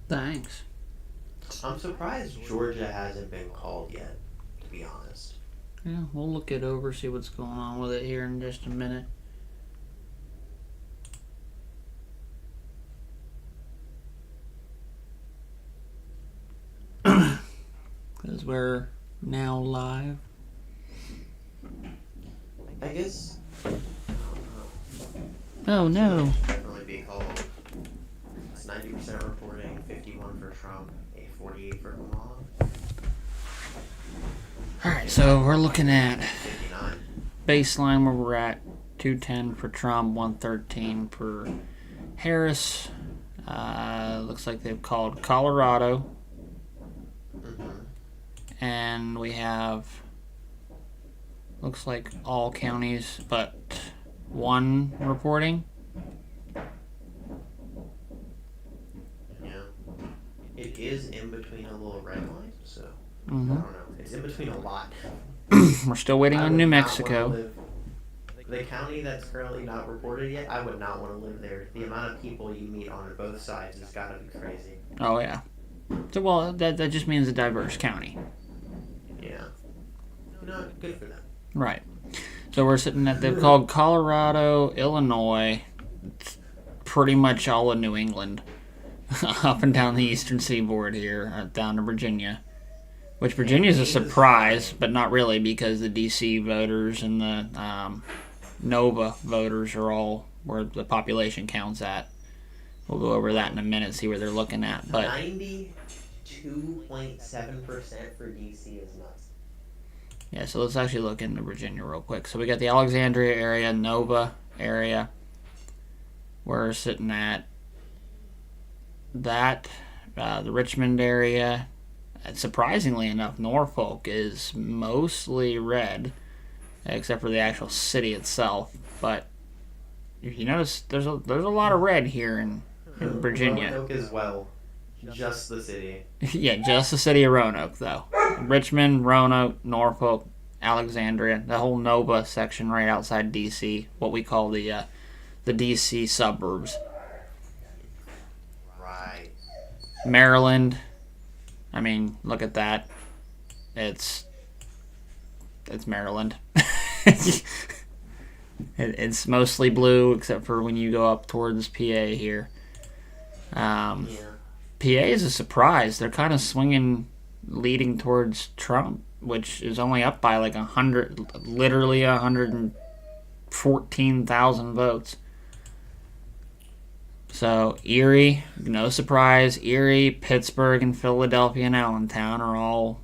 Thanks. I'm surprised Georgia hasn't been called yet, to be honest. Yeah, we'll look it over, see what's going on with it here in just a minute. Because we're now live. I guess. Oh no. Definitely be called. It's 90% reporting, 51 for Trump, a 48 for Kamala. Alright, so we're looking at 59. baseline where we're at 210 for Trump, 113 for Harris. Looks like they've called Colorado. And we have, looks like all counties but one reporting. Yeah. It is in between a little red line, so I don't know. It's in between a lot. We're still waiting on New Mexico. The county that's currently not reported yet, I would not want to live there. The amount of people you meet on both sides has got to be crazy. Oh yeah. So well, that just means a diverse county. Yeah. You know, good for them. Right. So we're sitting at, they've called Colorado, Illinois, pretty much all of New England, up and down the eastern seaboard here, down to Virginia. Which Virginia's a surprise, but not really, because the D.C. voters and the Nova voters are all where the population counts at. We'll go over that in a minute, see where they're looking at. But 92.7% for D.C. is nuts. yeah, so let's actually look into Virginia real quick. So we got the Alexandria area, Nova area. We're sitting at that, the Richmond area. And surprisingly enough, Norfolk is mostly red, except for the actual city itself. But if you notice, there's a lot of red here in Virginia. Roanoke as well. Just the city. Yeah, just the city of Roanoke, though. Richmond, Roanoke, Norfolk, Alexandria, the whole Nova section right outside D.C., what we call the D.C. suburbs. Right. Maryland, I mean, look at that. It's Maryland. It's mostly blue, except for when you go up towards PA here. PA is a surprise. They're kind of swinging, leading towards Trump, which is only up by like 100, literally 114,000 votes. So Erie, no surprise. Erie, Pittsburgh, and Philadelphia and Allentown are all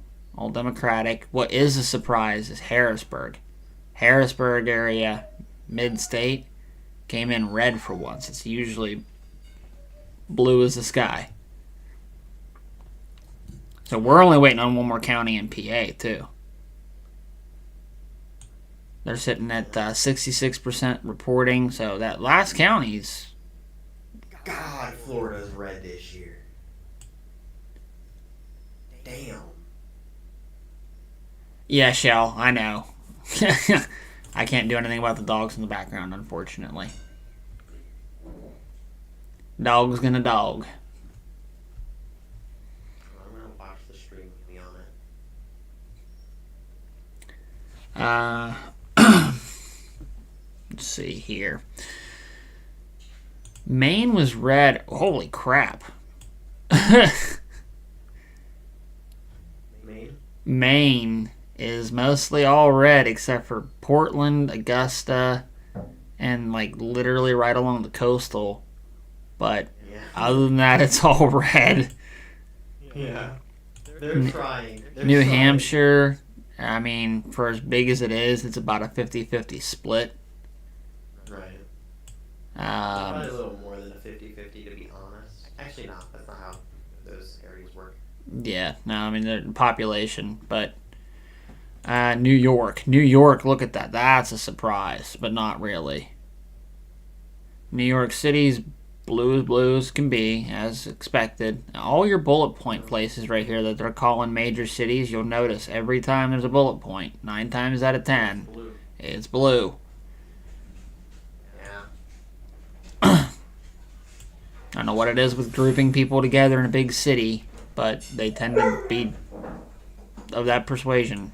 Democratic. What is a surprise is Harrisburg. Harrisburg area, mid-state, came in red for once. It's usually blue as the sky. So we're only waiting on one more county in PA, too. They're sitting at 66% reporting, so that last county's... God, Florida's red this year. Damn. Yeah, Shell, I know. I can't do anything about the dogs in the background, unfortunately. Dog's gonna dog. I'm gonna watch the stream with me on it. Let's see here. Maine was red. Holy crap. Maine is mostly all red except for Portland, Augusta, and like literally right along the coastal. But other than that, it's all red. Yeah. They're trying. New Hampshire, I mean, for as big as it is, it's about a 50-50 split. Right. Probably a little more than a 50-50 to be honest. Actually, no, that's not how those areas work. Yeah, no, I mean, the population, but New York, look at that. That's a surprise, but not really. New York City's blue as can be, as expected. All your bullet point places right here that they're calling major cities, you'll notice every time there's a bullet point, 9 times out of 10, it's blue. I don't know what it is with grouping people together in a big city, but they tend to be of that persuasion.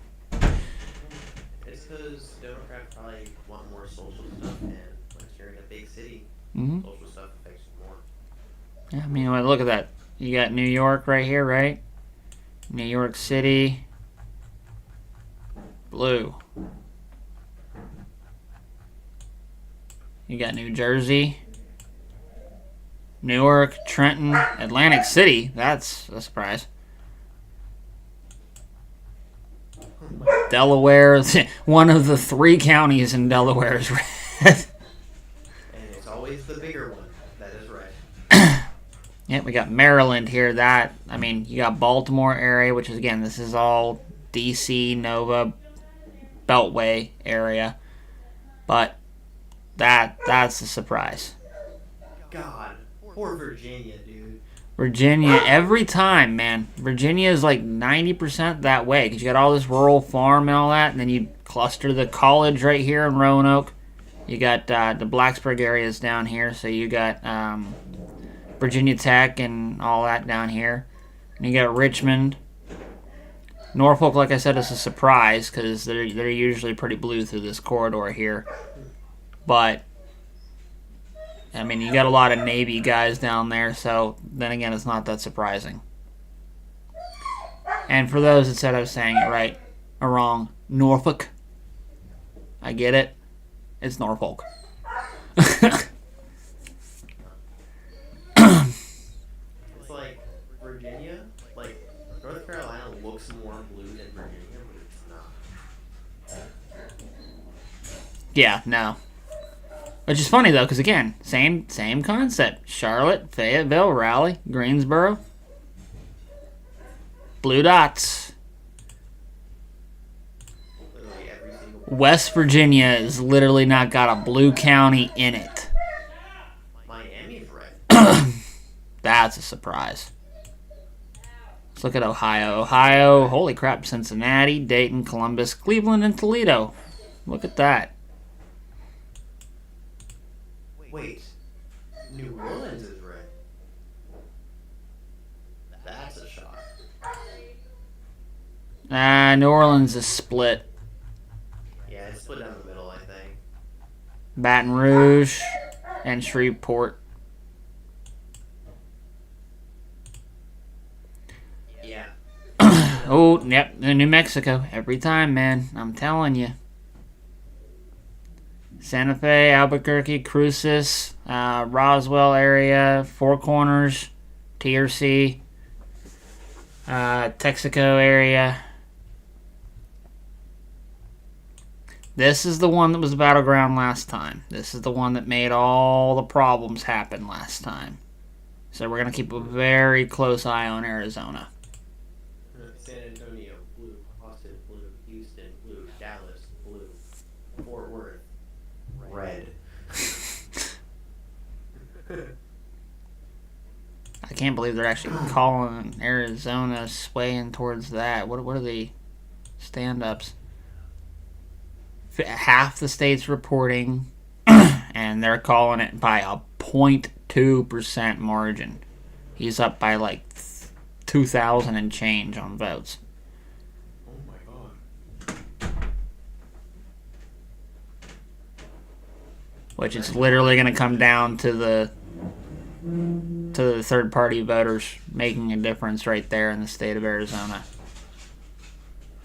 It's because Democrats probably want more social stuff, and once you're in a big city, Mm-hmm. social stuff affects you more. Yeah, I mean, look at that. You got New York right here, right? New York City. Blue. You got New Jersey. Newark, Trenton, Atlantic City. That's a surprise. Delaware. One of the 3 counties in Delaware is red. And it's always the bigger one that is red. Yeah, we got Maryland here. You got Baltimore area, which is, again, this is all D.C., Nova, Beltway area. But that's a surprise. God, poor Virginia, dude. Virginia, every time, man. Virginia is like 90% that way, because you got all this rural farm and all that, and then you cluster the college right here in Roanoke. You got the Blacksburg areas down here, so you got Virginia Tech and all that down here. And you got Richmond. Norfolk, like I said, is a surprise, because they're usually pretty blue through this corridor here. But I mean, you got a lot of Navy guys down there, so then again, it's not that surprising. And for those that said I was saying it right or wrong, Norfolk. I get it. It's Norfolk. It's like Virginia, like North Carolina looks more blue than Virginia, but it's not. Yeah, no. Which is funny, though, because, again, same concept. Charlotte, Fayetteville, Raleigh, Greensboro. Blue dots. Literally every single. West Virginia has literally not got a blue county in it. Miami's red. That's a surprise. Let's look at Ohio. Ohio, holy crap, Cincinnati, Dayton, Columbus, Cleveland, and Toledo. Look at that. Wait, New Orleans is red. That's a shock. New Orleans is split. Yeah, it's split down the middle, I think. Baton Rouge and Shreveport. Yeah. Oh, yep, New Mexico. Every time, man. I'm telling you. Santa Fe, Albuquerque, Cruces, Roswell area, Four Corners, TRC, Texaco area. This is the one that was the battleground last time. This is the one that made all the problems happen last time. So we're going to keep a very close eye on Arizona. San Antonio, blue. Austin, blue. Houston, blue. Dallas, blue. Fort Worth, red. I can't believe they're actually calling Arizona swaying towards that. What are the stand-ups? Half the state's reporting, and they're calling it by a 0.2% margin. He's up by like 2,000 and change on votes. Oh my god. Which is literally going to come down to the third-party voters making a difference right there in the state of Arizona.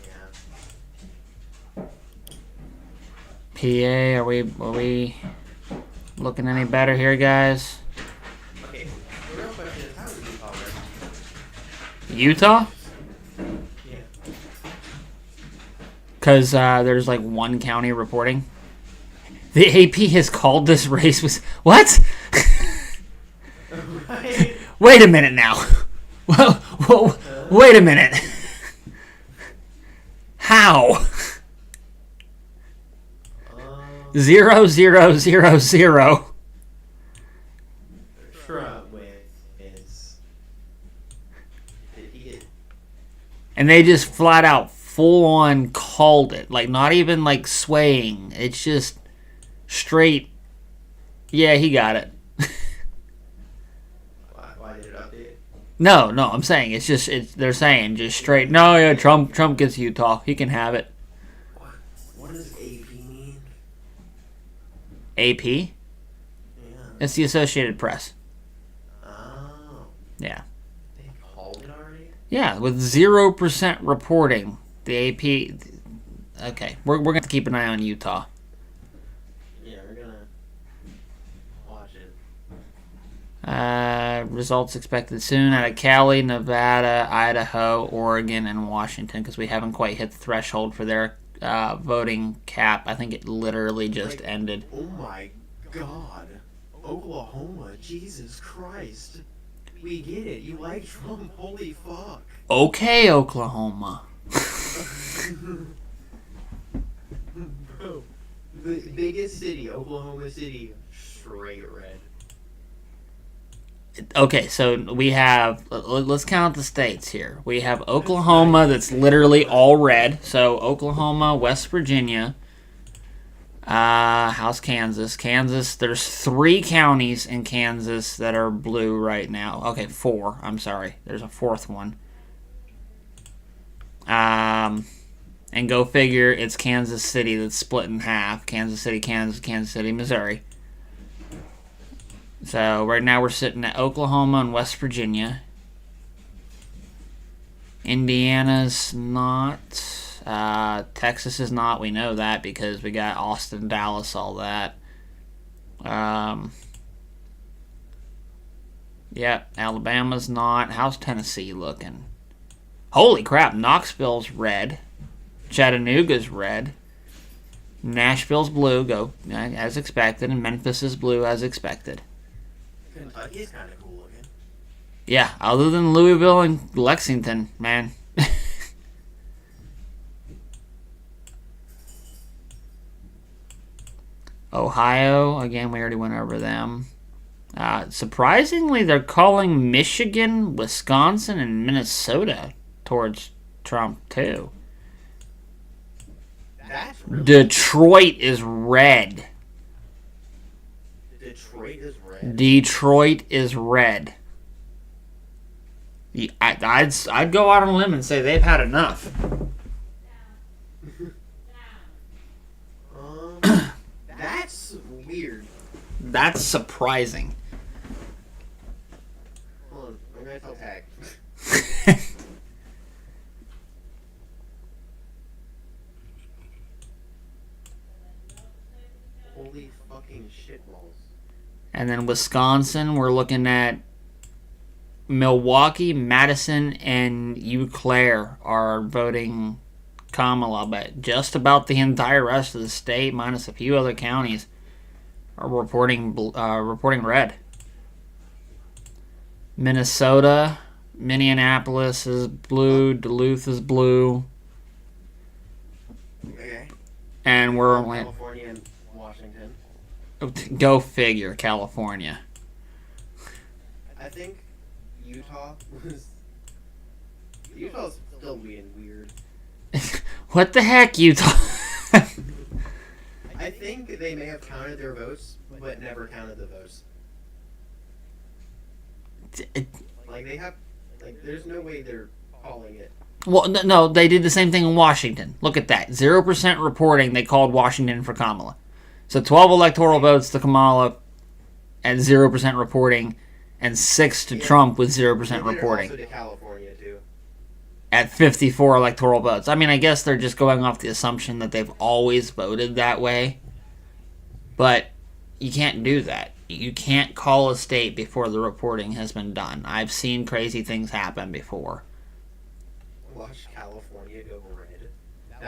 Yeah. PA, are we looking any better here, guys? Okay, the real question is, how is Utah red? Utah? Yeah. Because there's like one county reporting. The AP has called this race was what? Right. Wait a minute now. Whoa, wait a minute. How? 0, 0, 0, 0. Trump wins. Did he get? And they just flat out full on called it. Like not even like swaying. It's just straight. Yeah, he got it. No, I'm saying they're saying just straight. No, yeah, Trump gets Utah. He can have it. What does AP mean? AP? Yeah. It's the Associated Press. Oh. Yeah. They called it already? Yeah, with 0% reporting, the AP. Okay, we're gonna have to keep an eye on Utah. Yeah, we're gonna watch it. Results expected soon out of Cali, Nevada, Idaho, Oregon, and Washington because we haven't quite hit the threshold for their voting cap. I think it literally just ended. Oh my God. Oklahoma, Jesus Christ. We get it. You like Trump. Holy fuck. Okay, Oklahoma. Bro, the biggest city, Oklahoma City, straight red. Okay, so we have, let's count the states here. We have Oklahoma that's literally all red. So Oklahoma, West Virginia, how's Kansas? Kansas, there's 3 counties in Kansas that are blue right now. Okay, 4, I'm sorry. There's a 4th one. And go figure, it's Kansas City that's split in half. Kansas City, Kansas City, Missouri. So right now we're sitting at Oklahoma and West Virginia. Indiana's not. Texas is not. We know that because we got Austin, Dallas, all that. Yeah, Alabama's not. How's Tennessee looking? Holy crap, Knoxville's red. Chattanooga's red. Nashville's blue, go as expected, and Memphis is blue as expected. Kentucky's kind of cool looking. Yeah, other than Louisville and Lexington, man. Ohio, again, we already went over them. Surprisingly, they're calling Michigan, Wisconsin, and Minnesota towards Trump, too. That's really Detroit is red. Detroit is red. Detroit is red. I'd go out on a limb and say they've had enough. That's weird. That's surprising. Hold on, I'm gonna tell Tag. Holy fucking shitballs. And then Wisconsin, we're looking at Milwaukee, Madison, and Eau Claire are voting Kamala, but just about the entire rest of the state, minus a few other counties, are reporting red. Minnesota, Minneapolis is blue, Duluth is blue, Okay. and we're only California and Washington. go figure, California. I think Utah's still being weird. What the heck, Utah? I think they may have counted their votes, but never counted the votes. Like they have, like there's no way they're calling it. Well, no, they did the same thing in Washington. Look at that. 0% reporting, they called Washington for Kamala. So 12 electoral votes to Kamala at 0% reporting, and 6 to Trump with 0% reporting. Also to California, too. At 54 electoral votes. I mean, I guess they're just going off the assumption that they've always voted that way. But you can't do that. You can't call a state before the reporting has been done. I've seen crazy things happen before. Watch California go red.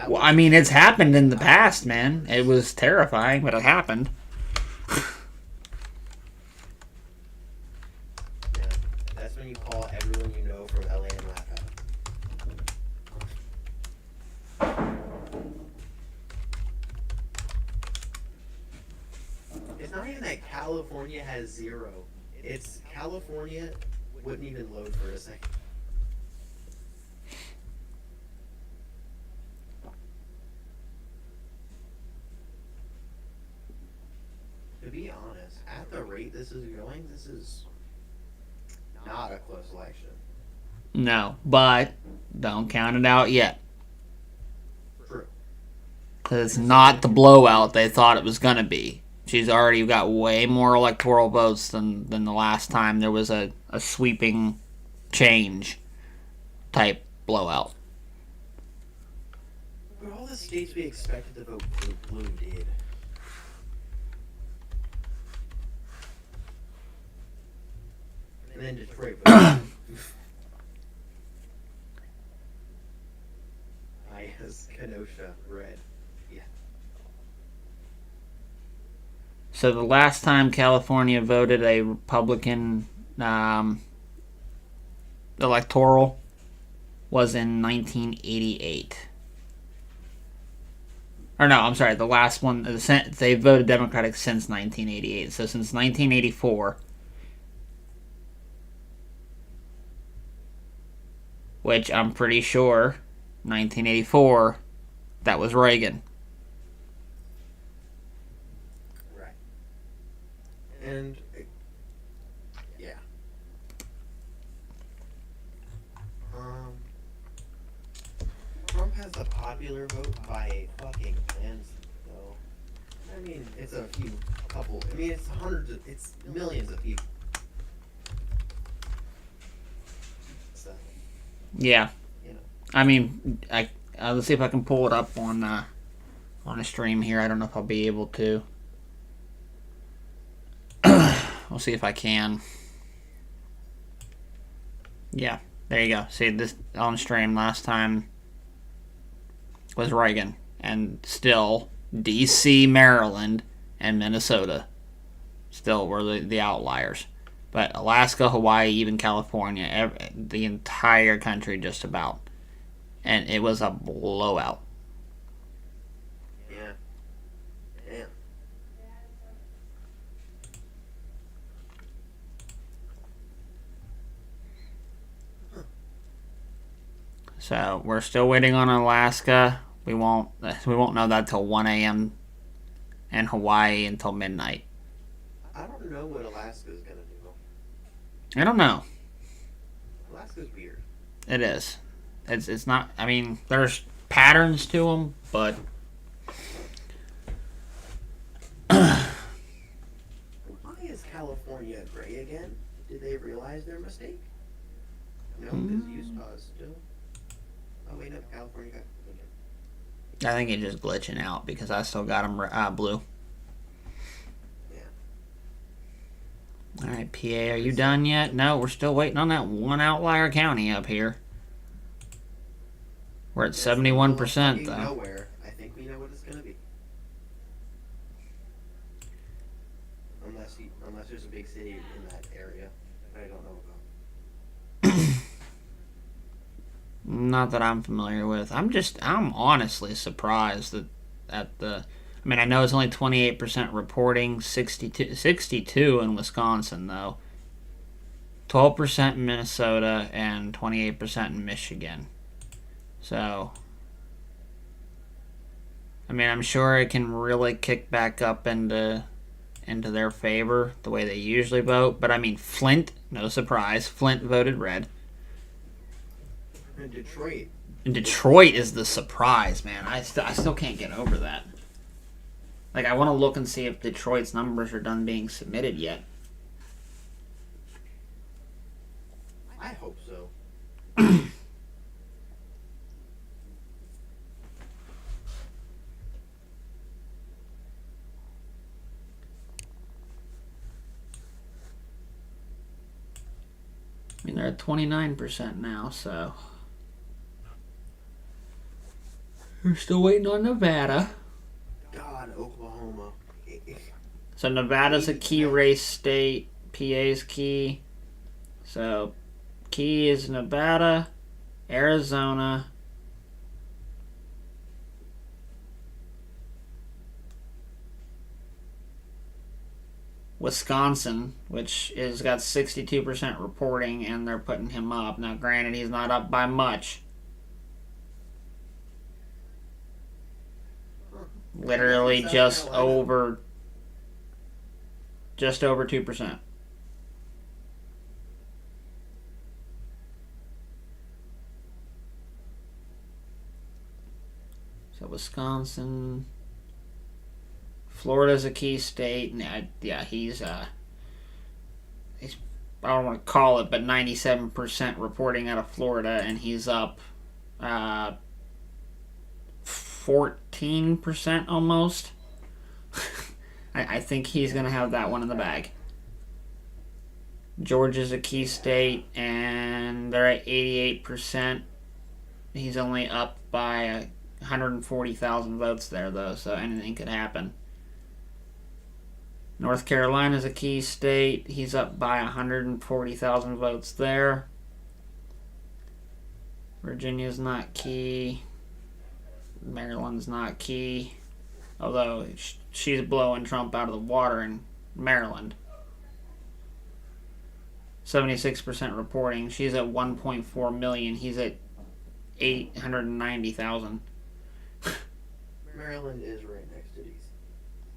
Well, I mean, it's happened in the past, man. It was terrifying, but it happened. Yeah, that's when you call everyone you know from LA and laugh at them. It's not even that California has 0. It's California wouldn't even load for a second. To be honest, at the rate this is going, this is not a close election. No, but don't count it out yet. True. Because it's not the blowout they thought it was going to be. She's already got way more electoral votes than the last time there was a sweeping change type blowout. But all the states we expected to vote blue did. And then Detroit voted. Yes, Kenosha, red. Yeah. So the last time California voted a Republican electoral was in 1988. Or no, I'm sorry, the last one, they voted Democratic since 1988. So since 1984, which I'm pretty sure, 1984, that was Reagan. Right. And, yeah. Trump has the popular vote by a fucking landslide, though. I mean, it's it's it's millions of people. So, Yeah. you know. I mean, let's see if I can pull it up on a stream here. I don't know if I'll be able to. We'll see if I can. Yeah, there you go. See, this on stream last time was Reagan, and still D.C., Maryland, and Minnesota still were the outliers. But Alaska, Hawaii, even California, the entire country just about. And it was a blowout. Yeah. Damn. So we're still waiting on Alaska. We won't know that till 1 a.m. and Hawaii until midnight. I don't know what Alaska's gonna do. I don't know. Alaska's weird. It is. It's not. I mean, there's patterns to them, but Why is California gray again? Did they realize their mistake? No, because Utah's still. Oh wait, no, California got. I think it's just glitching out because I still got them blue. Yeah. All right, PA, are you done yet? No, we're still waiting on that one outlier county up here. We're at 71% though. Nowhere. I think we know what it's gonna be. Unless there's a big city in that area that I don't know about. Not that I'm familiar with. I'm honestly surprised that at the. I mean, I know it's only 28% reporting, 62 in Wisconsin though, 12% in Minnesota, and 28% in Michigan. So, I mean, I'm sure it can really kick back up into their favor the way they usually vote. But I mean, Flint, no surprise, Flint voted red. And Detroit. And Detroit is the surprise, man. I still can't get over that. Like, I want to look and see if Detroit's numbers are done being submitted yet. I hope so. I mean, they're at 29% now, so. We're still waiting on Nevada. God, Oklahoma. So Nevada's a key race state. PA's key. So key is Nevada, Arizona, Wisconsin, which is got 62% reporting, and they're putting him up. Now, granted, he's not up by much. Literally just over 2%. Wisconsin. Florida's a key state. Yeah, he's I don't want to call it, but 97% reporting out of Florida, and he's up 14% almost. I think he's going to have that one in the bag. Georgia's a key state, and they're at 88%. He's only up by 140,000 votes there, though, so anything could happen. North Carolina's a key state. He's up by 140,000 votes there. Virginia's not key. Maryland's not key. Although she's blowing Trump out of the water in Maryland. 76% reporting. She's at 1.4 million. He's at 890,000. Maryland is right next to DC.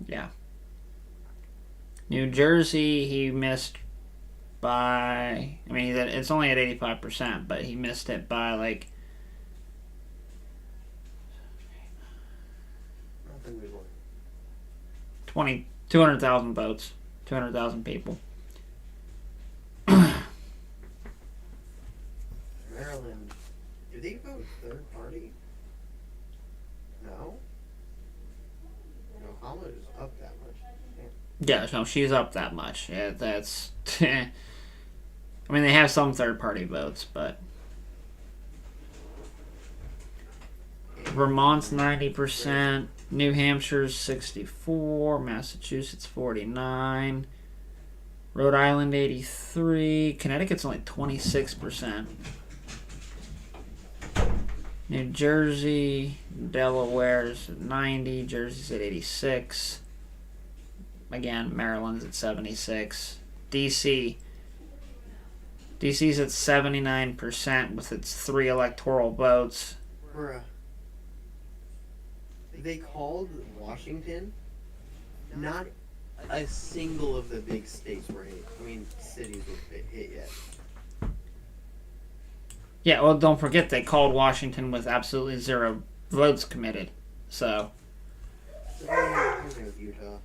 Yeah. New Jersey, he missed by... I mean, it's only at 85%, but he missed it by, like... Nothing we want. 200,000 votes. 200,000 people. Maryland, do they vote third party? No? No, Kamala is up that much. Yeah, no, she's up that much. Yeah, that's... I mean, they have some third-party votes, but... Vermont's 90%, New Hampshire's 64%, Massachusetts 49%, Rhode Island 83%, Connecticut's only 26%. New Jersey, Delaware's at 90%, Jersey's at 86%. Again, Maryland's at 76%. DC. DC's at 79% with its 3 electoral votes. Bruh. They called Washington. Not a single of the big states were hit. I mean, cities were hit yet. Yeah, well, don't forget they called Washington with absolutely 0 votes committed. So. With Utah.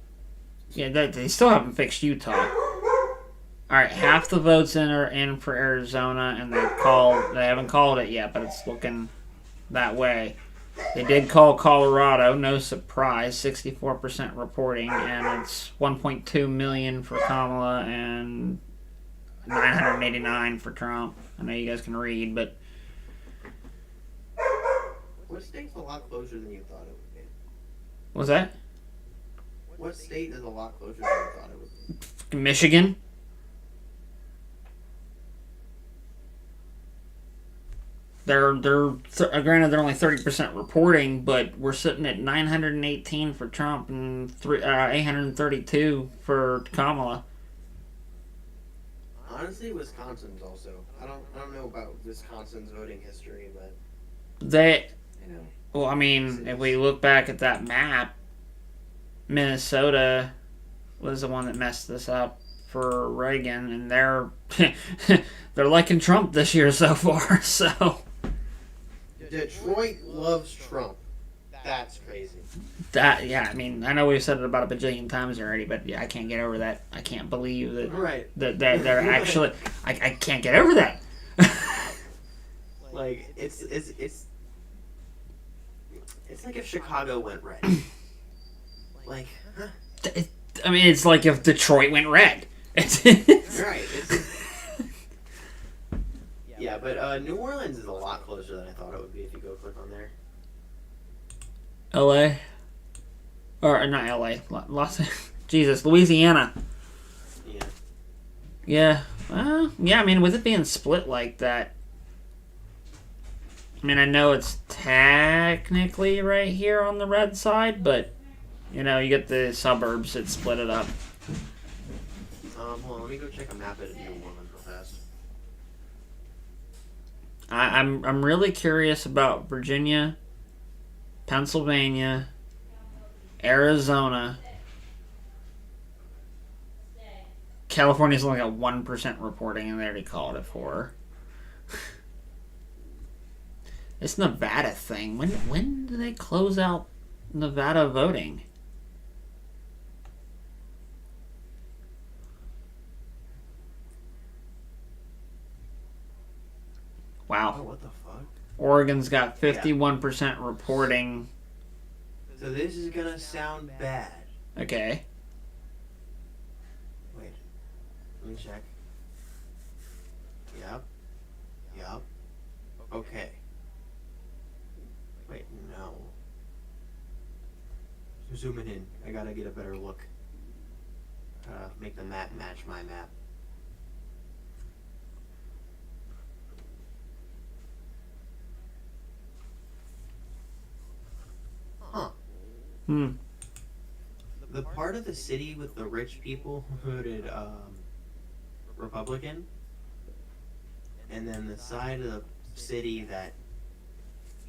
Yeah, they still haven't fixed Utah. Alright, half the votes are in for Arizona, and they haven't called it yet, but it's looking that way. They did call Colorado, no surprise, 64% reporting, and it's 1.2 million for Kamala and 989 for Trump. I know you guys can read, but... What state's a lot closer than you thought it would be? What's that? What state is a lot closer than you thought it would be? Michigan? Granted they're only 30% reporting, but we're sitting at 918 for Trump and 832 for Kamala. Honestly, Wisconsin's also. I don't know about Wisconsin's voting history, but well, I mean, if we look back at that map, Minnesota was the one that messed this up for Reagan, and they're liking Trump this year so far. So Detroit loves Trump. That's crazy. I mean, I know we've said it about a bajillion times already, but yeah, I can't get over that. I can't believe that. Right. That they're actually. I can't get over that. Like it's like if Chicago went red. Like, huh? I mean, it's like if Detroit went red. Right. Yeah, but New Orleans is a lot closer than I thought it would be if you go click on there. L.A. Or not L.A. Louisiana. Yeah. Yeah. Well, yeah, I mean, with it being split like that, I mean, I know it's technically right here on the red side, but, you know, you get the suburbs that split it up. Hold on, let me go check a map at New Orleans real fast. I'm really curious about Virginia, Pennsylvania, Arizona. California's only got 1% reporting, and they already called it for. This Nevada thing. When do they close out Nevada voting? Wow. Oh, what the fuck? Oregon's got 51% reporting. So this is gonna sound bad. Okay. Wait. Let me check. Yep. Yep. Okay. Wait, no. Zooming in. I gotta get a better look. Make the map match my map. Huh. The part of the city with the rich people voted Republican, and then the side of the city that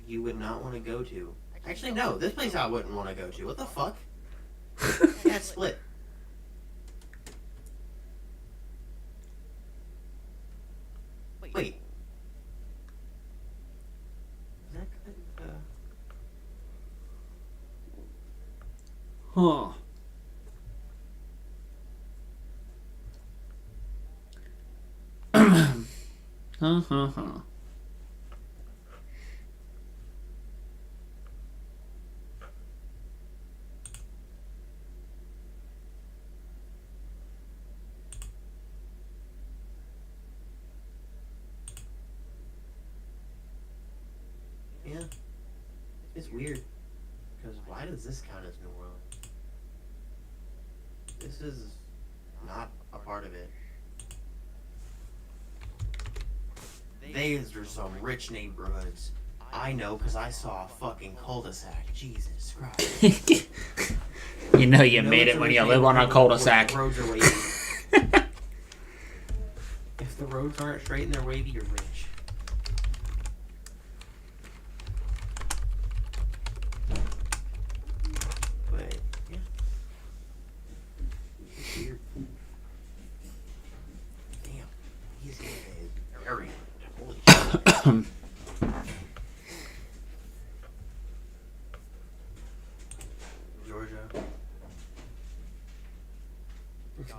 you would not want to go to. Actually, no, this place I wouldn't want to go to. What the fuck? Yeah, it's split. Wait. Is that Huh. Huh. Yeah. It's weird. Because why does this count as New Orleans? This is not a part of it. These are some rich neighborhoods. I know because I saw a fucking cul-de-sac. Jesus Christ. You know you made it when you live on a cul-de-sac. The roads are wavy. If the roads aren't straight and they're wavy, you're rich. But, yeah. It's weird. Damn. He's in his area. Holy shit. Georgia.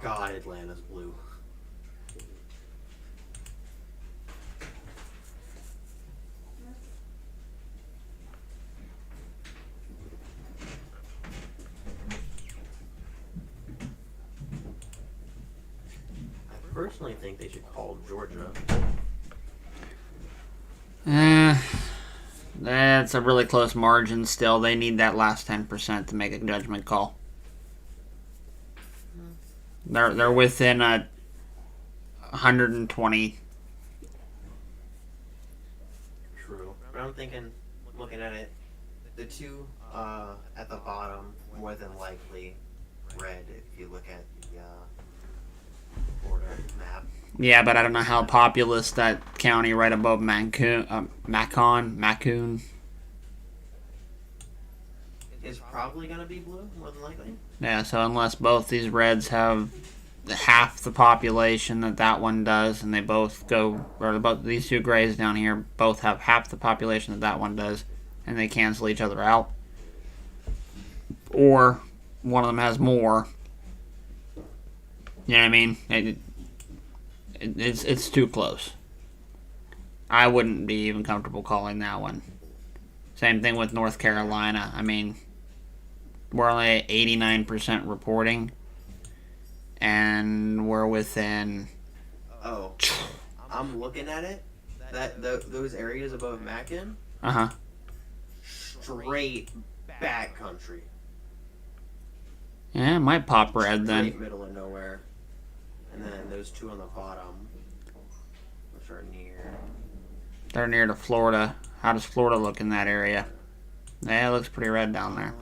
God, Atlanta's blue. I personally think they should call Georgia. That's a really close margin still. They need that last 10% to make a judgment call. They're within 120. True. But I'm thinking, looking at it, the two at the bottom, more than likely red if you look at the Florida map. Yeah, but I don't know how populous that county right above Macon is probably going to be blue, more than likely. Yeah, so unless both these reds have half the population that one does, and they both go, or both these two grays down here both have half the population that one does, and they cancel each other out, or one of them has more. You know what I mean? It's too close. I wouldn't be even comfortable calling that one. Same thing with North Carolina. I mean, we're only at 89% reporting, and we're within. Oh, I'm looking at it. Those areas above Macon. Straight back country. Yeah, it might pop red then. Straight middle of nowhere. And then those two on the bottom, which are near. They're near to Florida. How does Florida look in that area? Yeah, it looks pretty red down there.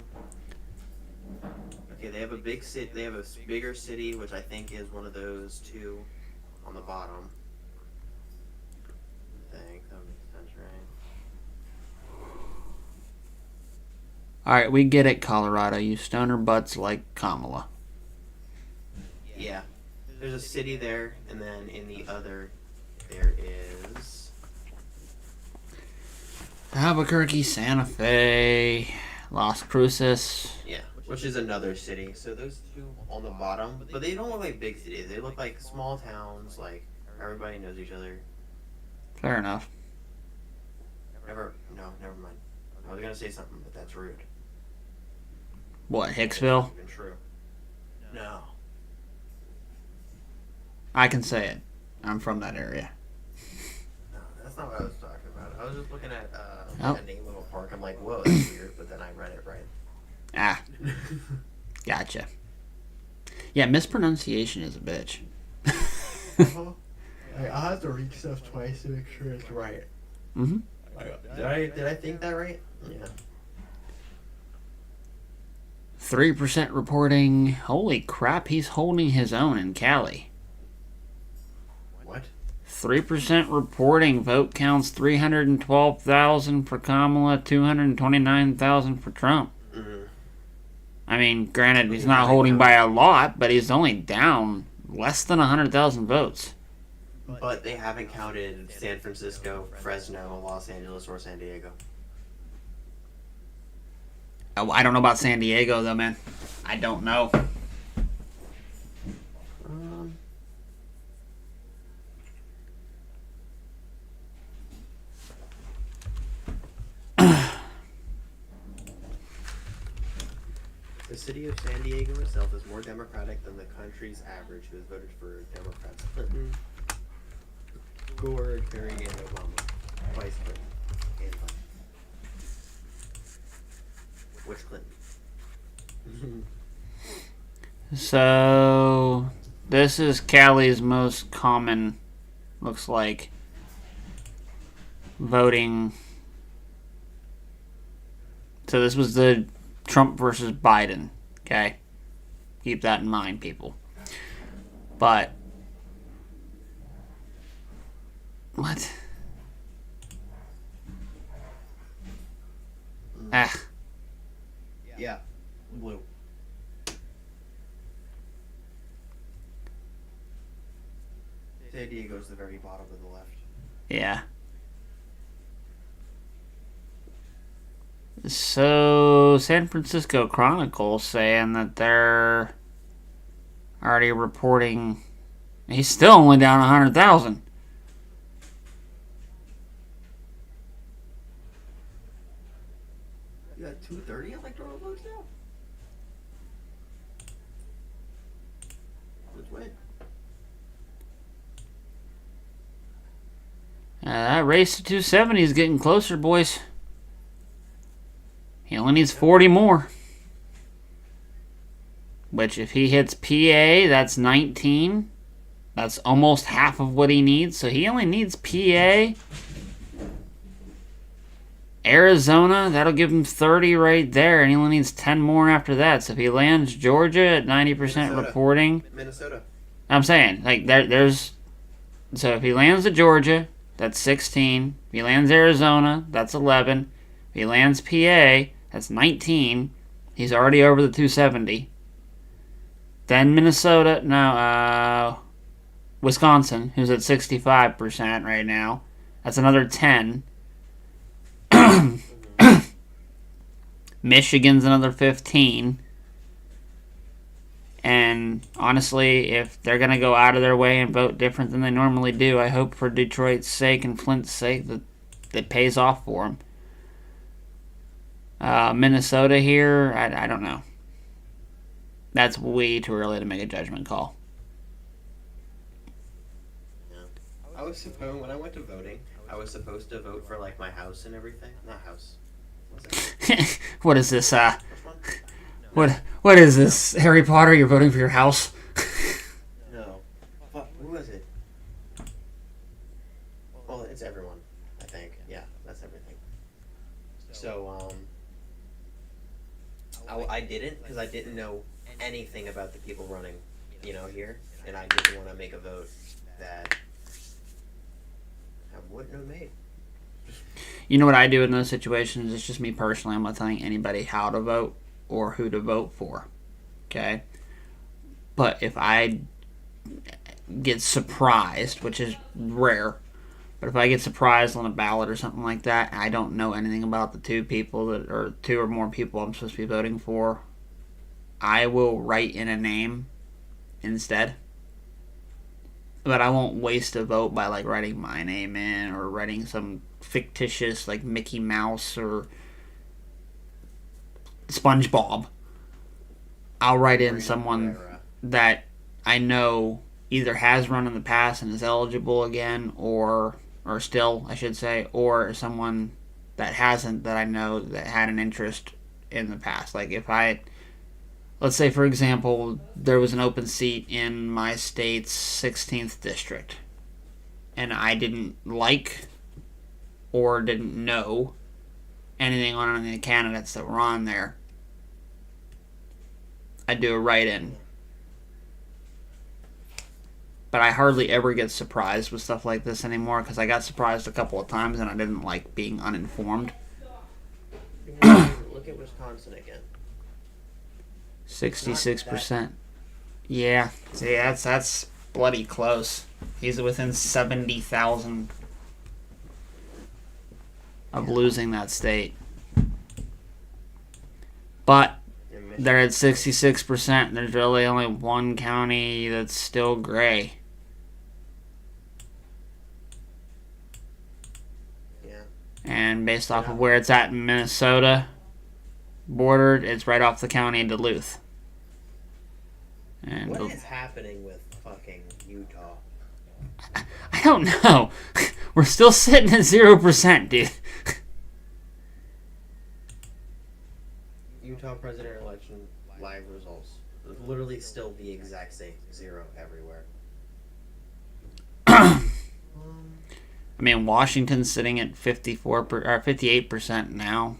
Okay, they have a big city. They have a bigger city, which I think is one of those two on the bottom. I think that makes sense, right? All right, we get it, Colorado. You stoner butts like Kamala. Yeah. There's a city there, and then in the other, there is Albuquerque, Santa Fe, Las Cruces. Yeah, which is another city. So those two on the bottom, but they don't look like big cities. They look like small towns. Like everybody knows each other. Fair enough. Never mind. I was gonna say something, but that's rude. What, Hicksville? Even true. No. I can say it. I'm from that area. No, that's not what I was talking about. I was just looking at Oh. a name of a park. I'm like, whoa, that's weird. But then I read it right. Ah, gotcha. Yeah, mispronunciation is a bitch. I'll have to read stuff twice to make sure it's right. Mm-hmm. Did I think that right? Yeah. 3% reporting. Holy crap, he's holding his own in Cali. What? 3% reporting. Vote counts 312,000 for Kamala, 229,000 for Trump. Mm-hmm. I mean, granted, he's not holding by a lot, but he's only down less than 100,000 votes. But they haven't counted San Francisco, Fresno, Los Angeles, or San Diego. Oh, I don't know about San Diego, though, man. I don't know. The city of San Diego itself is more Democratic than the country's average, who has voted for Democrats Clinton, Gore, Kerry, and Obama. Vice Clinton. And Biden. Which Clinton? So, this is Cali's most common, looks like, voting. So this was the Trump versus Biden, okay? Keep that in mind, people. But, what? Ah. Yeah. Blue. San Diego's the very bottom of the left. Yeah. So, San Francisco Chronicle saying that they're already reporting he's still only down 100,000. You got 230 electoral votes now? Let's win. That race to 270 is getting closer, boys. He only needs 40 more. Which, if he hits PA, that's 19. That's almost half of what he needs. So he only needs PA. Arizona, that'll give him 30 right there. And he only needs 10 more after that. So if he lands Georgia at 90% Minnesota. reporting. Minnesota. I'm saying, like, there's... So if he lands at Georgia, that's 16. If he lands Arizona, that's 11. If he lands PA, that's 19. He's already over the 270. Then Minnesota, Wisconsin, who's at 65% right now. That's another 10. Michigan's another 15. And honestly, if they're going to go out of their way and vote different than they normally do, I hope for Detroit's sake and Flint's sake that it pays off for them. Minnesota here, I don't know. That's way too early to make a judgment call. Yeah. I was supposed, when I went to voting, I was supposed to vote for like my house and everything. Not house. What's that? What is this? Which one? What is this? Harry Potter? You're voting for your house? No. Fuck, who was it? Well, it's everyone, I think. Yeah, that's everything. So, I didn't, because I didn't know anything about the people running, here, and I didn't want to make a vote that I wouldn't have made. You know what I do in those situations? It's just me personally. I'm not telling anybody how to vote or who to vote for. Okay? But if I get surprised, which is rare, But if I get surprised on a ballot or something like that, I don't know anything about the two people that, or two or more people I'm supposed to be voting for, I will write in a name instead. But I won't waste a vote by like writing my name in or writing some fictitious like Mickey Mouse or SpongeBob. I'll write in someone that I know either has run in the past and is eligible again, or still, I should say, or someone that hasn't that I know that had an interest in the past. Like if let's say for example, there was an open seat in my state's 16th district, and I didn't like or didn't know anything on any of the candidates that were on there, I'd do a write-in. But I hardly ever get surprised with stuff like this anymore, because I got surprised a couple of times and I didn't like being uninformed. Look at Wisconsin again. 66%. Yeah. See, that's bloody close. He's within 70,000 of losing that state. But they're at 66%. There's really only one county that's still gray. Yeah. And based off of where it's at in Minnesota, bordered, it's right off the county of Duluth. And what is happening with fucking Utah? I don't know. We're still sitting at 0%, dude. Utah president election live results. Literally still the exact same. 0 everywhere. I mean, Washington's sitting at 58% now.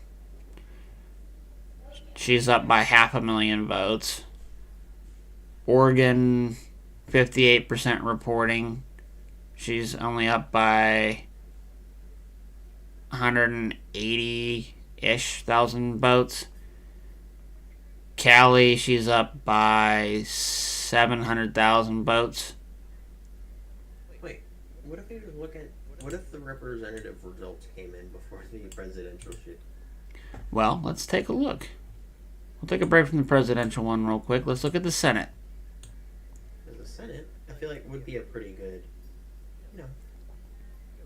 She's up by 500,000 votes. Oregon, 58% reporting. She's only up by 180-ish thousand votes. Cali, she's up by 700,000 votes. Wait, what if we just look at what if the representative results came in before the presidential shit? Well, let's take a look. We'll take a break from the presidential one real quick. Let's look at the Senate. The Senate, I feel like would be a pretty good,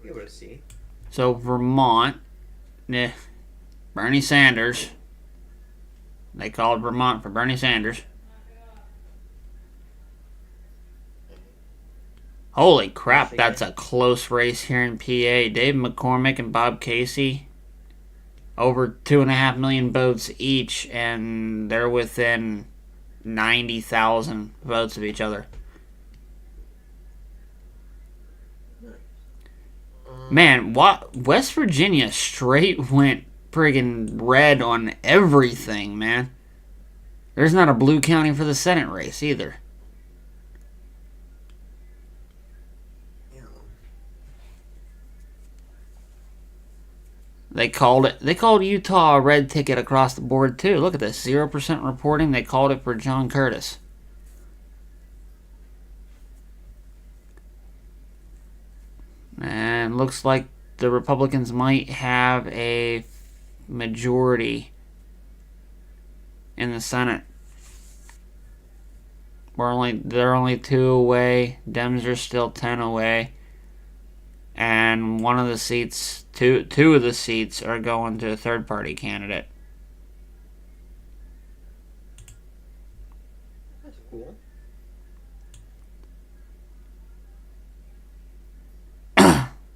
be able to see. So Vermont, Bernie Sanders. They called Vermont for Bernie Sanders. Holy crap, that's a close race here in PA. Dave McCormick and Bob Casey, over 2.5 million votes each, and they're within 90,000 votes of each other. Man, West Virginia straight went friggin' red on everything, man. There's not a blue county for the Senate race either. They called Utah a red ticket across the board too. Look at this, 0% reporting. They called it for John Curtis. And looks like the Republicans might have a majority in the Senate. They're only 2 away. Dems are still 10 away. And one of the seats, two of the seats are going to a third party candidate. That's cool.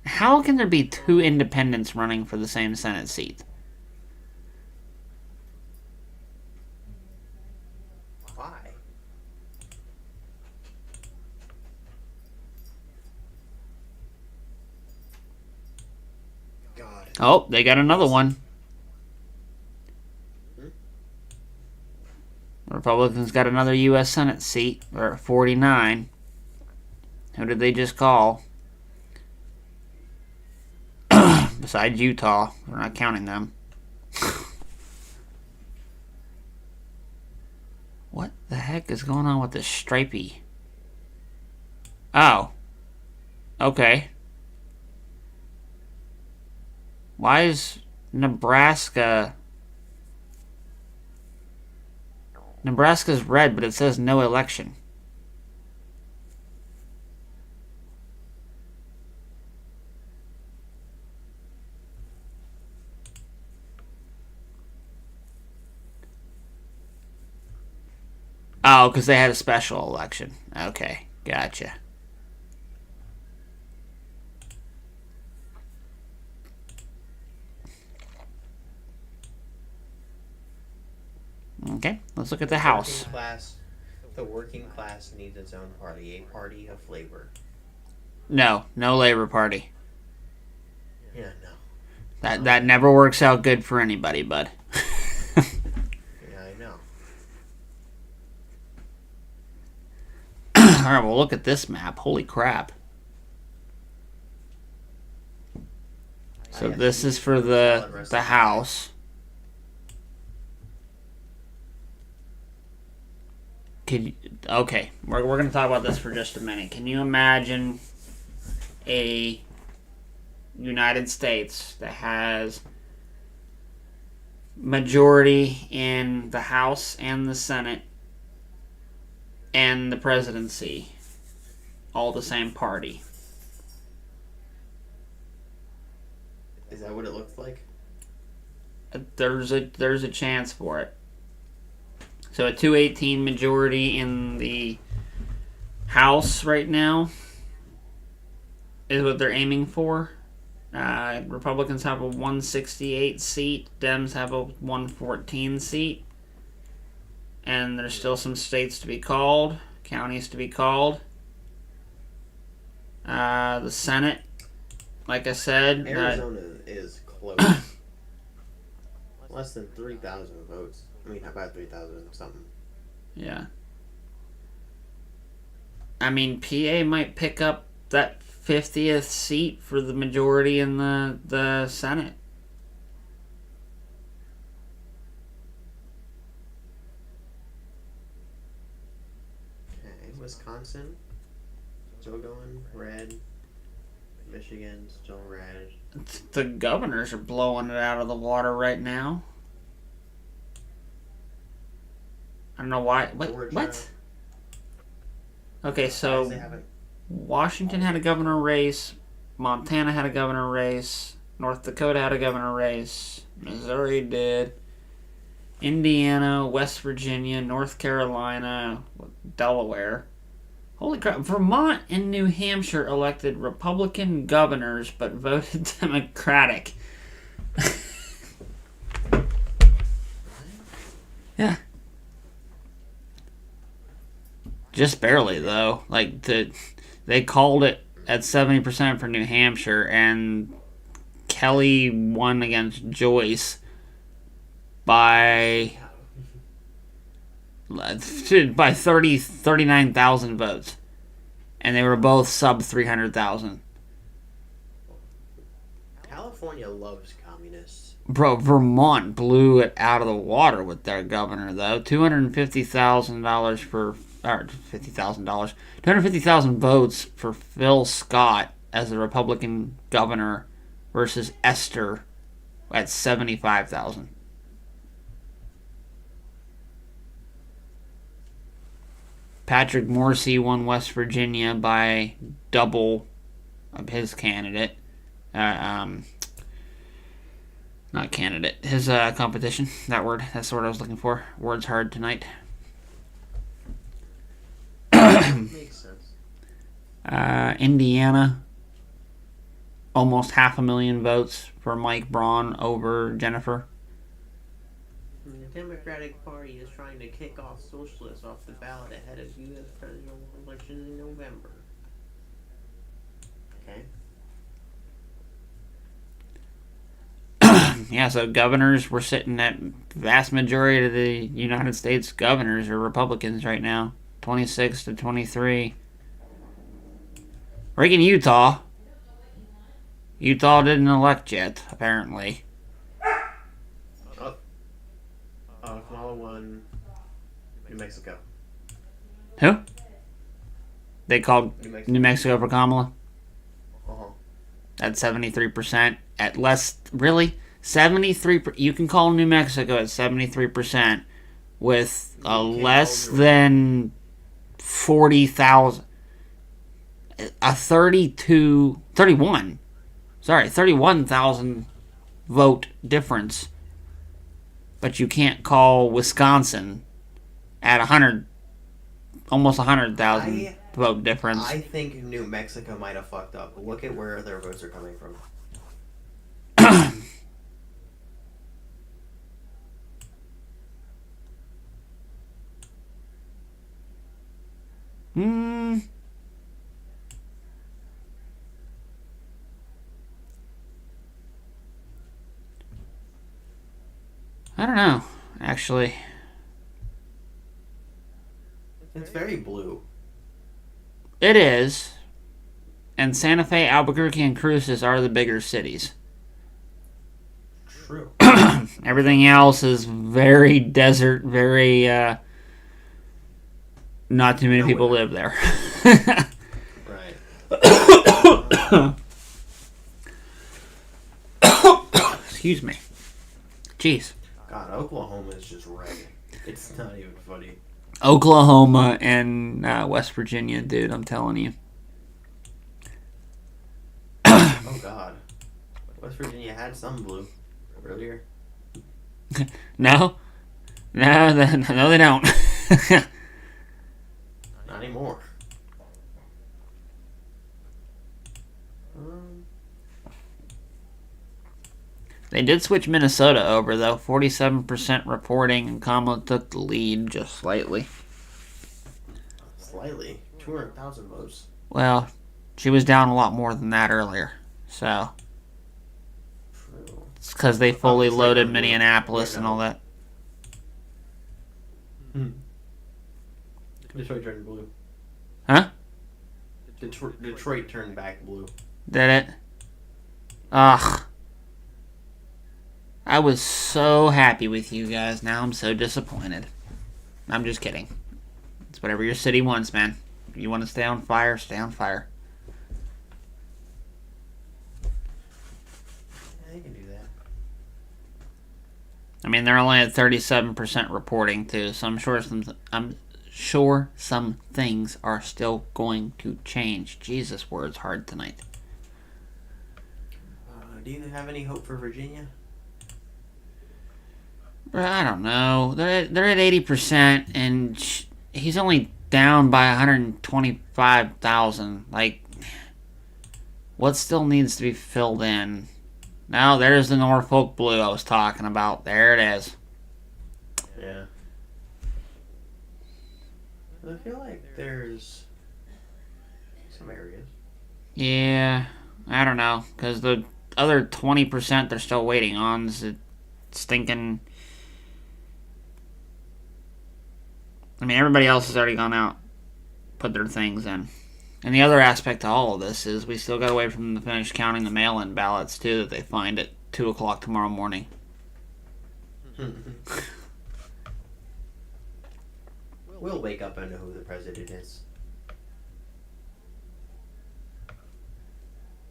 How can there be 2 independents running for the same Senate seat? Why? God. Oh, they got another one. The Republicans got another U.S. Senate seat. They're at 49. Who did they just call? Besides Utah. We're not counting them. What the heck is going on with this stripey? Oh. Okay. Why is Nebraska... Nebraska's red, but it says no election. Oh, because they had a special election. Okay, gotcha. Okay, let's look at the House. The working class needs its own party, a party of labor. No Labor Party. Yeah, no. That never works out good for anybody, bud. Yeah, I know. Alright, well, look at this map. Holy crap. So this is for the House. Okay, we're going to talk about this for just a minute. Can you imagine a United States that has majority in the House and the Senate and the presidency, all the same party? Is that what it looks like? There's a chance for it. So a 218 majority in the House right now is what they're aiming for. Republicans have a 168 seat. Dems have a 114 seat. And there's still some states to be called, counties to be called. The Senate, like I said... Arizona is close. Less than 3,000 votes. I mean, about 3,000 something. Yeah. I mean, PA might pick up that 50th seat for the majority in the Senate. Okay, Wisconsin, still going red. Michigan, still red. The governors are blowing it out of the water right now. I don't know why. What? Okay, so Washington had a governor race. Montana had a governor race. North Dakota had a governor race. Missouri did. Indiana, West Virginia, North Carolina, Delaware. Holy crap. Vermont and New Hampshire elected Republican governors but voted Democratic. Yeah. Just barely, though. Like, they called it at 70% for New Hampshire, and Kelly won against Joyce by 39,000 votes. And they were both sub 300,000. California loves communists. Bro, Vermont blew it out of the water with their governor, though. $250,000 for... Or $50,000. 250,000 votes for Phil Scott as the Republican governor versus Esther at 75,000. Patrick Morrisey won West Virginia by double of his candidate. Not candidate. His competition. That word. That's the word I was looking for. Word's hard tonight. Makes sense. Indiana, almost 500,000 votes for Mike Braun over Jennifer. The Democratic Party is trying to kick off socialists off the ballot ahead of U.S. presidential elections in November. Okay. Yeah, so governors, we're sitting at vast majority of the United States governors are Republicans right now. 26 to 23. Reagan, Utah. Utah didn't elect yet, apparently. Kamala won New Mexico. Who? They called New Mexico for Kamala? Uh-huh. at 73%. At less, really? 73, you can call New Mexico at 73% with less than 40,000. A 31,000 vote difference. But you can't call Wisconsin at almost 100,000 vote difference. I think New Mexico might have fucked up. Look at where their votes are coming from. I don't know, actually. It's very blue. It is. And Santa Fe, Albuquerque, and Cruces are the bigger cities. True. Everything else is very desert, very, not too many people live there. Right. Excuse me. Jeez. God, Oklahoma is just red. It's not even funny. Oklahoma and West Virginia, dude, I'm telling you. Oh, God. West Virginia had some blue earlier. No? No, they don't. Not anymore. They did switch Minnesota over, though. 47% reporting, and Kamala took the lead just slightly. Slightly. 200,000 votes. Well, she was down a lot more than that earlier. So, True. it's because they fully Detroit loaded turned blue. Minneapolis Wait, and no. all that. Detroit turned blue. Huh? Detroit turned back blue. Did it? Ugh. I was so happy with you guys. Now I'm so disappointed. I'm just kidding. It's whatever your city wants, man. If you want to stay on fire, stay on fire. Yeah, they can do that. I mean, they're only at 37% reporting too, so I'm sure some things are still going to change. Jesus, words hard tonight. Do you have any hope for Virginia? I don't know. They're at 80%, and he's only down by 125,000. Like, what still needs to be filled in? Now, there's the Norfolk Blue I was talking about. There it is. Yeah. I feel like there's some areas. Yeah, I don't know, because the other 20% they're still waiting on is a stinking... I mean, everybody else has already gone out, put their things in. And the other aspect to all of this is we still got to wait for them to finish counting the mail-in ballots, too, that they find at 2 o'clock tomorrow morning. We'll wake up and know who the president is.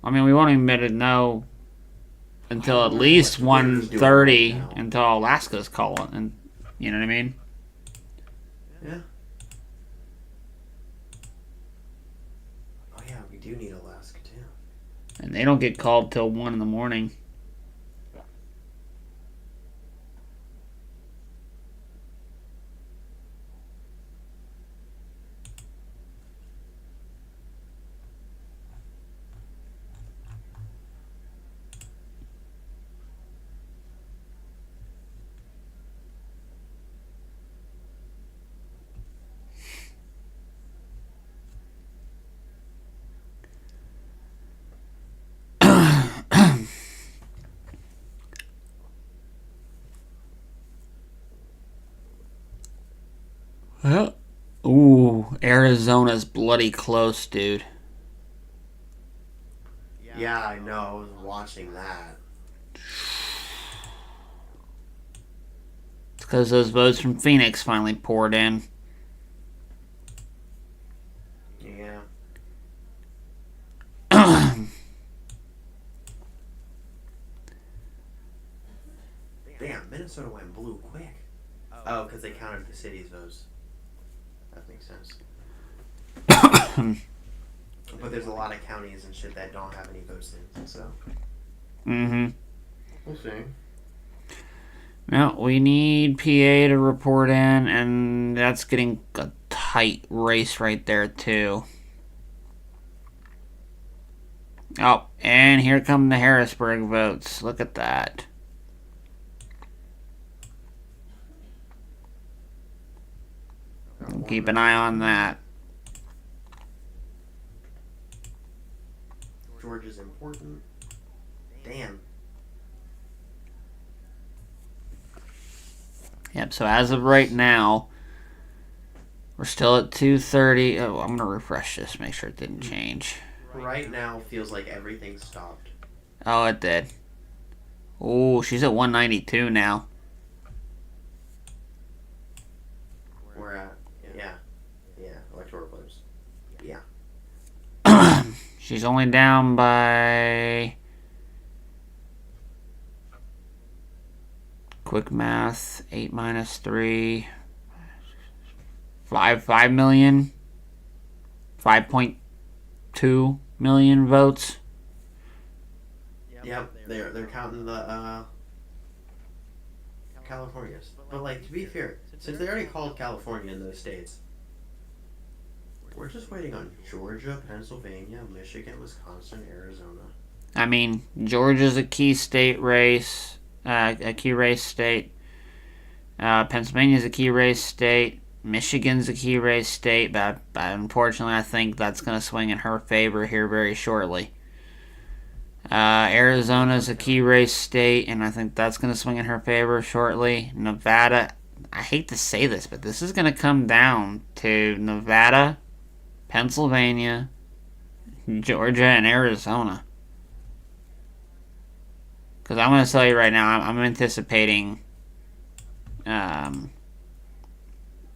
I mean, we won't even be able to know until at least what Twitter's doing 1:30 right now. until Alaska's calling, and you know what I mean? Yeah. Oh yeah, we do need Alaska too. And they don't get called till 1 in the morning. Well, ooh, Arizona's bloody close, dude. Yeah, I know. I was watching that. It's because those votes from Phoenix finally poured in. Yeah. Minnesota went blue quick. Oh, because they counted the city's votes. That makes sense. But there's a lot of counties and shit that don't have any votes in, so. Mm-hmm. We'll see. Now, we need PA to report in, and that's getting a tight race right there, too. Oh, and here come the Harrisburg votes. Look at that. Keep an eye on that. Georgia's important. Damn. Yep, so as of right now, we're still at 230. Oh, I'm going to refresh this, make sure it didn't change. Right now feels like everything stopped. Oh, it did. Oh, she's at 192 now. We're at, yeah, electoral votes. Yeah. She's only down by... Quick math, 8 minus 3... 5 million? 5.2 million votes? Yep, they're counting the Californias. But like, to be fair, since they already called California in those states, we're just waiting on Georgia, Pennsylvania, Michigan, Wisconsin, Arizona. I mean, Georgia's a key state race, a key race state. Pennsylvania's a key race state. Michigan's a key race state, but unfortunately I think that's going to swing in her favor here very shortly. Arizona's a key race state, and I think that's going to swing in her favor shortly. Nevada, I hate to say this, but this is going to come down to Nevada, Pennsylvania, Georgia, and Arizona. Because I'm going to tell you right now, I'm anticipating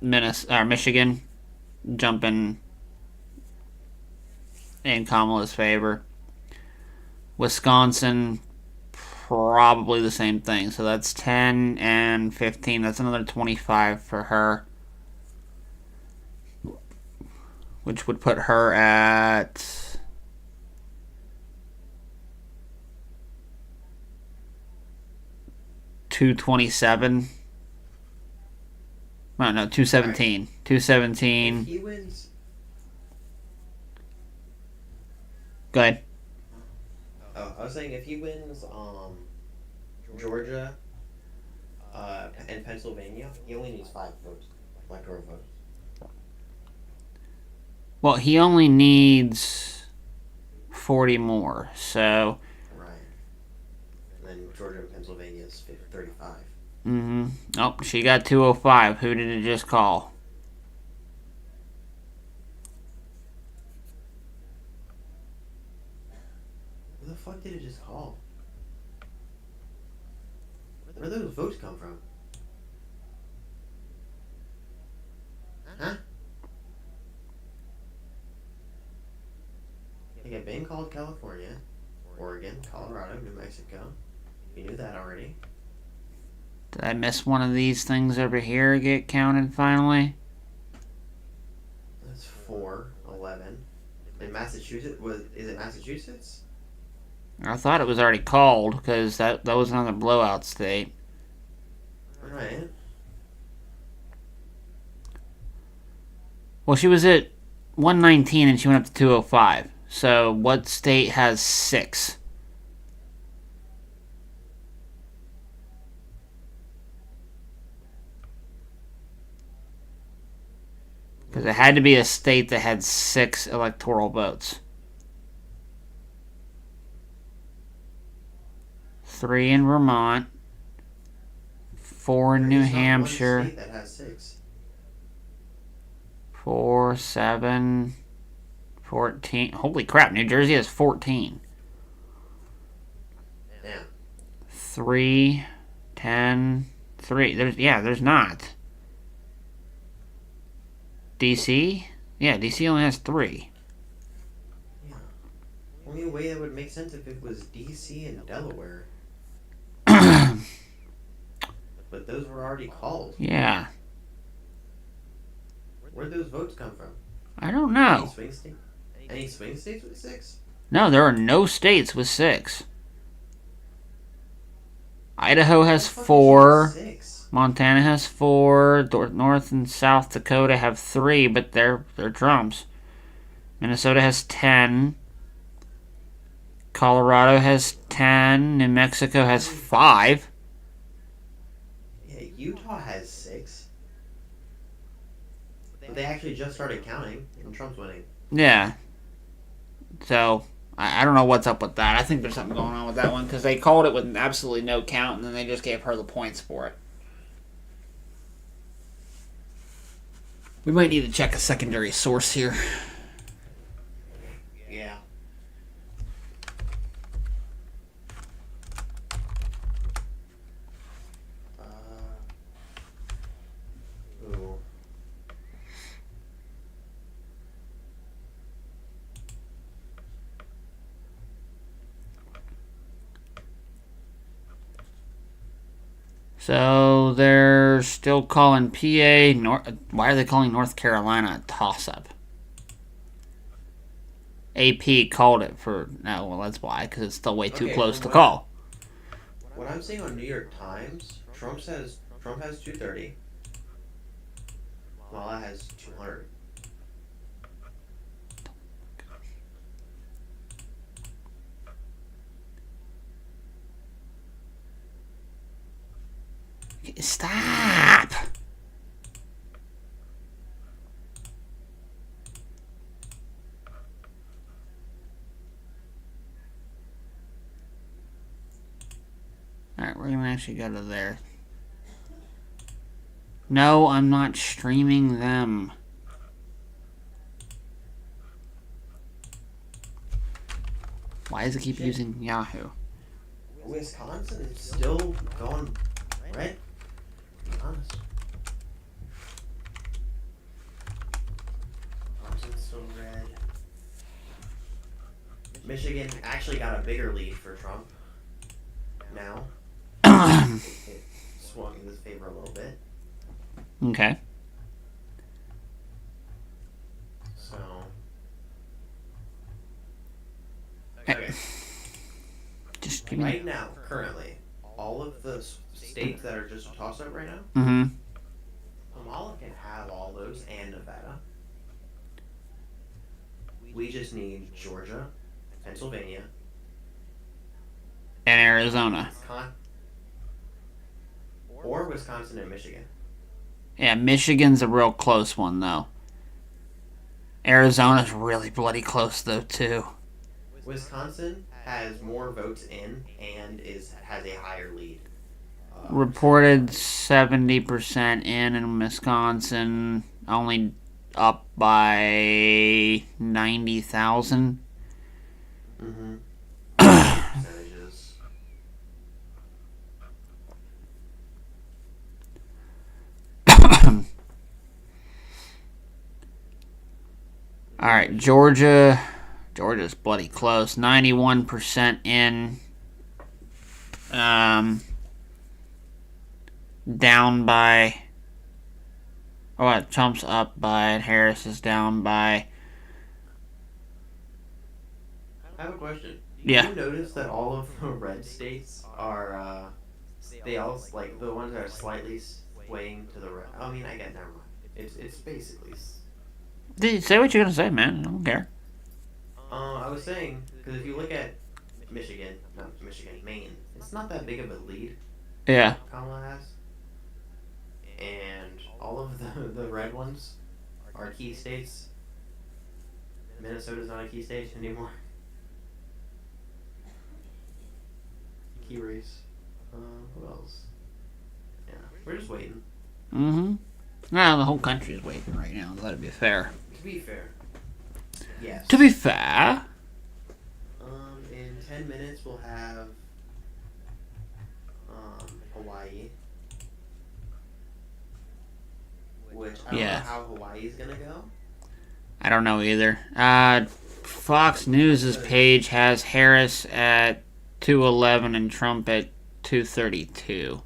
Michigan jumping in Kamala's favor. Wisconsin, probably the same thing. So that's 10 and 15. That's another 25 for her. Which would put her at... $227. Oh, no, 217. Right. 217. If he wins... Go ahead. Oh, I was saying if he wins Georgia and Pennsylvania, he only needs 5 votes. Electoral votes. Well, he only needs 40 more, so... Right. And then Georgia and Pennsylvania is 35. Mm-hmm. Oh, she got 205. Who did it just call? Who the fuck did it just call? Where did those votes come from? Huh? They get being called California, Oregon, Colorado, New Mexico. You knew that already. Did I miss one of these things over here get counted finally? That's 4, 11. And Massachusetts is it Massachusetts? I thought it was already called, because that was another blowout state. Right. Well, she was at 119 and she went up to 205. So what state has 6? Because it had to be a state that had 6 electoral votes. 3 in Vermont. 4 in New There's not one Hampshire. state that has 6. 4, 7, 14. Holy crap, New Jersey has 14. Yeah. 3, 10, 3. There's not. DC? Yeah, DC only has 3. Yeah. Only way that would make sense if it was DC and Delaware. but those were already called. Yeah. Where'd those votes come from? I don't Any know. swing state? Any swing states with 6? No, there are no states with 6. Idaho has What the fuck is 4. 6? Montana has 4. North and South Dakota have 3, but they're Trumps. Minnesota has 10. Colorado has 10. New Mexico has 5. Yeah, Utah has 6. But they actually just started counting, and Trump's winning. Yeah. So, I don't know what's up with that. I think there's something going on with that one because they called it with absolutely no count and then they just gave her the points for it. We might need to check a secondary source here. Yeah. Ooh. So they're still calling PA. Why are they calling North Carolina a toss-up? AP called it for no. Well, that's why because it's still way too Okay, close from to what- call. What I'm seeing on New York Times, Trump has 230. Kamala has 200. Stop. Alright, we're gonna actually go to there. No, I'm not streaming them. Why does it keep using Yahoo? Wisconsin is still going red. To be honest. Wisconsin's still red. Michigan actually got a bigger lead for Trump. Now it swung in his favor a little bit. Okay. So. Okay. Just give me. Right now, currently, all of the states that are just a toss-up right now, Mm-hmm. Kamala can have all those and Nevada. We just need Georgia, Pennsylvania, And Arizona. Wisconsin and Michigan. Yeah, Michigan's a real close one, though. Arizona's really bloody close, though, too. Wisconsin has more votes in and has a higher lead. Reported 70% in Wisconsin, only up by 90,000. Mm-hmm. Percentages. Alright, Georgia's bloody close. 91% in. Down by. Oh, Trump's up by, and Harris is down by. I have a question. Yeah. You notice that all of the red states are, they all, like, the ones that are slightly swaying to the right. I mean, I get, never mind. It's basically. Say what you're gonna say, man. I don't care. I was saying, because if you look at Maine, it's not that big of a lead Yeah. Kamala has. And all of the red ones are key states. Minnesota's not a key state anymore. Key race. Who else? Yeah, we're just waiting. Mm-hmm. Well, the whole country is waiting right now. Let it be fair. To be fair. Yes. To be fair. In 10 minutes we'll have Hawaii. Which I don't Yeah. know how Hawaii's gonna go. I don't know either. Fox News' page has Harris at 211 and Trump at 232.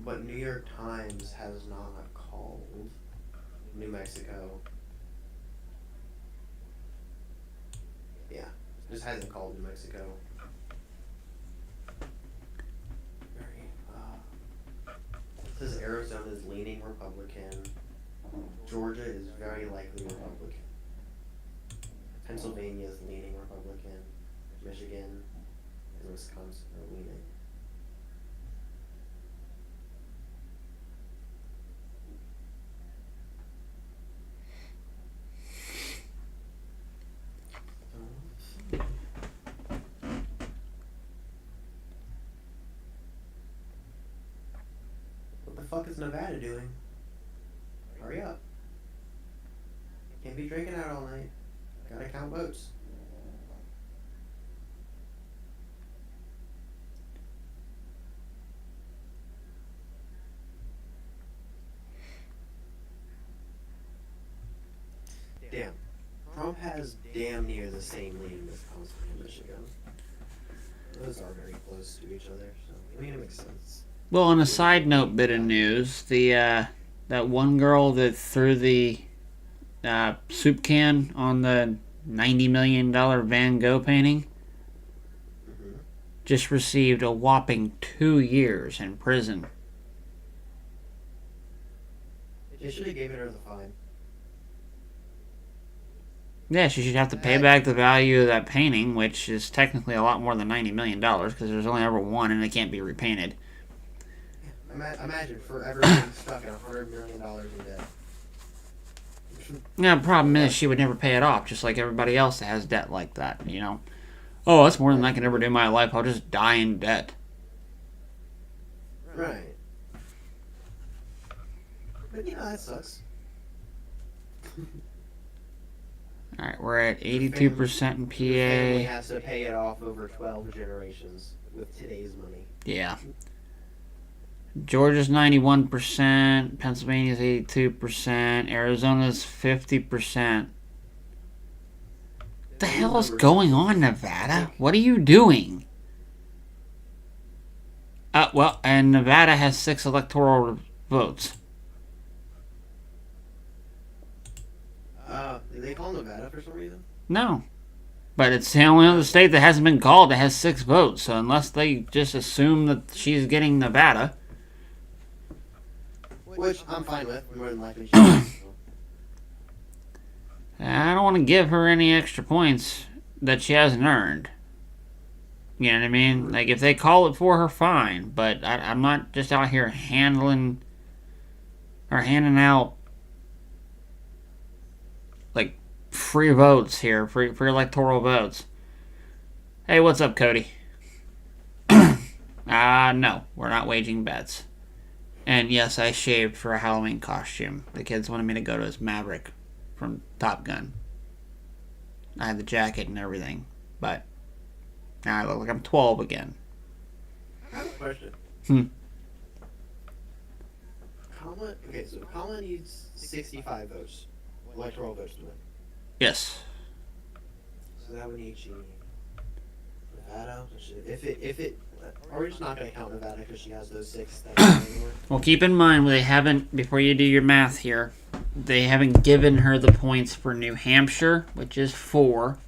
but New York Times has not called New Mexico. Yeah, just hasn't called New Mexico. Very, it says Arizona is leaning Republican. Georgia is very likely Republican. Pennsylvania is leaning Republican. Michigan and Wisconsin are leaning. What the fuck is Nevada doing? Hurry up. Can't be drinking out all night. Gotta count votes. Damn. Trump has damn near the same lead in Wisconsin and Michigan. Those are very close to each other, so I mean it makes sense. Well, on a side note, bit of news: that one girl that threw the soup can on the $90 million Van Gogh painting just received a whopping 2 years in prison. They should have given her the fine. Yeah, she should have to pay back the value of that painting, which is technically a lot more than $90 million because there's only ever one and it can't be repainted. Imagine forever being stuck in $100 million in debt. Yeah, the problem is she would never pay it off, just like everybody else that has debt like that, you know? Oh, that's more than I can ever do in my life. I'll just die in debt. Right. But you know, that sucks. Alright, we're at 82% in Family PA. has to pay it off over 12 generations with today's money. Yeah. Georgia's 91%, Pennsylvania's 82%, Arizona's 50%. What the hell is going on, Nevada? What are you doing? Well, and Nevada has 6 electoral votes. Did they call Nevada for some reason? No. But it's the only other state that hasn't been called that has 6 votes. So unless they just assume that she's getting Nevada. Which I'm fine with. More than likely she is. I don't want to give her any extra points that she hasn't earned. You know what I mean? Like, if they call it for her, fine. But I'm not just out here handling or handing out, like, free votes here, free electoral votes. Hey, what's up, Cody? No, we're not waging bets. And yes, I shaved for a Halloween costume. The kids wanted me to go to as Maverick from Top Gun. I had the jacket and everything, but now I look like I'm 12 again. I have a question. Kamala needs 65 votes, electoral votes to win. Yes. So that would need she Nevada. If it, or we're just not going to count Nevada because she has those 6 that anymore. Well, keep in mind, they haven't, before you do your math here, they haven't given her the points for New Hampshire, which is 4.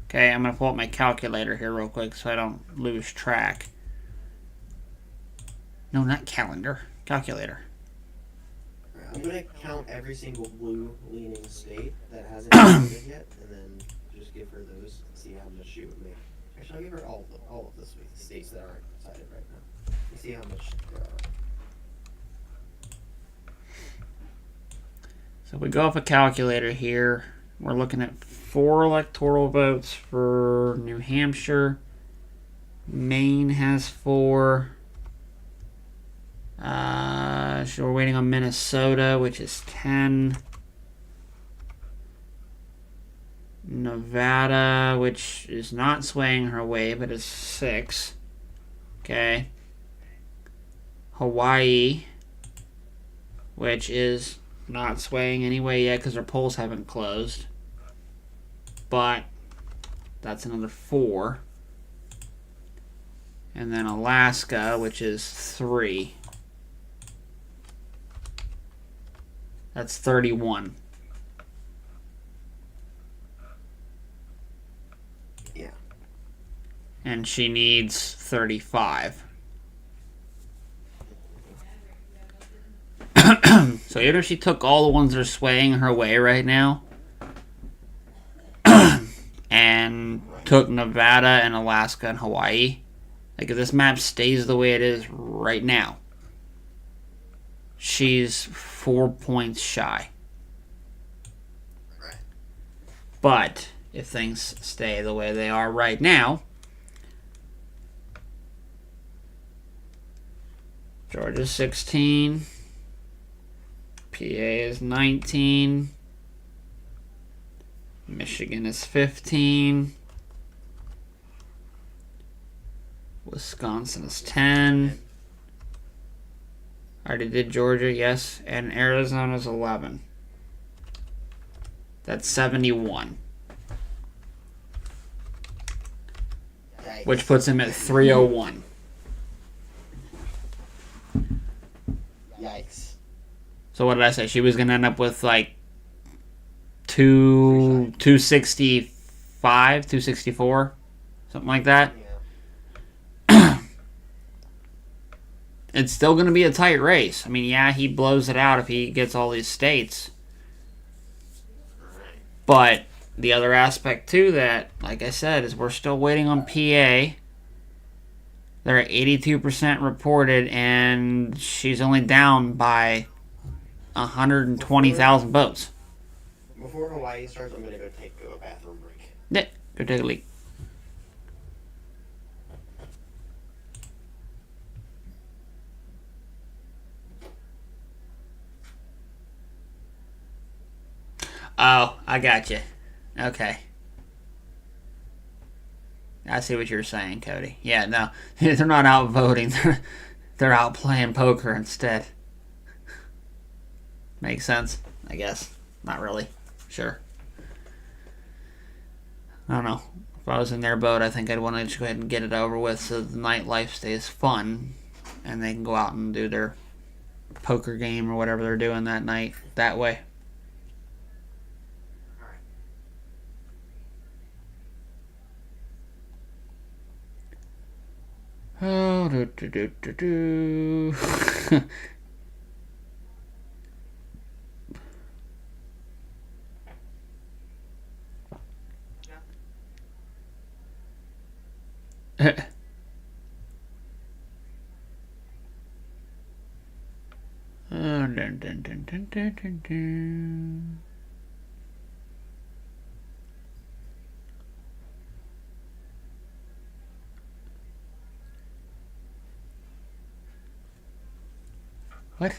Okay, I'm going to pull up my calculator here real quick so I don't lose track. No, not calendar. Calculator. I'm going to count every single blue-leaning state that hasn't been voted yet, and then just give her those and see how much she would make. Actually, I'll give her all of the states that aren't decided right now. And see how much there are. So we go off a calculator here. We're looking at 4 electoral votes for New Hampshire. Maine has 4. So we're waiting on Minnesota, which is 10. Nevada, which is not swaying her way, but is 6. Okay. Hawaii, which is not swaying anyway yet because their polls haven't closed. But that's another 4. And then Alaska, which is 3. That's 31. Yeah. And she needs 35. So even if she took all the ones that are swaying her way right now, and took Nevada and Alaska and Hawaii, like if this map stays the way it is right now, she's 4 points shy. Right. But if things stay the way they are right now, Georgia's 16, PA is 19, Michigan is 15, Wisconsin is 10. I already did Georgia, yes, and Arizona's 11. That's 71, Yikes. which puts him at 301. Yikes. So what did I say? She was gonna end up with like 265, 264, something like that. Yeah. It's still gonna be a tight race. I mean, yeah, he blows it out if he gets all these states. But the other aspect to that, like I said, is we're still waiting on PA. They're at 82% reported, and she's only down by 120,000 votes. Before Hawaii starts, I'm gonna go take a bathroom break. Yeah, go take a leak. Oh, I got you. Okay. I see what you're saying, Cody. Yeah, no, they're not out voting. They're out playing poker instead. Makes sense, I guess. Not really. Sure. I don't know. If I was in their boat, I think I'd want to just go ahead and get it over with so the nightlife stays fun and they can go out and do their poker game or whatever they're doing that night that way. Oh, do. Oh, dun. What?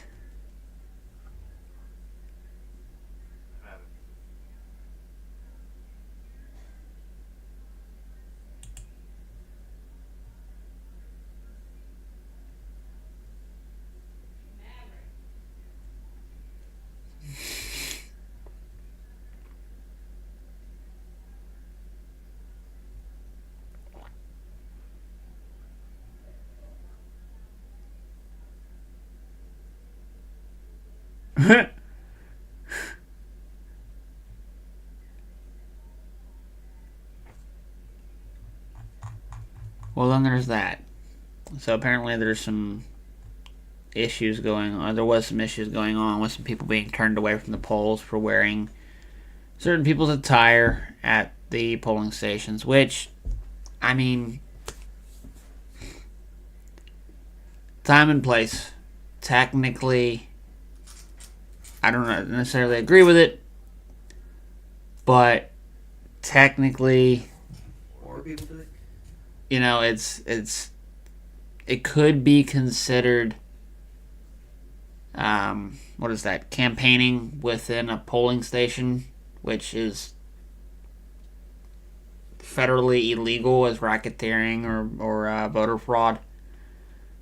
Well, then there's that. So apparently there's some issues going on. There was some issues going on with some people being turned away from the polls for wearing certain people's attire at the polling stations, which, I mean, time and place. Technically, I don't necessarily agree with it, but technically, Or people do it. you know, it could be considered, what is that, campaigning within a polling station, which is federally illegal as racketeering or voter fraud.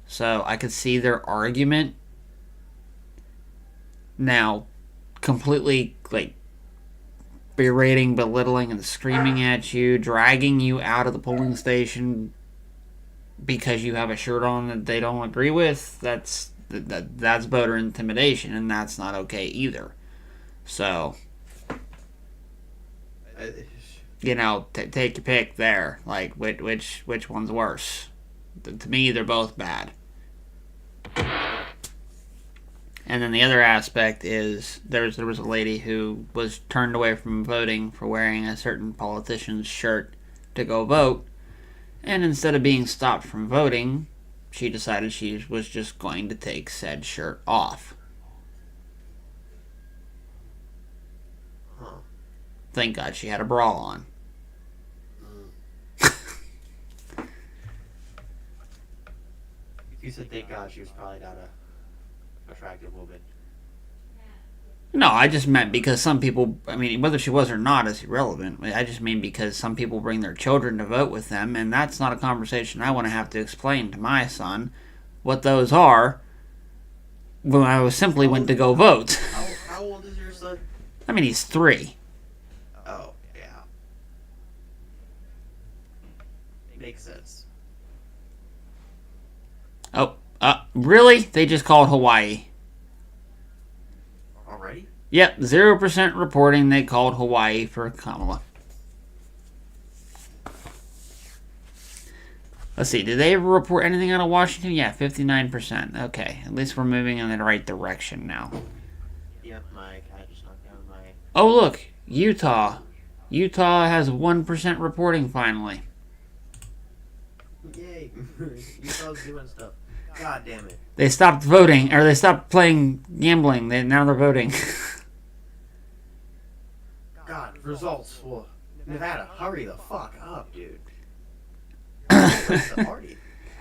So I could see their argument. Now, completely, like, berating, belittling, and screaming at you, dragging you out of the polling station because you have a shirt on that they don't agree with, that's voter intimidation, and that's not okay either. So, I, you know, take your pick there. Like, which one's worse? To me, they're both bad. And then the other aspect is there was a lady who was turned away from voting for wearing a certain politician's shirt to go vote, and instead of being stopped from voting, she decided she was just going to take said shirt off. huh. Thank God she had a bra on. You said thank God she was probably not a attractive woman. No, I just meant because some people, I mean, whether she was or not is irrelevant. I just mean because some people bring their children to vote with them, and that's not a conversation I want to have to explain to my son what those are when I was simply went to go vote. How old is your son? I mean, he's 3. Oh, yeah. Makes sense. Oh, really? They just called Hawaii. Already? Yep, 0% reporting they called Hawaii for Kamala. Let's see, did they ever report anything out of Washington? Yeah, 59%. Okay, at least we're moving in the right direction now. Yep, my cat just knocked down my... Oh, look, Utah. Utah has 1% reporting finally. Yay! Utah's doing stuff. God damn it. They stopped voting, or they stopped playing gambling. Now they're voting. God, results. Well, Nevada, hurry the fuck up, dude. Where's the party?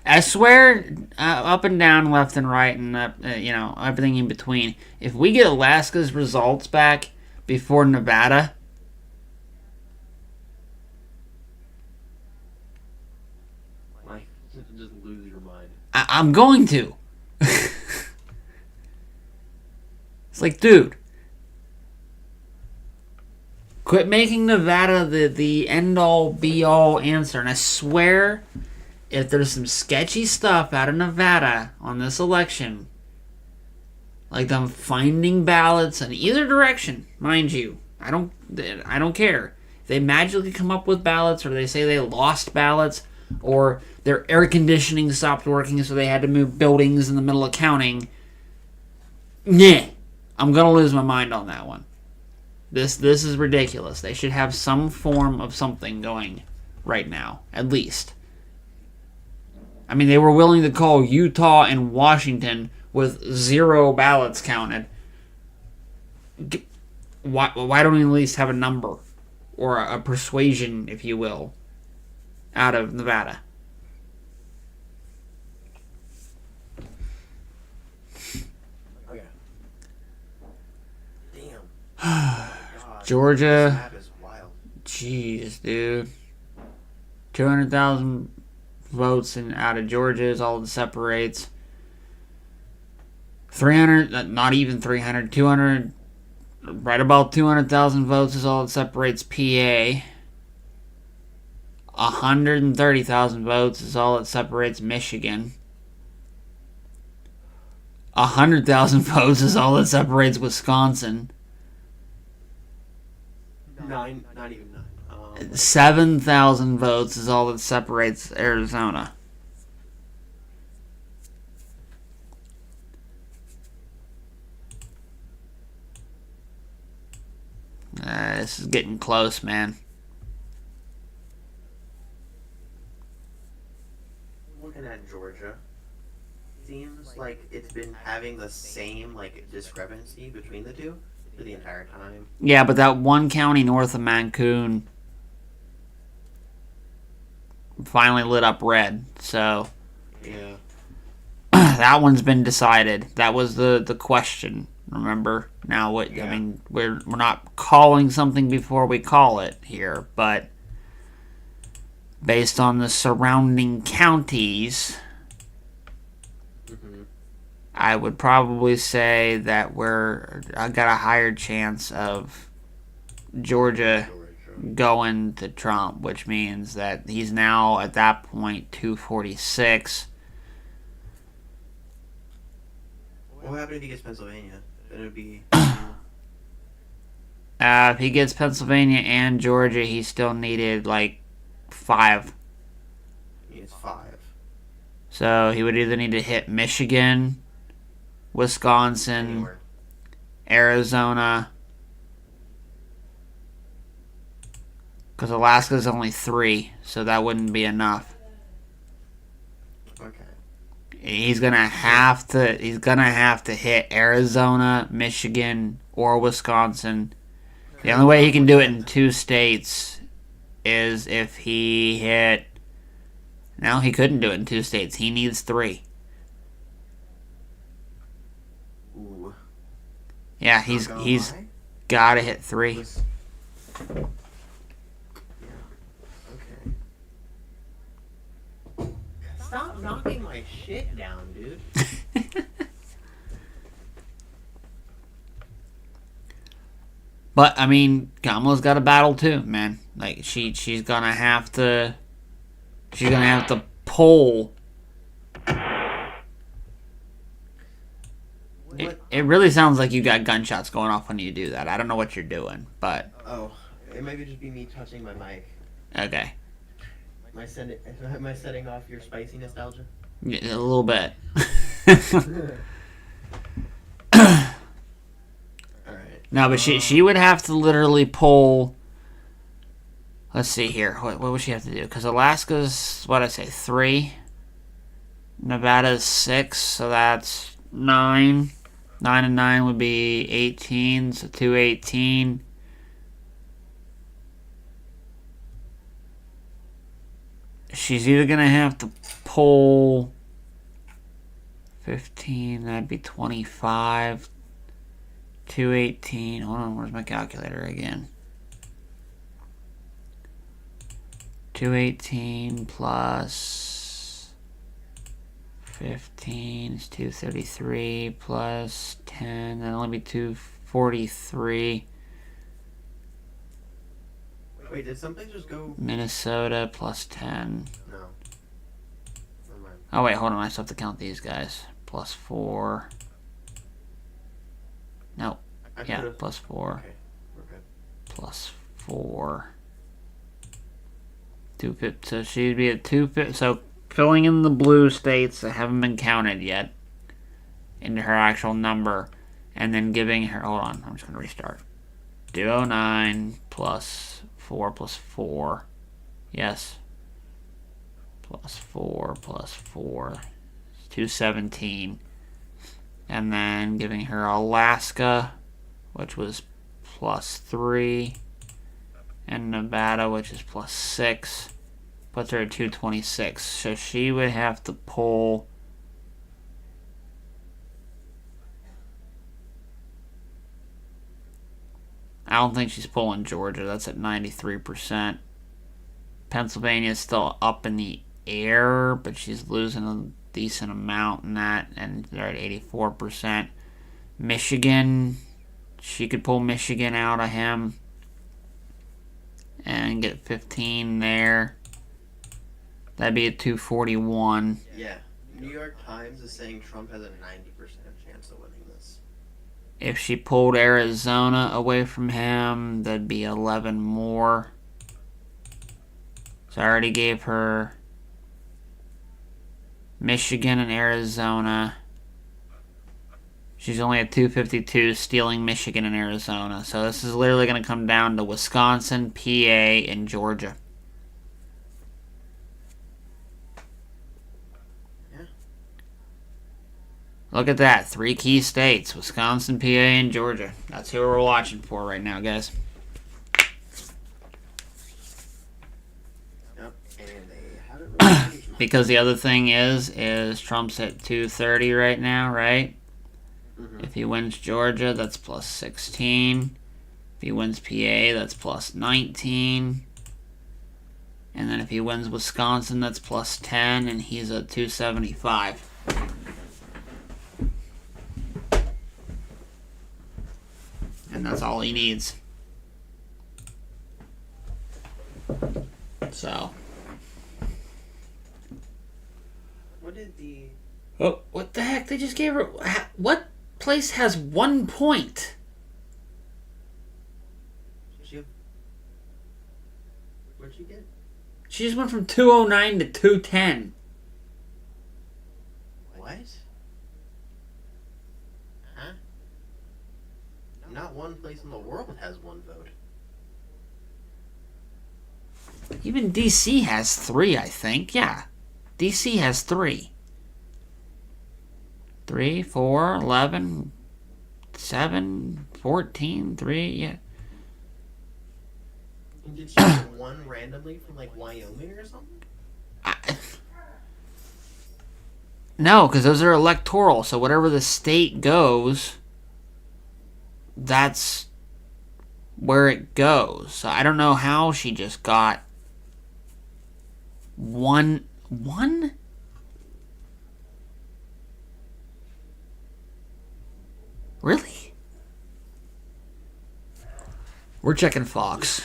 I swear, up and down, left and right, and up, everything in between. If we get Alaska's results back before Nevada, Like, just lose your mind. I'm going to. It's like, dude, quit making Nevada the end-all, be-all answer. And I swear, if there's some sketchy stuff out of Nevada on this election, like them finding ballots in either direction, mind you, I don't care. If they magically come up with ballots, or they say they lost ballots, or their air conditioning stopped working, so they had to move buildings in the middle of counting. Nah, I'm gonna lose my mind on that one. This is ridiculous. They should have some form of something going right now, at least. I mean, they were willing to call Utah and Washington with 0 ballots counted. Why don't we at least have a number, or a persuasion, if you will, out of Nevada? Okay. Damn. God, Georgia, this map is wild. jeez, dude. 200,000 votes out of Georgia is all that separates. 300, not even 300, 200, right about 200,000 votes is all that separates PA. 130,000 votes is all that separates Michigan. 100,000 votes is all that separates Wisconsin. Not even 9. 7,000 votes is all that separates Arizona. This is getting close, man. Looking at Georgia, seems like it's been having the same discrepancy between the two for the entire time. Yeah, but that one county north of Cancun finally lit up red, so Yeah. that one's been decided. That was the question. Remember? Now what? Yeah. I mean, we're not calling something before we call it here, but based on the surrounding counties, Mm-hmm. I would probably say that I got a higher chance of Georgia going to Trump, which means that he's now at that point 246. What happened if he gets Pennsylvania? Then it would be If he gets Pennsylvania and Georgia, he still needed like 5. It's 5. So he would either need to hit Michigan, Wisconsin, Anywhere. Arizona, because Alaska's only 3, so that wouldn't be enough. Okay. He's gonna have to hit Arizona, Michigan, or Wisconsin. The only way he can do it in 2 states is if he hit. No, he couldn't do it in 2 states. He needs 3. Ooh. Yeah, Not gonna he's lie. got to hit 3. Was- Okay. Stop knocking my shit down, dude. But I mean, Kamala's got a battle too, man. Like she's gonna have to pull. It really sounds like you got gunshots going off when you do that. I don't know what you're doing, but Oh, it might just be me touching my mic. okay, Am I setting off your spicy nostalgia? a little bit. Alright. No, but she would have to literally pull. Let's see here. What would she have to do? Because Alaska's, what I say, 3. Nevada's 6, so that's 9. 9 and 9 would be 18, so 218. She's either going to have to pull 15, that'd be 25. 218. Hold on, where's my calculator again? 218 plus 15 is 233 plus 10. That'll only be 243. Wait, did something just go? Minnesota plus 10. No. Never mind. Oh, wait, hold on. I still have to count these guys. Plus 4. No. I Yeah, could've- plus 4. Okay, we're good. Plus 4. 250. So she'd be at 250. So filling in the blue states that haven't been counted yet into her actual number, and then giving her. Hold on, I'm just going to restart. 209 plus 4 plus 4. Yes. Plus 4 plus 4. 217. And then giving her Alaska, which was plus 3. And Nevada, which is plus 6. Puts her at 226. So she would have to pull. I don't think she's pulling Georgia. That's at 93%. Pennsylvania is still up in the air, but she's losing a decent amount in that, and they're at 84%. Michigan, she could pull Michigan out of him and get 15 there. That'd be a 241. Yeah. New York Times is saying Trump has a 90% chance of winning this. If she pulled Arizona away from him, that'd be 11 more. So I already gave her Michigan and Arizona. She's only at 252, stealing Michigan and Arizona. So this is literally going to come down to Wisconsin, PA, and Georgia. Yeah. Look at that. 3 key states. Wisconsin, PA, and Georgia. That's who we're watching for right now, guys. Yep. And they haven't really changed much. Because the other thing is Trump's at 230 right now, right? Mhm. If he wins Georgia, that's plus 16. If he wins PA, that's plus 19. And then if he wins Wisconsin, that's plus 10, and he's at 275. And that's all he needs. So. What did the... Oh, what the heck? They just gave her. What place has 1 point? What'd she get? She just went from 209 to 210. What? Huh? Not one place in the world has one vote. Even DC has 3, I think. Yeah. DC has 3. 3, 4, 11, 7, 14, 3, yeah. Did she get one randomly from like Wyoming or something? No, because those are electoral, so whatever the state goes, that's where it goes. So I don't know how she just got one? Really? We're checking Fox.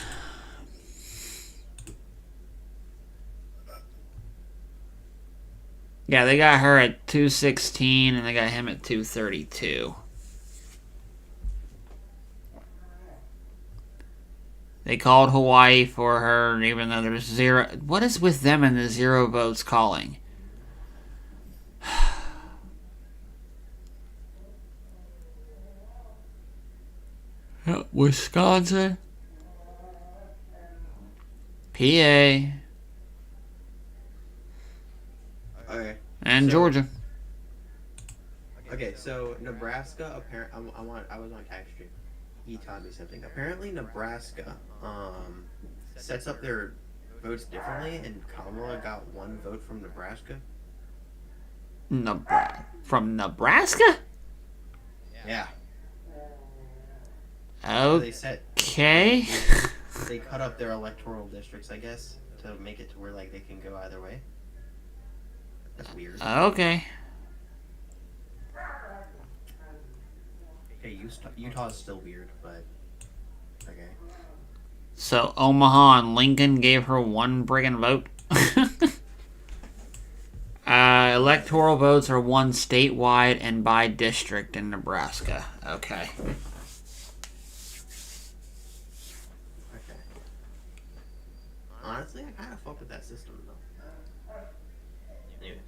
Yeah, they got her at 216 and they got him at 232. They called Hawaii for her, even though there's 0. What is with them and the 0 votes calling? Wisconsin, PA, Okay. and So- Georgia. Okay, so Nebraska I was on tax stream. He taught me something. Apparently Nebraska sets up their votes differently, and Kamala got 1 vote from Nebraska. From Nebraska? Yeah. Okay. They cut up their electoral districts, I guess, to make it to where like they can go either way. That's weird. Okay. Okay, Utah's still weird, but okay. So Omaha and Lincoln gave her 1 friggin' vote. Electoral votes are 1 statewide and by district in Nebraska. Okay. Okay. Honestly, I kind of fuck with that system though. Anyways.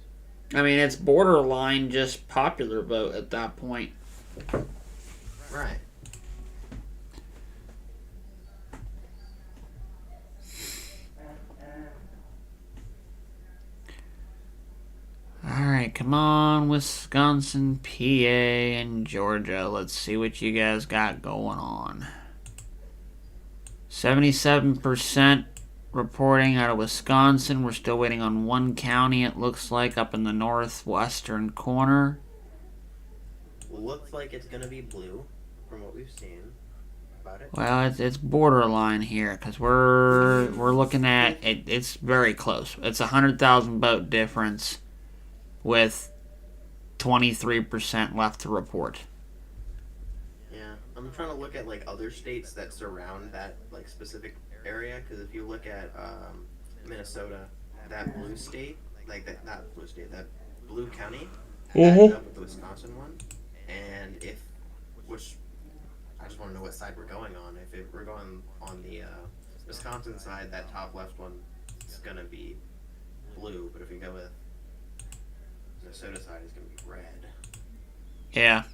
I mean, it's borderline just popular vote at that point. Right. Alright, come on, Wisconsin, PA, and Georgia. Let's see what you guys got going on. 77% reporting out of Wisconsin. We're still waiting on 1 county, it looks like, up in the northwestern corner. Looks like it's gonna be blue, from what we've seen about it. Well, it's borderline here, because we're looking at it. It's very close. It's 100,000 vote difference with 23% left to report. Yeah, I'm trying to look at like other states that surround that like specific area, because if you look at Minnesota, that blue state, like that not blue state, that blue county, matched up with the Wisconsin one, and which I just want to know what side we're going on. If we're going on the Wisconsin side, that top left one is gonna be blue, but if we go with Minnesota side, it's gonna be red. Yeah.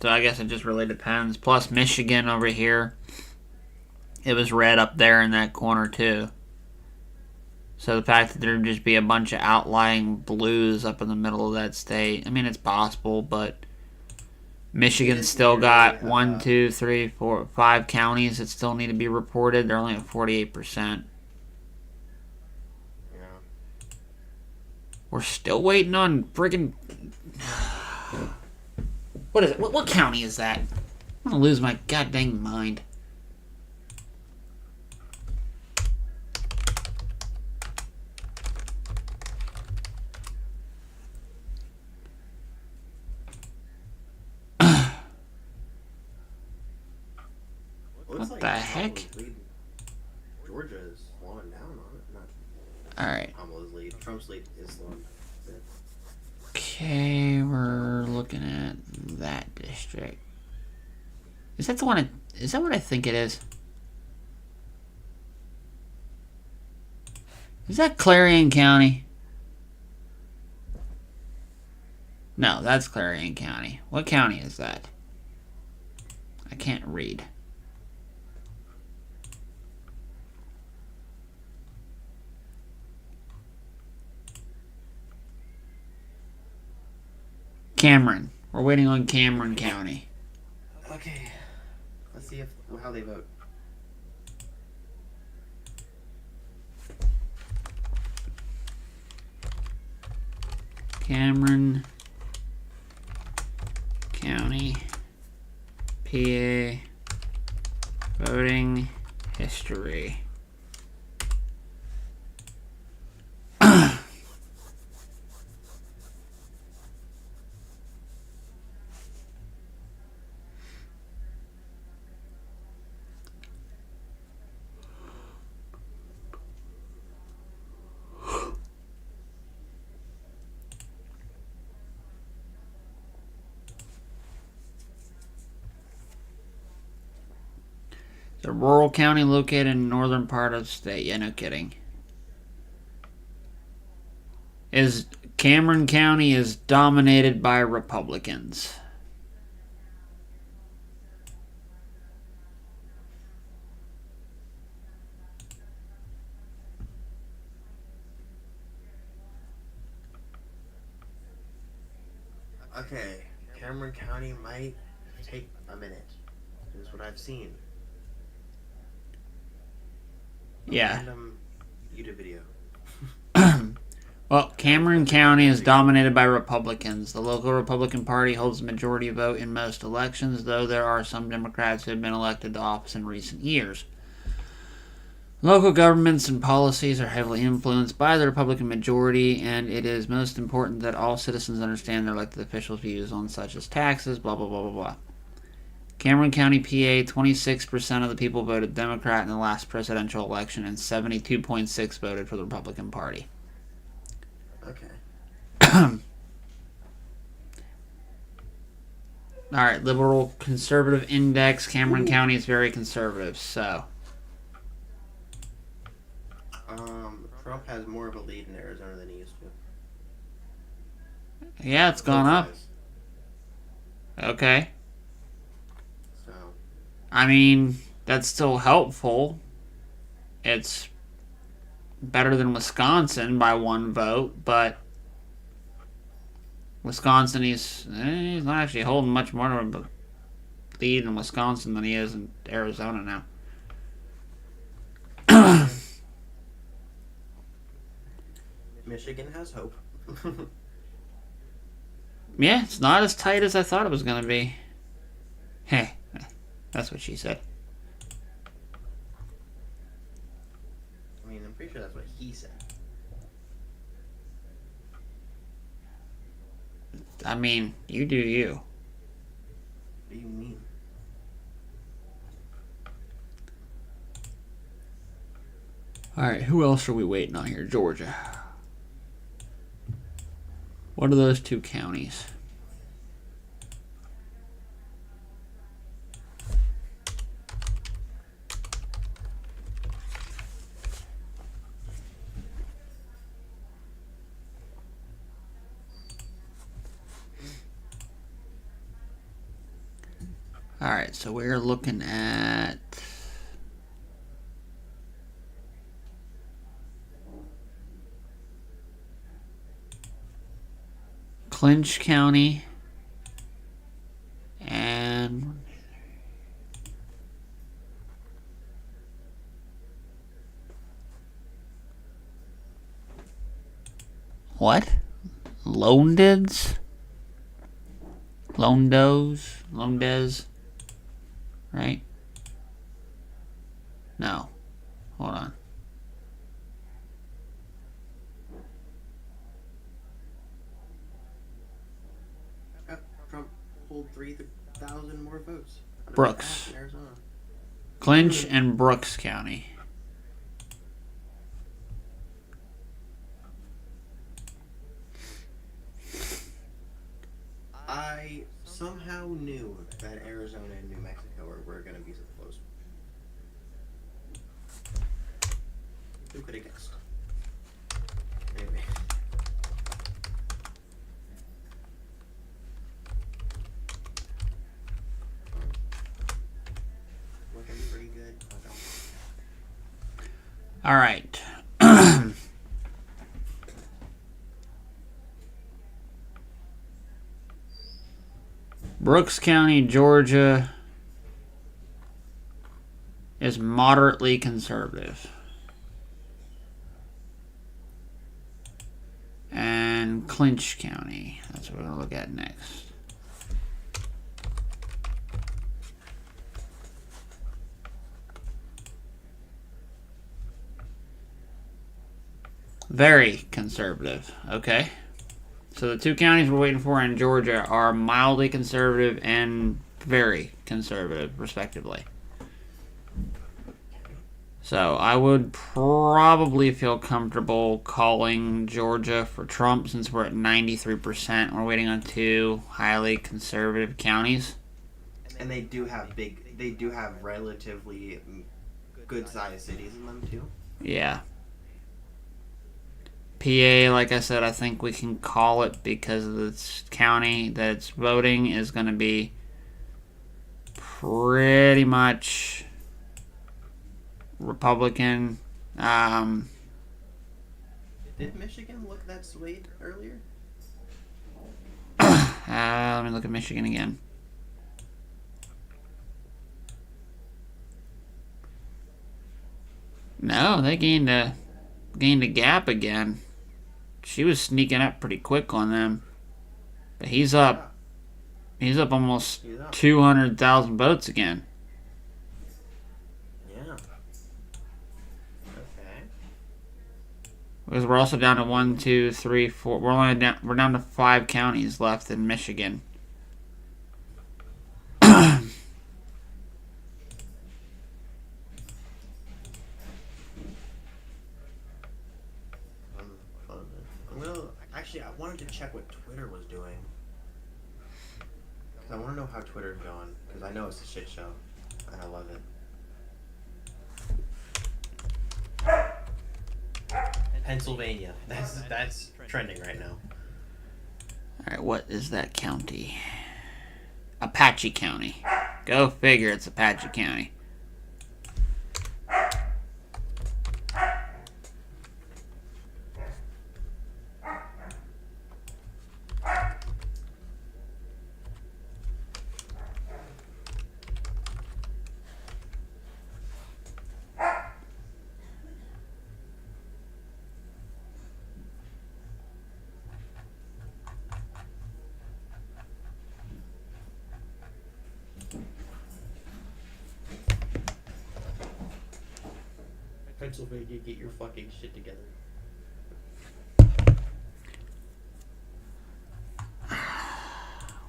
So I guess it just really depends. Plus Michigan over here, it was red up there in that corner too. So the fact that there'd just be a bunch of outlying blues up in the middle of that state, I mean, it's possible, but Michigan's still got 1, 2, 3, 4, 5 counties that still need to be reported. They're only at 48%. Yeah. We're still waiting on friggin'... What is it? What county is that? I'm gonna lose my goddamn mind. Looks What like the heck? Kamala's lead. Georgia is slowing down on it. Not Alright. Kamala's lead. Trump's lead is slowing down. Okay, we're looking at that district. Is that the one? Is that what I think it is? Is that Clarion County? No, that's Clarion County. What county is that? I can't read. Cameron. We're waiting on Cameron County. Okay. Let's see how they vote. Cameron County, PA, voting history. It's a rural county located in the northern part of the state. Yeah, no kidding. Cameron County is dominated by Republicans. Okay, Cameron County might take a minute. Is what I've seen. Yeah. Random YouTube video. Well, Cameron County is dominated by Republicans. The local Republican Party holds the majority vote in most elections, though there are some Democrats who have been elected to office in recent years. Local governments and policies are heavily influenced by the Republican majority, and it is most important that all citizens understand their elected officials' views on such as taxes, blah, blah, blah, blah, blah. Cameron County, PA, 26% of the people voted Democrat in the last presidential election, and 72.6% voted for the Republican Party. Okay. Alright, liberal conservative index. Cameron County is very conservative, so. Trump has more of a lead in Arizona than he used to. Yeah, it's gone up. Okay. So. I mean, that's still helpful. It's better than Wisconsin by 1 vote, but Wisconsin, he's not actually holding much more of a lead in Wisconsin than he is in Arizona now. Michigan has hope. Yeah, it's not as tight as I thought it was going to be. Hey, that's what she said. I mean, I'm pretty sure that's what he said. I mean, you do you. What do you mean? Alright, who else are we waiting on here? Georgia. What are those 2 counties? Alright, so we're looking at Clinch County and what? Londes? Londes? Right? No. Hold on. Trump pulled 3,000 more votes. Brooks. In Arizona. Clinch and Brooks County. I somehow knew that Arizona and New Mexico were going to be so close. Who could have guessed? All right. Brooks County, Georgia is moderately conservative. And Clinch County, that's what we're going to look at next. Very conservative, okay? So the two counties we're waiting for in Georgia are mildly conservative and very conservative, respectively. So I would probably feel comfortable calling Georgia for Trump since we're at 93%. We're waiting on two highly conservative counties. And they do have relatively good-sized cities in them too. Yeah. PA, like I said, I think we can call it because of this county that's voting is going to be pretty much Republican. Did Michigan look that swayed earlier? Let me look at Michigan again. No, they gained a gap again. She was sneaking up pretty quick on them. But he's up almost 200,000 votes again. Yeah. Okay. Because we're also down to 1, 2, 3, 4. We're down to 5 counties left in Michigan. Actually, I wanted to check what Twitter was doing. Because I want to know how Twitter's going. Because I know it's a shit show. And I love it. Pennsylvania. That's trending right now. Alright, what is that county? Apache County. Go figure, it's Apache County. Pennsylvania, get your fucking shit together.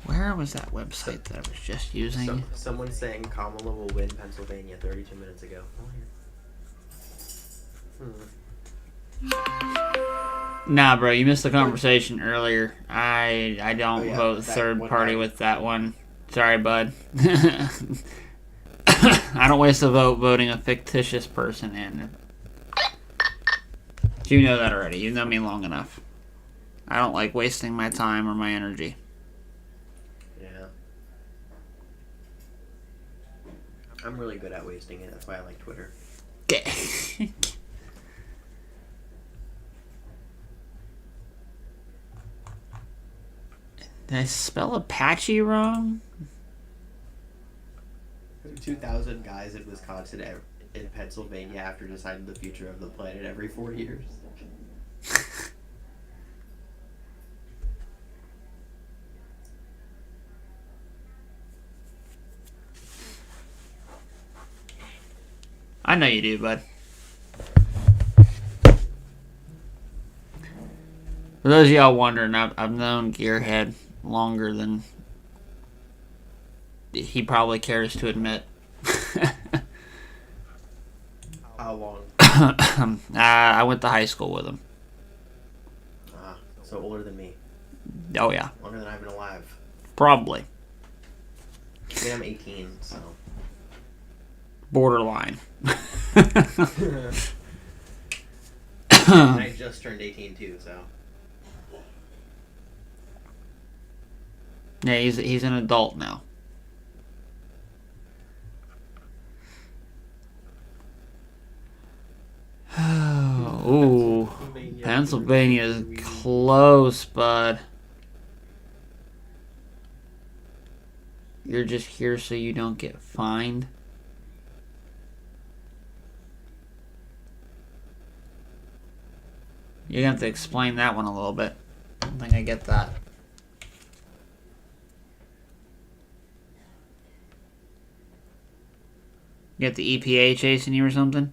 Where was that website that I was just using? Someone saying Kamala will win Pennsylvania 32 minutes ago. Nah, bro, you missed the conversation earlier. I don't vote third party guy. with that one. Sorry, bud. I don't waste a vote voting a fictitious person in. You know that already. You know me long enough. I don't like wasting my time or my energy. Yeah. I'm really good at wasting it. That's why I like Twitter. Did I spell Apache wrong? 2,000 guys in Wisconsin in Pennsylvania after deciding the future of the planet every 4 years. I know you do, bud. For those of y'all wondering, I've known Gearhead longer than he probably cares to admit. How long? I went to high school with him. So older than me. Oh, yeah. Longer than I've been alive. Probably. I mean, I'm 18, so. Borderline. I just turned 18 too, so. Yeah, he's an adult now. Pennsylvania is close, bud. You're just here so you don't get fined. You're gonna have to explain that one a little bit. I don't think I get that. You got the EPA chasing you or something?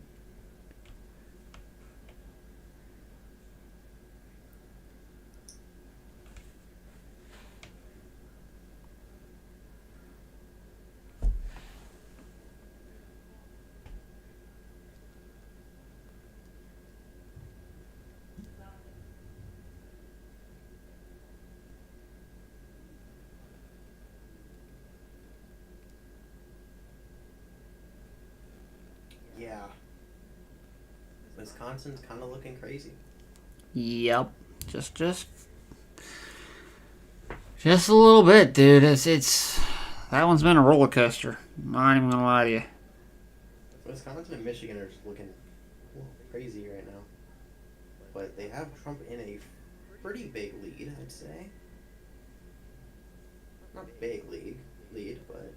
Yeah. Wisconsin's kind of looking crazy. Yep. Just a little bit, dude. It's that one's been a roller coaster. I'm not even gonna lie to you. Wisconsin and Michigan are just looking a little crazy right now. But they have Trump in a pretty big lead, I'd say. Not big lead, but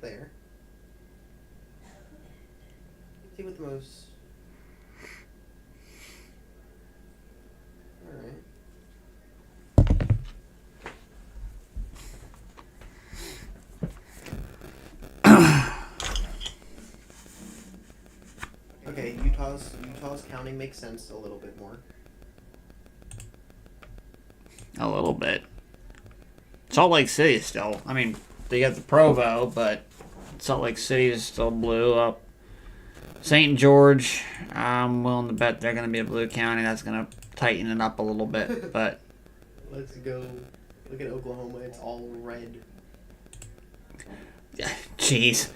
there. See what the most. Alright. Okay, Utah's counting makes sense a little bit more. A little bit. Salt Lake City is still. I mean, they got the Provo, but Salt Lake City is still blue up. St. George, I'm willing to bet they're going to be a blue county. That's going to tighten it up a little bit, but Let's go. Look at Oklahoma, it's all red. jeez.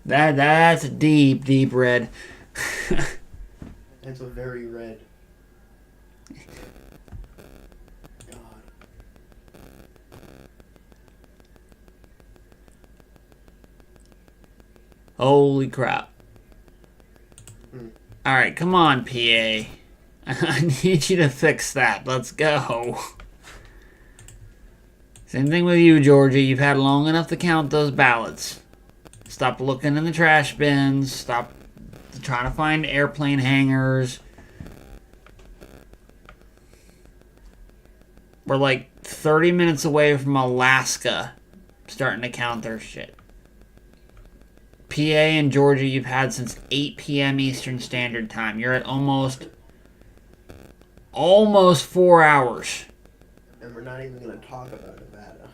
That's a deep red. It's a very red. God. Holy crap. Hmm. Alright, come on, PA. I need you to fix that. Let's go. Same thing with you, Georgia. You've had long enough to count those ballots. Stop looking in the trash bins. Stop trying to find airplane hangars. We're like 30 minutes away from Alaska starting to count their shit. PA and Georgia you've had since 8 p.m. Eastern Standard Time. You're at almost 4 hours. And we're not even going to talk about Nevada.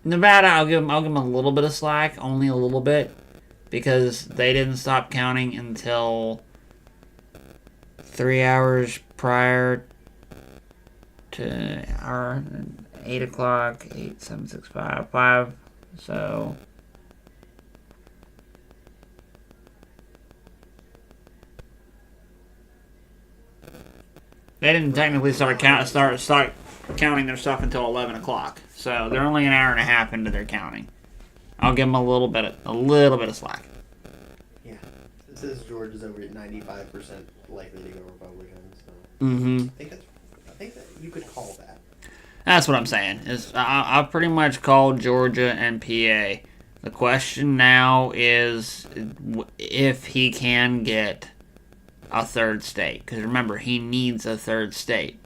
Nevada, I'll give them a little bit of slack, only a little bit, because they didn't stop counting until 3 hours prior to our 8 o'clock, 8, 7, 6, 5, 5. So they didn't technically start counting their stuff until 11 o'clock. So they're only an hour and a half into their counting. I'll give them a little bit of slack. Yeah. It says Georgia's over at 95% likely to go Republican. So Mm-hmm. I think that you could call that. That's what I'm saying. Is I pretty much called Georgia and PA. The question now is if he can get a third state. Because remember, he needs a third state.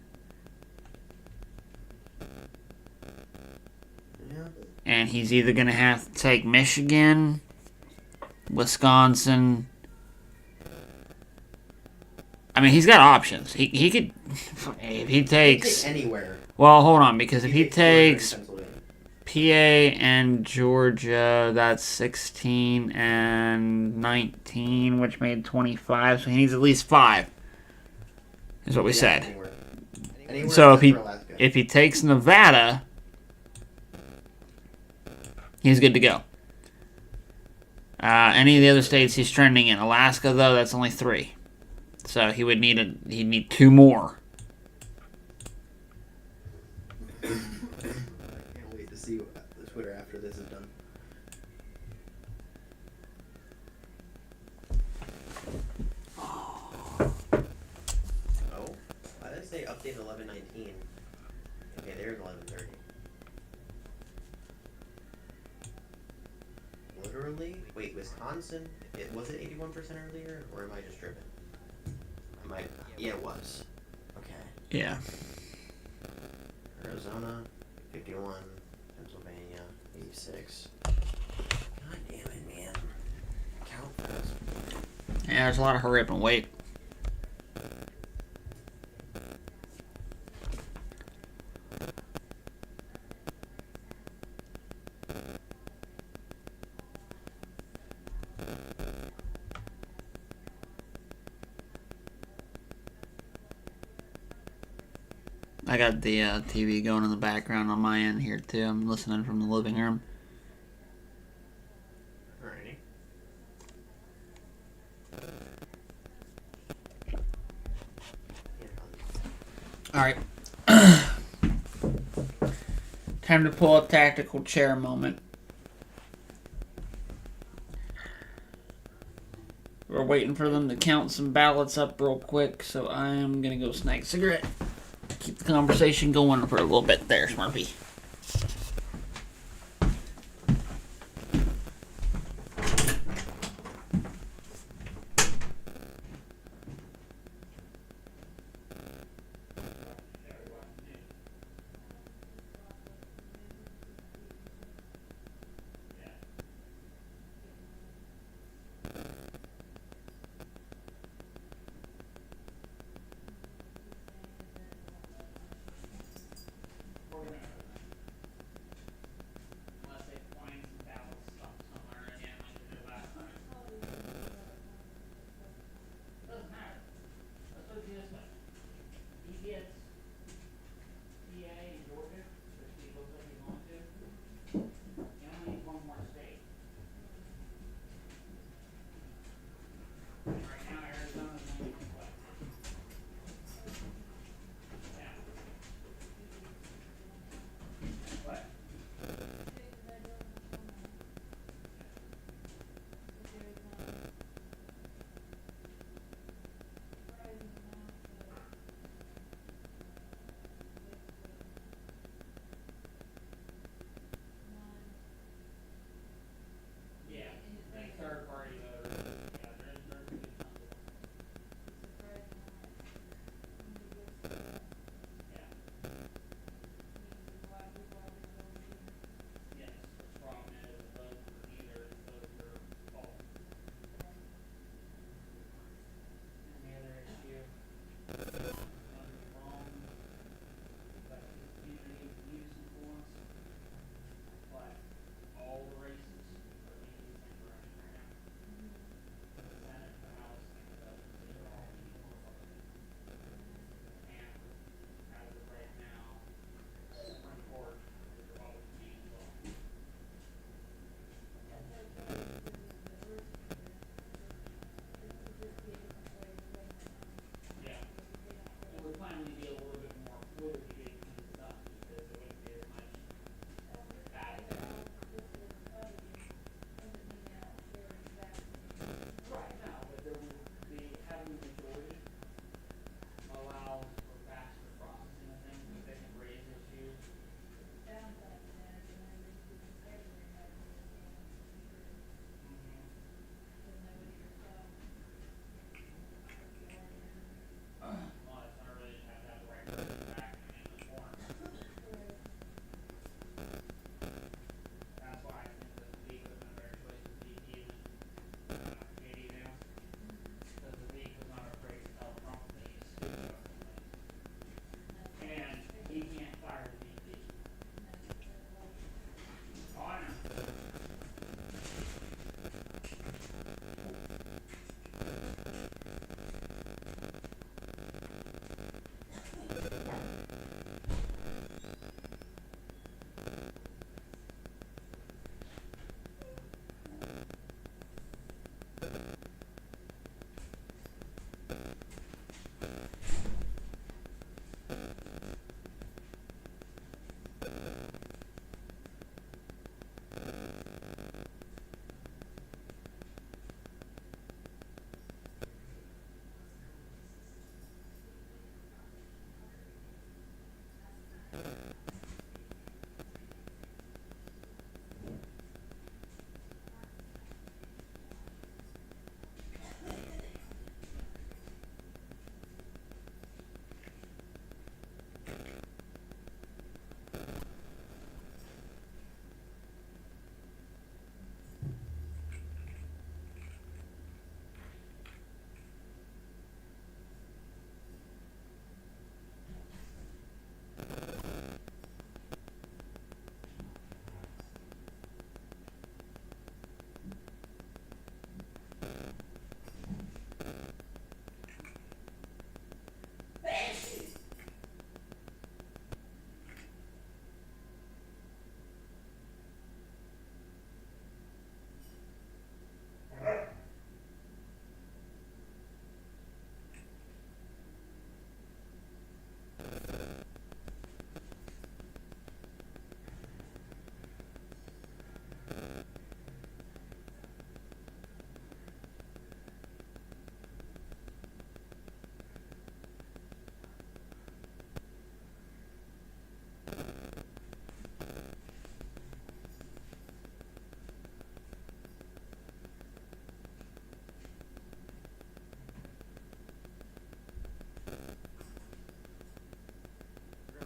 Yeah. And he's either going to have to take Michigan, Wisconsin. I mean, he's got options. He could, if he takes. Take anywhere. Well, hold on, because if he takes Georgia and takes Pennsylvania. PA and Georgia, that's 16 and 19, which made 25. So he needs at least 5. Is what we Yeah, said. Anywhere So except for Alaska. if he takes Nevada, he's good to go. Any of the other states he's trending in. Alaska, though, that's only 3. So he would need 2 more. I can't wait to see the Twitter after this is done. update 11.19. Okay, there's 11.30. Literally? Wait, Wisconsin? Was it 81% earlier, or am I just tripping? Yeah, it was. Okay. Yeah. Arizona, 51. Pennsylvania, 86. God damn it, man. Count fast. Yeah, there's a lot of hurry up and wait. I got the TV going in the background on my end here too. I'm listening from the living room. Alrighty. Alright. Time to pull a tactical chair moment. We're waiting for them to count some ballots up real quick, so I'm gonna go snag a cigarette. Keep the conversation going for a little bit there, Smurfy.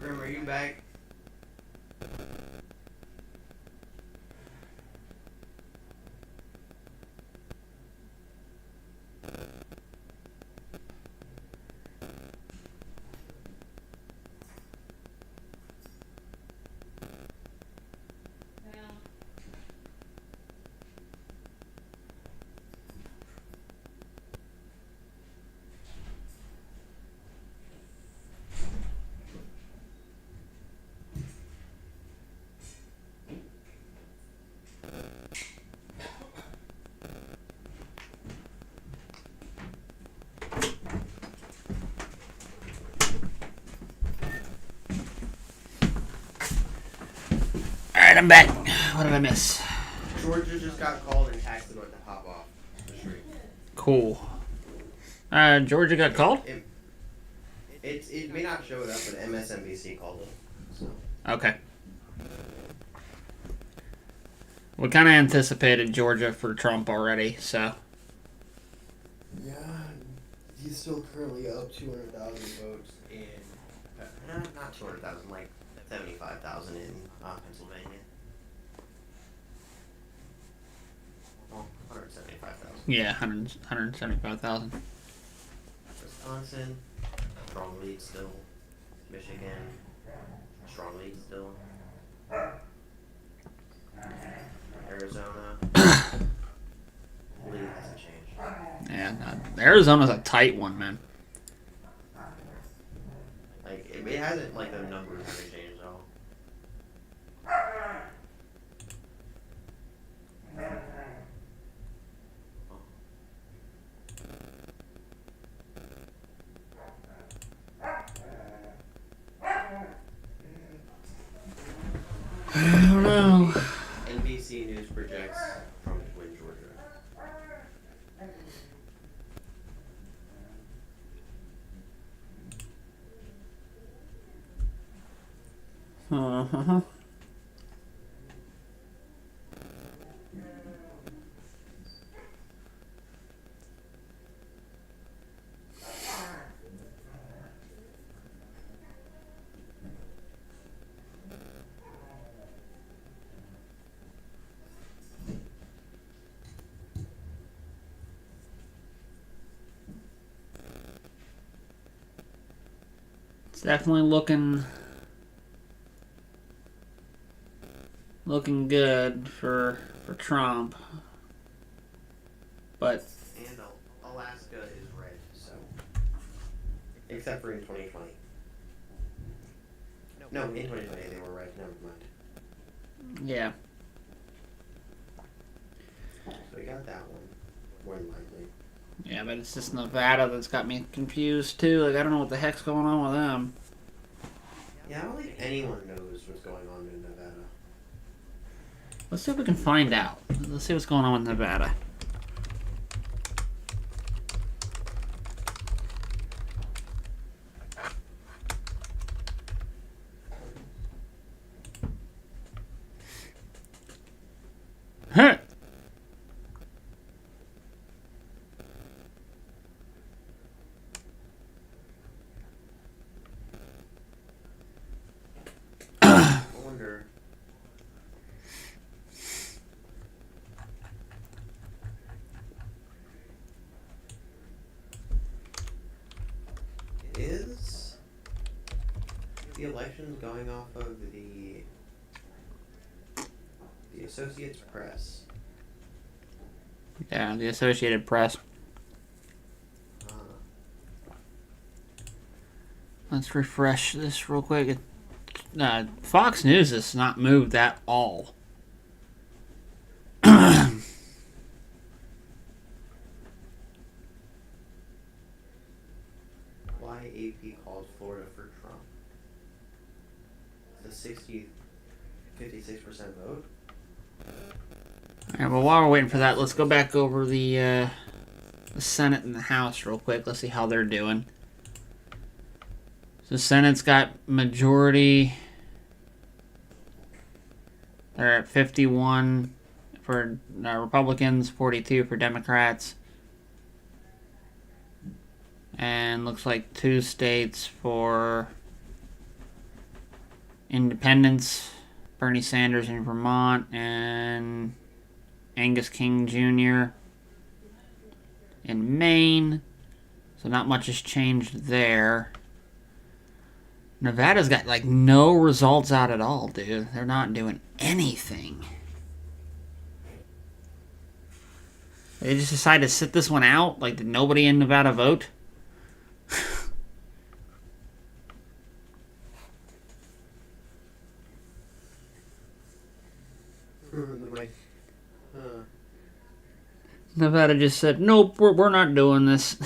Grim, are you back? Alright, I'm back. What did I miss? Georgia just got called and taxed them to hop off the street. Cool. Georgia got called? It may not show it up, but MSNBC called it. So. Okay. We kind of anticipated Georgia for Trump already, so. Yeah, he's still currently up 200,000 votes in, not 200,000, like 75,000 in Pennsylvania. Well, 175,000. Yeah, 175,000. Wisconsin, strong lead still. Michigan, strong lead still. Arizona, lead hasn't changed. Yeah, Arizona's a tight one, man. Like, it hasn't, like, the numbers haven't changed at all. I don't know. NBC News projects Trump to win Georgia. Uh-huh. It's definitely looking good for Trump. But And Alaska is red, so. Except for in 2020. No, in 2020 they were red, never mind. yeah. So we got that one, more than likely. Yeah, but it's just Nevada that's got me confused too. Like I don't know what the heck's going on with them. Yeah, I don't think anyone knows what's going on in Nevada. Let's see if we can find out. Let's see what's going on with Nevada. Huh. I wonder. Is the elections going off of the Associated Press? Yeah, the Associated Press. Let's refresh this real quick. Fox News has not moved at all. Why AP calls Florida for Trump? It's a 56% vote. Alright, well, while we're waiting for that, let's go back over the Senate and the House real quick. Let's see how they're doing. So, Senate's got majority. They're at 51 for Republicans, 42 for Democrats. And looks like 2 states for independents. Bernie Sanders in Vermont and Angus King Jr. in Maine. So not much has changed there. Nevada's got like no results out at all, dude. They're not doing anything. They just decided to sit this one out? Like, did nobody in Nevada vote? Nevada just said, nope, we're not doing this.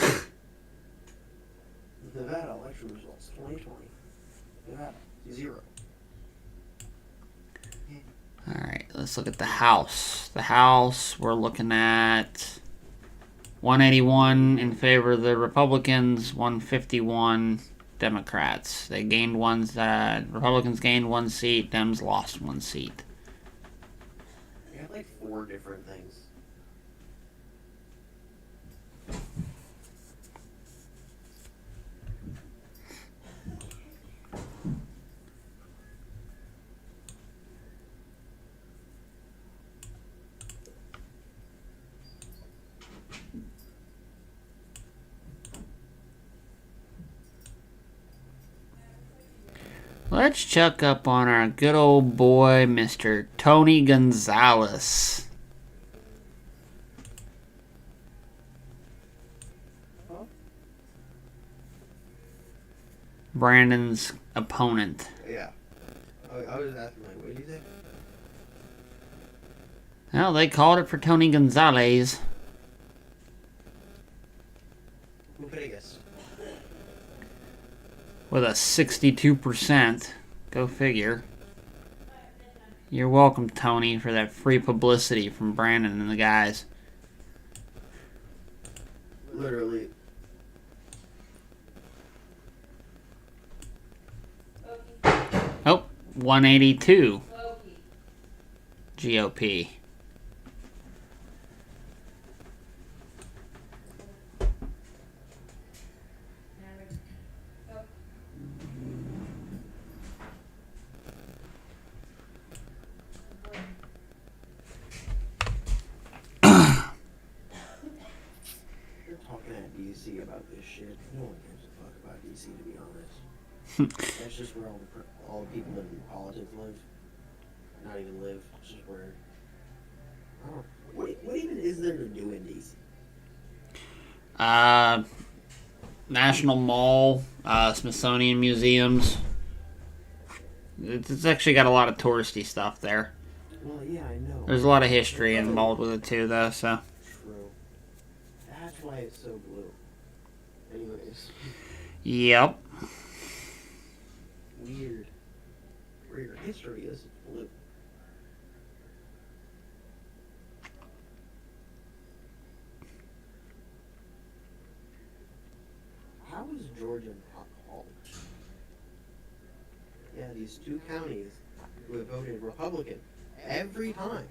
Nevada election results 2020. Nevada 0. Alright, let's look at the House. The House, we're looking at 181 in favor of the Republicans, 151 Democrats. They gained Republicans gained 1 seat, Dems lost 1 seat. We had like 4 different things. Let's check up on our good old boy, Mr. Tony Gonzalez. Brandon's opponent. Yeah. I was asking, like, what did you say? Well, they called it for Tony Gonzalez. Who could I guess? With a 62%. Go figure. You're welcome, Tony, for that free publicity from Brandon and the guys. Literally. Oh, 182. GOP. DC about this shit. No one gives a fuck about DC, to be honest. That's just where all the people in politics live. Not even live. It's just where. I don't. What even is there to do in DC? National Mall, Smithsonian Museums. It's actually got a lot of touristy stuff there. Well, yeah, I know. There's a lot of history involved with it too, though. So. True. That's why it's so blue. Anyways. Yep. Weird. Where your history is blue. How is Georgia not called? Yeah, these 2 counties who have voted Republican every time.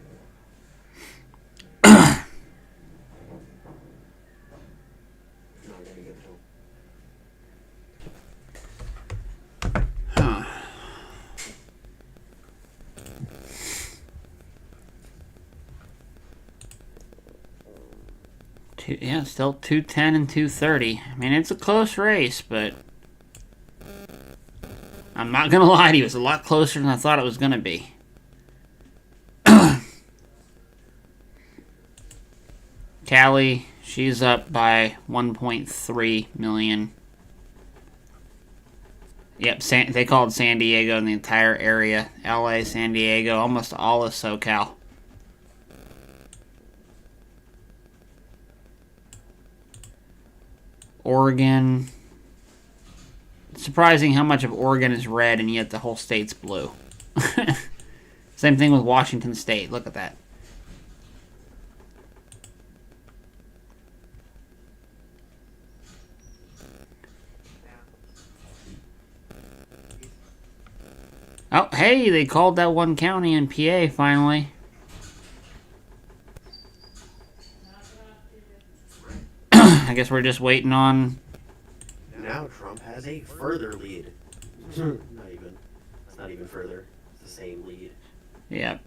Yeah, still 210 and 230. I mean, it's a close race, but I'm not gonna lie to you, it's a lot closer than I thought it was gonna be. Callie, she's up by 1.3 million. Yep, they called San Diego and the entire area. LA, San Diego, almost all of SoCal. Oregon. Surprising how much of Oregon is red and yet the whole state's blue. Same thing with Washington State. Look at that. Oh, hey, they called that one county in PA finally. I guess we're just waiting on... Now Trump has a further lead. It's not even further. It's the same lead. Yeah.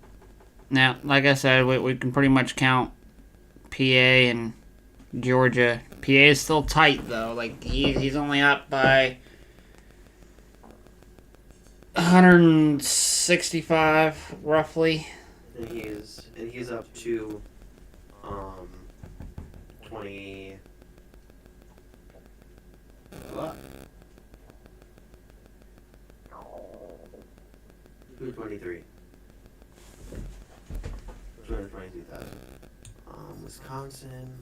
Now, like I said, we can pretty much count PA and Georgia. PA is still tight, though. Like, he's only up by 165, roughly. And he's up to 20 what? 223. 222,000. Wisconsin.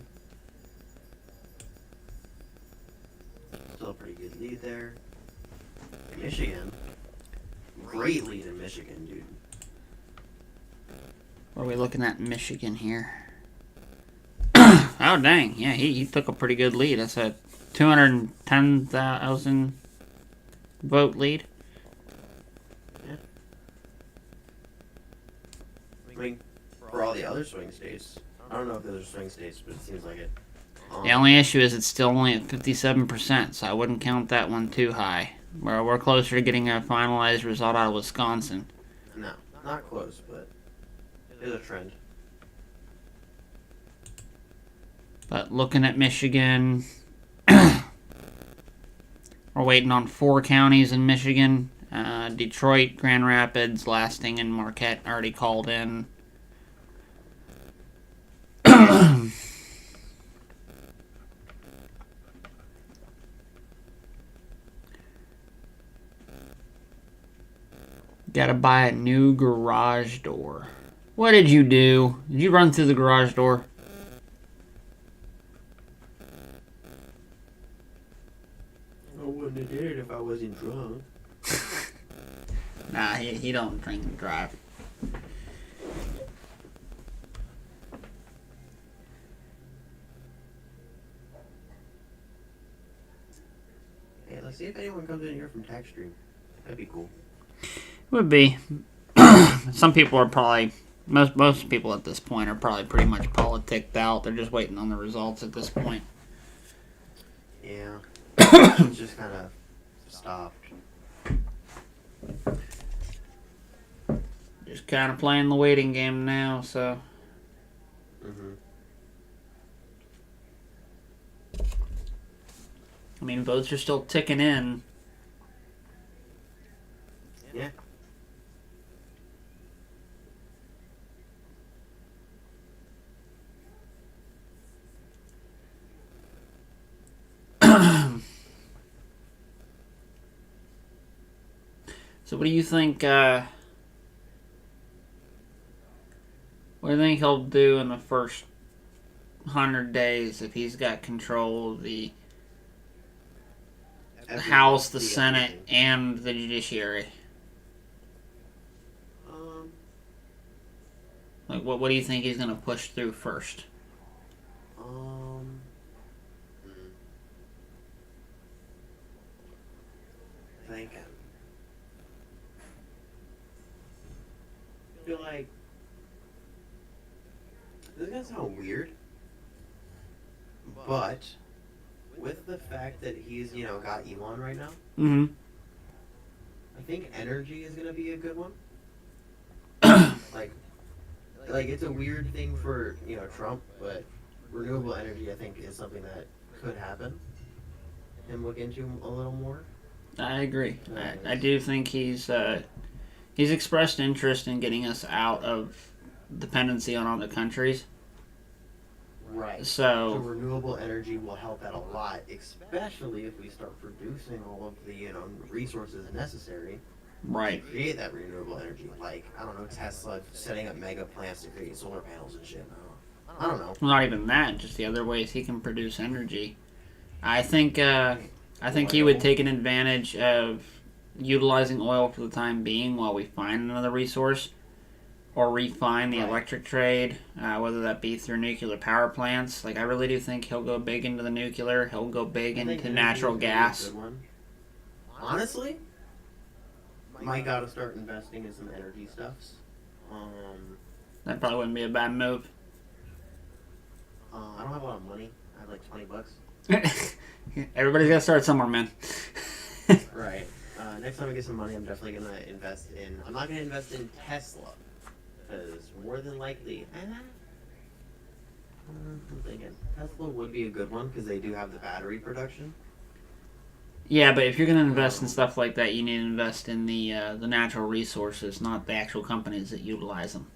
Still a pretty good lead there. Michigan. Great lead in Michigan, dude. What are we looking at in Michigan here? Oh, dang. Yeah, he took a pretty good lead. That's a 210,000 vote lead. Yeah. I mean, for all the other swing states, I don't know if those are swing states, but it seems like it. The only issue is it's still only at 57%, so I wouldn't count that one too high. We're closer to getting a finalized result out of Wisconsin. No, not close, but there's a trend. But looking at Michigan, we're waiting on 4 counties in Michigan. Detroit, Grand Rapids, Lansing, and Marquette already called in. Gotta buy a new garage door. What did you do? Did you run through the garage door? I wouldn't have did it if I wasn't drunk. Nah, he don't drink and drive. Hey, let's see if anyone comes in here from TaxStream. That'd be cool. Would be. Some people are probably... Most people at this point are probably pretty much politicked out. They're just waiting on the results at this point. Yeah. It's just kind of stopped. Just kind of playing the waiting game now, so... Mm-hmm. I mean, votes are still ticking in. Yeah. So what do you think, what do you think he'll do in the first 100 days if he's got control of the House, the Senate, everything. and the judiciary? Like, what do you think he's going to push through first? Hmm. Thinking. I feel like this is gonna sound weird, but with the fact that he's got Elon right now, Mm-hmm. I think energy is gonna be a good one. like it's a weird thing for Trump, but renewable energy, I think, is something that could happen and look into a little more. I agree. Nice. I do think he's expressed interest in getting us out of dependency on other countries. Right. So So renewable energy will help out a lot, especially if we start producing all of the resources necessary right. to create that renewable energy. Like, I don't know, Tesla setting up mega plants to create solar panels and shit. I don't know. Well, not even that, just the other ways he can produce energy. I think he would take an advantage of utilizing oil for the time being while we find another resource, or refine the Right. electric trade, whether that be through nuclear power plants. Like, I really do think he'll go big into the nuclear. He'll go big I think into energy natural is gonna be a gas. good one. Honestly, might gotta start investing in some energy stuffs. That probably wouldn't be a bad move. I don't have a lot of money. I have like $20. Everybody's got to start somewhere, man. Right. Next time I get some money, I'm definitely gonna invest in. I'm not gonna invest in Tesla, because more than likely, I'm thinking Tesla would be a good one because they do have the battery production. Yeah, but if you're going to invest in stuff like that, you need to invest in the natural resources, not the actual companies that utilize them.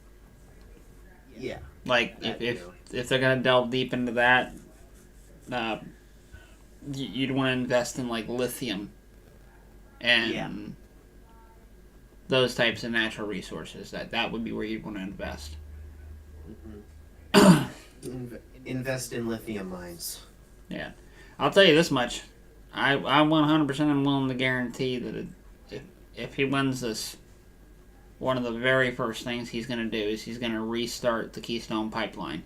Yeah. Like, That if they're going to delve deep into that, you'd want to invest in, like, lithium and Yeah. those types of natural resources. That would be where you'd want to invest. Invest in lithium mines. Yeah. I'll tell you this much. I 100% am willing to guarantee that if he wins this, one of the very first things he's going to do is he's going to restart the Keystone Pipeline.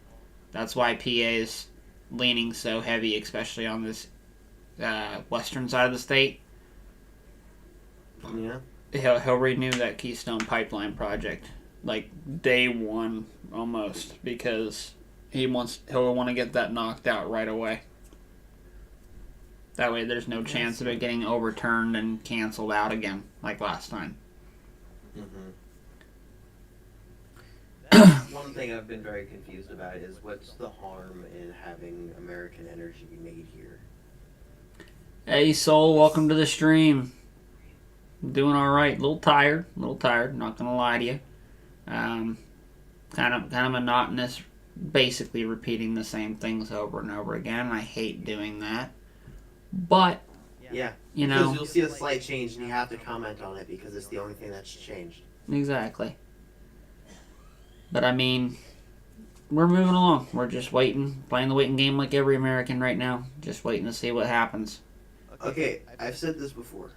That's why PA is leaning so heavy, especially on this western side of the state. Yeah. He'll renew that Keystone Pipeline project like day one almost, because he'll want to get that knocked out right away. That way there's no chance of it getting overturned and canceled out again like last time. That's one thing I've been very confused about is what's the harm in having American energy made here? Hey Soul, welcome to the stream. Doing all right. A little tired. Not gonna lie to you. Kind of monotonous. Basically repeating the same things over and over again. I hate doing that. But Yeah. you Because know, you'll see a slight change and you have to comment on it because it's the only thing that's changed. exactly. But I mean, we're moving along. We're just waiting, playing the waiting game like every American right now. Just waiting to see what happens. Okay, I've said this before.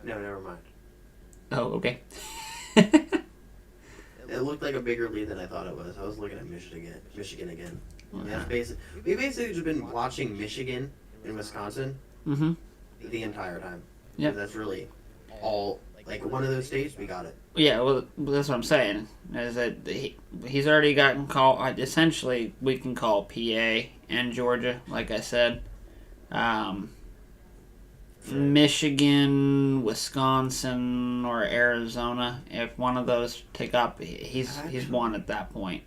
No, never mind. Oh, okay. It looked like a bigger lead than I thought it was. I was looking at Michigan again. Yeah, we basically just been watching Michigan and Wisconsin Mm-hmm. the entire time. Yep. That's really all. Like one of those states, we got it. Yeah, well, that's what I'm saying. Is that he's already gotten called. Essentially, we can call PA and Georgia, like I said. Michigan, Wisconsin, or Arizona. If one of those take up, he's won at that point.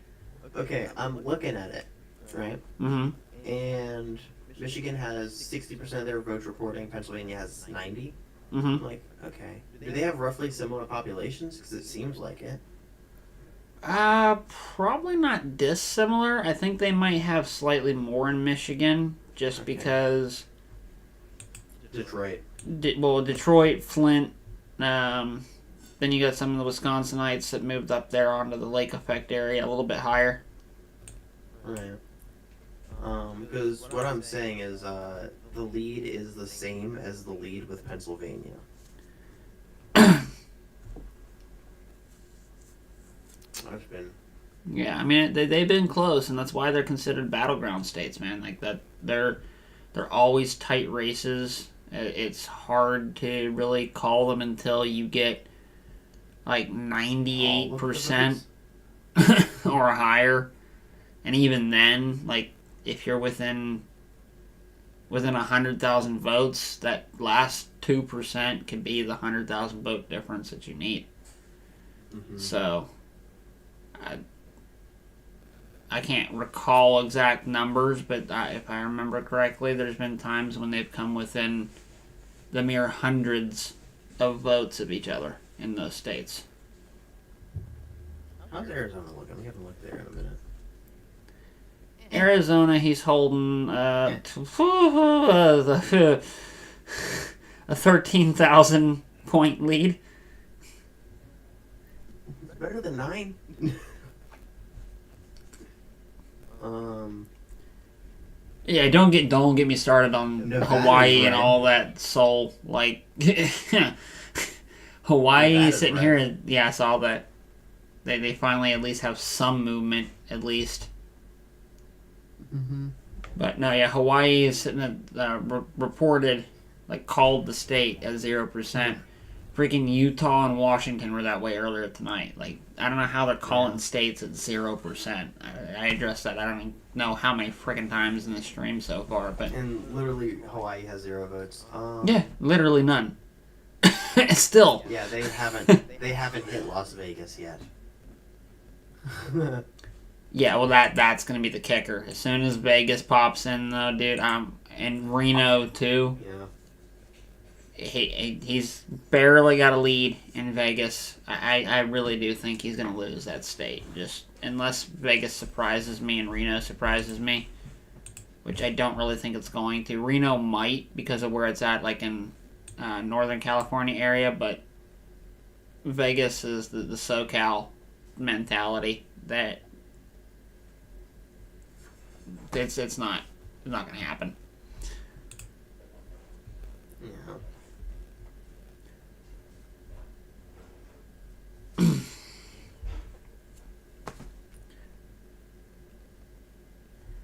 Okay, I'm looking at it, right? Mm-hmm. And Michigan has 60% of their votes recording. Pennsylvania has 90. Mm-hmm. I'm like, okay. Do they have roughly similar populations? Because it seems like it. Probably not dissimilar. I think they might have slightly more in Michigan, just Okay. because. Detroit. Detroit, Flint. Then you got some of the Wisconsinites that moved up there onto the lake effect area a little bit higher. Right. Because what I'm saying is, the lead is the same as the lead with Pennsylvania. I've been. Yeah, I mean they've been close, and that's why they're considered battleground states, man. Like that, they're always tight races. It's hard to really call them until you get like 98% or higher, and even then, like if you're within 100,000 votes, that last 2% can be the 100,000 vote difference that you need. Mm-hmm. So, I can't recall exact numbers, but if I remember correctly, there's been times when they've come within the mere hundreds of votes of each other in those states. How's Arizona looking? We haven't looked there in a minute. Arizona, he's holding a 13,000 point lead. It's better than 9. Yeah, don't get me started on Nevada's Hawaii and red. all that soul. Like Hawaii Nevada's sitting red. here, and yeah, I saw that. They finally at least have some movement, at least. Mm-hmm. But no, yeah, Hawaii is sitting at reported, like called the state at 0%. Freaking Utah and Washington were that way earlier tonight. Like, I don't know how they're calling states at 0%. I addressed that. I don't even know how many freaking times in the stream so far, but And literally, Hawaii has 0 votes. yeah, literally none. Still. Yeah, they haven't hit Las Vegas yet. Yeah, well, that's gonna be the kicker. As soon as Vegas pops in, though, dude, and Reno too. Yeah. He's barely got a lead in Vegas. I really do think he's gonna lose that state. Just unless Vegas surprises me and Reno surprises me, which I don't really think it's going to. Reno might because of where it's at, like in Northern California area, but Vegas is the SoCal mentality that it's not gonna happen. Yeah.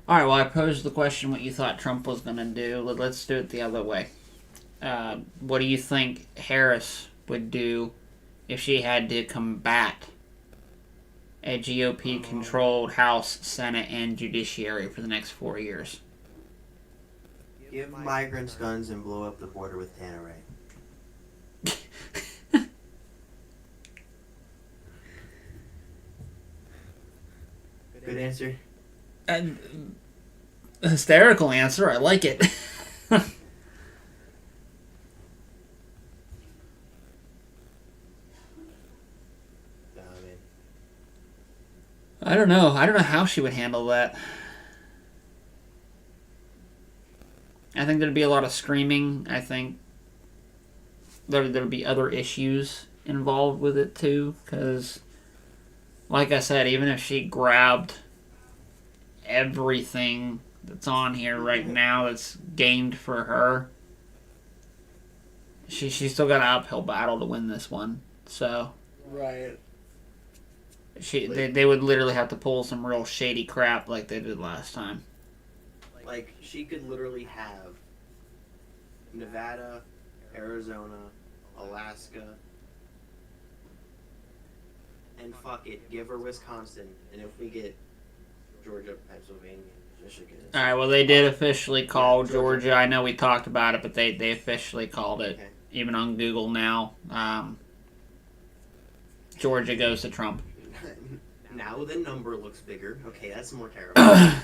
All right. Well, I posed the question: what you thought Trump was gonna do? Let's do it the other way. What do you think Harris would do if she had to combat a GOP-controlled House, Senate, and Judiciary for the next 4 years? Give migrants guns and blow up the border with Tanneray. Good answer. Hysterical answer. I like it. I don't know. I don't know how she would handle that. I think there'd be a lot of screaming. I think there'd be other issues involved with it too. Because, like I said, even if she grabbed everything that's on here right now that's gained for her, she's still got an uphill battle to win this one. So Right. they would literally have to pull some real shady crap like they did last time. Like, she could literally have Nevada, Arizona, Alaska, and fuck it, give her Wisconsin. And if we get Georgia, Pennsylvania, Michigan. All right. Well, they did officially call Georgia. I know we talked about it, but they officially called it. Okay. Even on Google now, Georgia goes to Trump. Now the number looks bigger. Okay, that's more terrible.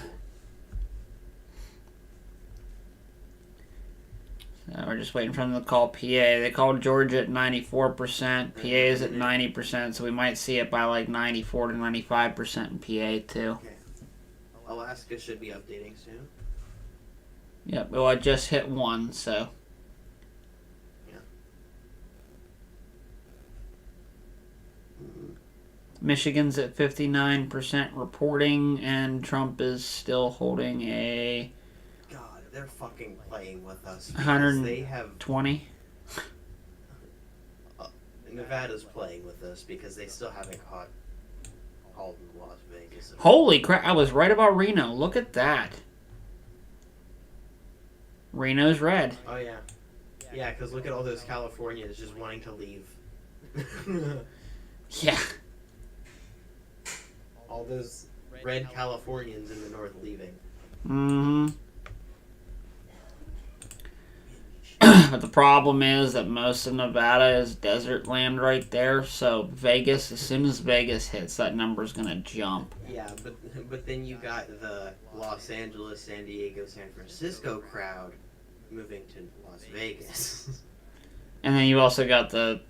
We're just waiting for them to call PA. They called Georgia at 94%. PA is at 90%, so we might see it by like 94 to 95% in PA too. Okay. Alaska should be updating soon. Yep. Well, I just hit 1, so. Yeah. Michigan's at 59% reporting, and Trump is still holding a God, they're fucking playing with us. 100 They have 20. Nevada's playing with us because they still haven't called in Las Vegas. Holy crap! I was right about Reno. Look at that. Reno's red. Oh yeah, yeah. Because look at all those Californians just wanting to leave. Yeah. All those red Californians in the north leaving. Mm-hmm. But the problem is that most of Nevada is desert land right there. So Vegas, as soon as Vegas hits, that number's gonna jump. Yeah, but then you got the Los Angeles, San Diego, San Francisco crowd moving to Las Vegas. And then you also got the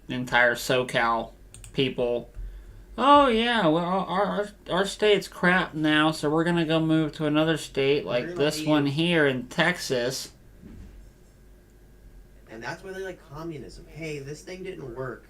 entire SoCal people. Oh yeah, well our state's crap now, so we're gonna go move to another state like We're this like- one here in Texas. And that's why they like communism. Hey, this thing didn't work.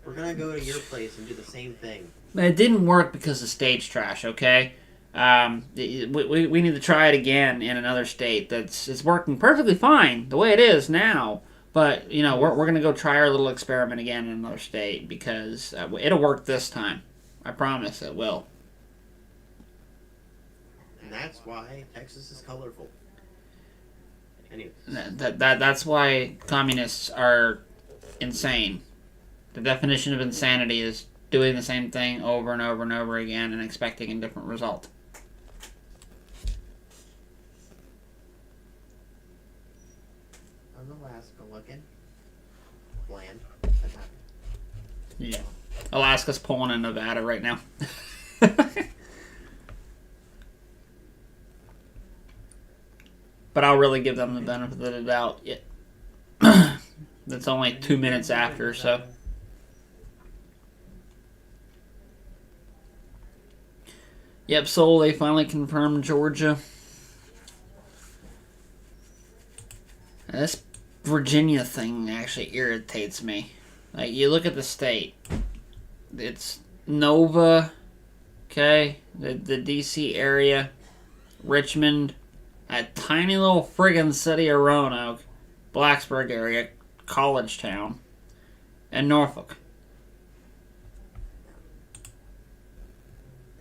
We're gonna go to your place and do the same thing. It didn't work because the state's trash. Okay, we need to try it again in another state it's working perfectly fine the way it is now. But you know we're gonna go try our little experiment again in another state because it'll work this time. I promise it will. And that's why Texas is colorful. Anyways. That's why communists are insane. The definition of insanity is doing the same thing over and over and over again and expecting a different result. How's Alaska looking? Bland. Unhappy. Yeah. Alaska's pulling in Nevada right now. But I'll really give them the benefit of the doubt. That's only 2 minutes after, so. Yep, so they finally confirmed Georgia. This Virginia thing actually irritates me. Like, you look at the state. It's Nova, okay? The D.C. area, Richmond, that tiny little friggin' city of Roanoke, Blacksburg area, College Town, and Norfolk.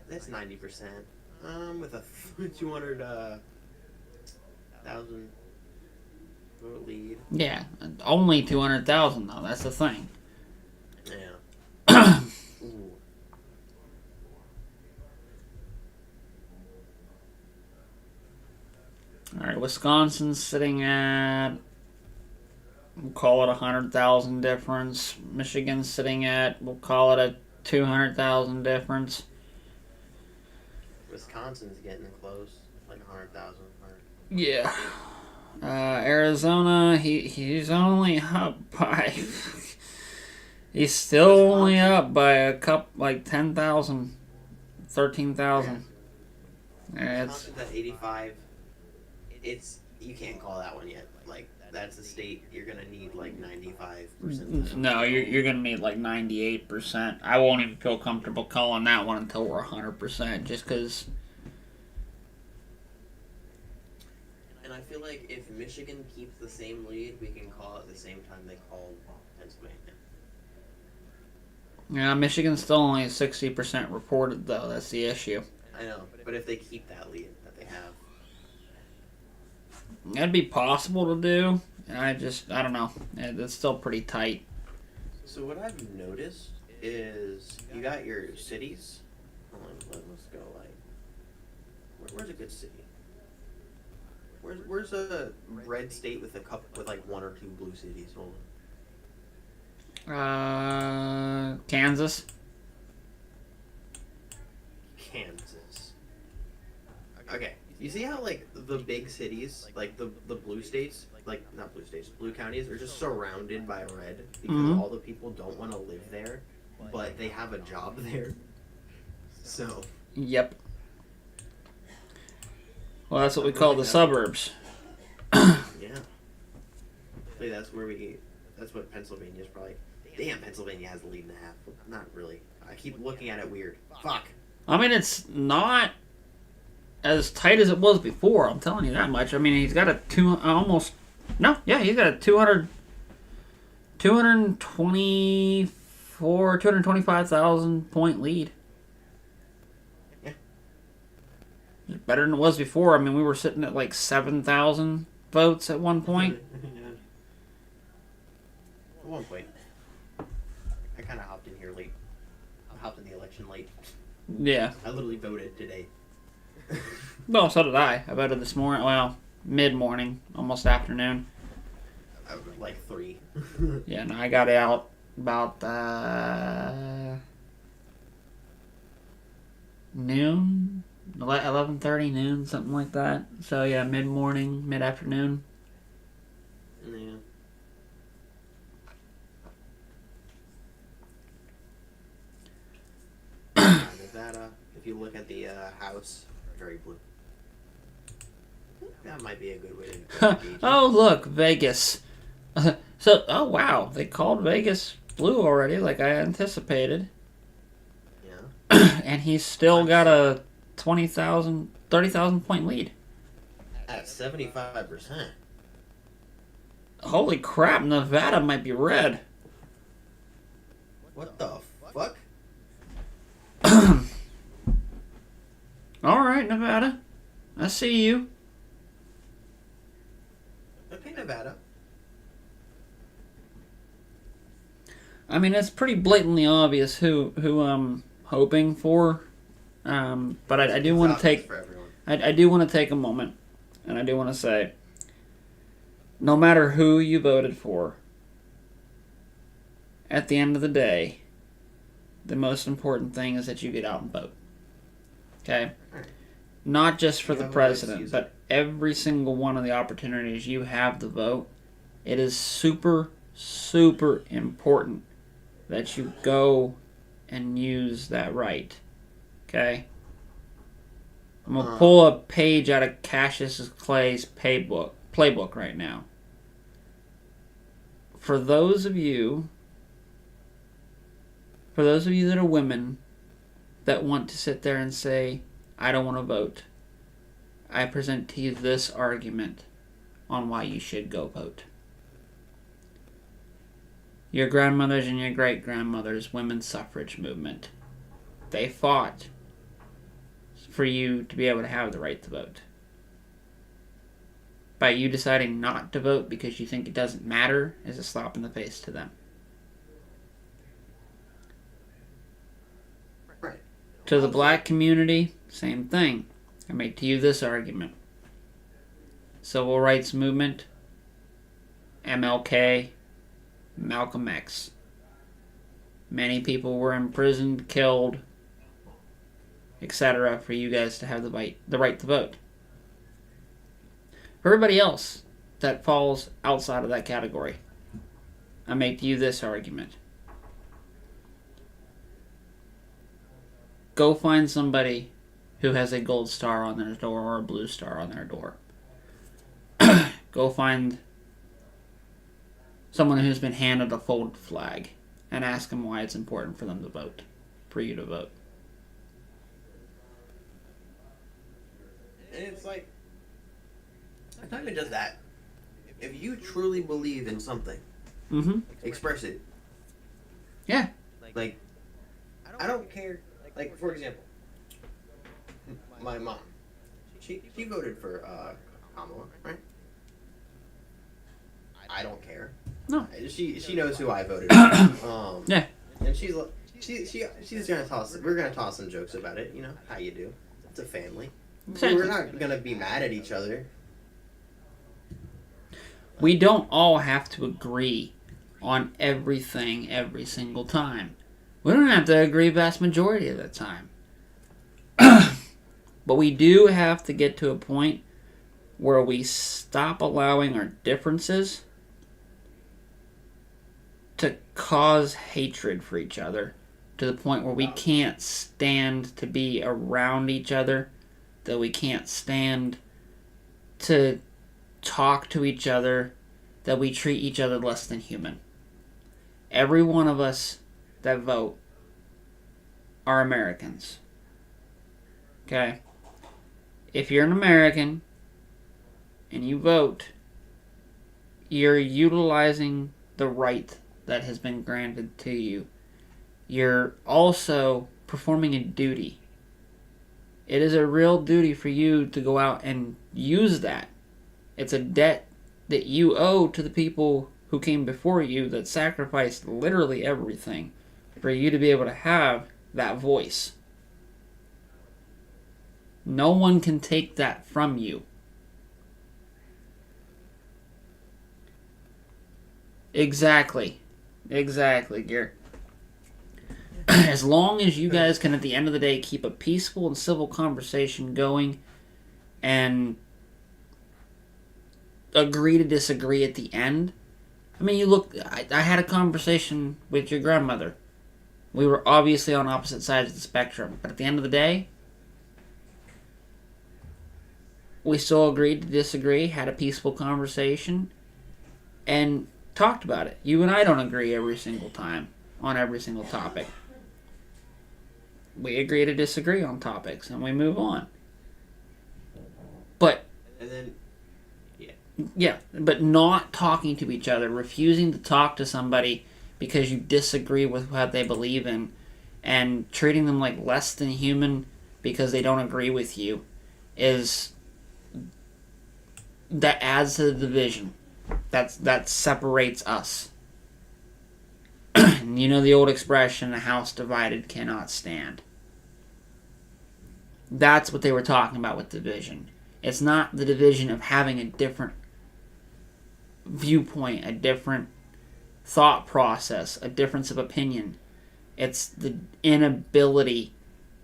That's 90%. With a 200,000 vote lead. Yeah, only 200,000 though. That's the thing. Yeah. Ooh. All right, Wisconsin's sitting at, we'll call it 100,000 difference. Michigan's sitting at, we'll call it a 200,000 difference. Wisconsin's getting close, like 100,000. Yeah. Arizona, he's only up by. He's still only up by a couple, like 10,000, 13,000. Yeah, it's Wisconsin's at 85. You can't call that one yet. Like that's a state you're gonna need like 95%. no, you're gonna need like 98%. I won't even feel comfortable calling that one until we're 100%, just because. And I feel like if Michigan keeps the same lead, we can call it the same time they called Pennsylvania. Yeah, Michigan's still only 60% reported though. That's the issue. I know, but if they keep that lead that they have, That'd be possible to do. I don't know. It's still pretty tight. so what I've noticed is you got your cities. Hold on, let's go like. Where's a good city? Where's a red state with like one or two blue cities? Hold on. Kansas. Kansas. Okay, you see how like the big cities, like the blue states, like not blue states, blue counties are just surrounded by red because Mhm. all the people don't want to live there, but they have a job there. So Yep. Well, that's what we call the suburbs. yeah, Wait, that's what Pennsylvania's probably. Damn, Pennsylvania has a lead and a half. Not really. I keep looking at it weird. Fuck. I mean, it's not as tight as it was before. I'm telling you that much. I mean, he's got a he's got a 225,000 point lead. Yeah. It's better than it was before. I mean, we were sitting at like 7,000 votes at one point. At one point. I kind of hopped in here late. I hopped in the election late. Yeah. I literally voted today. Well, so did I. I voted this morning. Well, mid-morning, almost afternoon. Like 3. Yeah, and I got out about noon, 11:30 noon, something like that. So yeah, mid-morning, mid-afternoon. Yeah. Nevada, if you look at the house, very blue. That might be a good way to gauge it. Oh, look, Vegas. So, oh wow, they called Vegas blue already, like I anticipated. Yeah. And he's still got a 30,000 point lead. At 75%. Holy crap, Nevada might be red. What the fuck? Alright, Nevada. I see you. Okay, Nevada. I mean, it's pretty blatantly obvious who I'm hoping for. But I do want to take... For everyone. I do want to take a moment, and I do want to say, no matter who you voted for, at the end of the day, the most important thing is that you get out and vote. Okay? Right. Not just for You the have a right to president, use but every single one of the opportunities you have to vote, it is super, super important that you go and use that right. Okay? I'm going to pull a page out of Cassius Clay's playbook right now. For those of you that are women that want to sit there and say, I don't want to vote, I present to you this argument on why you should go vote. Your grandmothers and your great-grandmothers' women's suffrage movement, they fought for you to be able to have the right to vote. By you deciding not to vote because you think it doesn't matter is a slap in the face to them. Right. To the black community, same thing. I make to you this argument. Civil rights movement, MLK, Malcolm X. Many people were imprisoned, killed, etc. for you guys to have the right to vote. For everybody else that falls outside of that category, I make to you this argument. Go find somebody who has a gold star on their door or a blue star on their door. Go find someone who's been handed a folded flag and ask them why it's important for them to vote, for you to vote. And it's like, it's not even just that. If you truly believe in something, Mm-hmm. express it. Yeah. Like, I don't care. Like, for example, my mom, she voted for Kamala, right? I don't care. No. She knows who I voted for. Yeah. And she's like, she's gonna toss. We're gonna toss some jokes about it. You know how you do. It's a family. So we're not gonna be mad at each other. We don't all have to agree on everything every single time. We don't have to agree vast majority of the time. But we do have to get to a point where we stop allowing our differences to cause hatred for each other to the point where we can't stand to be around each other, that we can't stand to talk to each other, that we treat each other less than human. Every one of us that vote are Americans. Okay? If you're an American and you vote, you're utilizing the right that has been granted to you. You're also performing a duty. It is a real duty for you to go out and use that. It's a debt that you owe to the people who came before you that sacrificed literally everything for you to be able to have that voice. No one can take that from you. Exactly, Gear. As long as you guys can, at the end of the day, keep a peaceful and civil conversation going, and agree to disagree at the end. I mean, you look. I had a conversation with your grandmother. We were obviously on opposite sides of the spectrum, but at the end of the day, we still agreed to disagree, had a peaceful conversation, and talked about it. You and I don't agree every single time on every single topic. We agree to disagree on topics, and we move on. But And then, yeah, but not talking to each other, refusing to talk to somebody because you disagree with what they believe in, and treating them like less than human because they don't agree with you, that adds to the division. That separates us. You know the old expression, a house divided cannot stand. That's what they were talking about with division. It's not the division of having a different viewpoint, a different thought process, a difference of opinion. It's the inability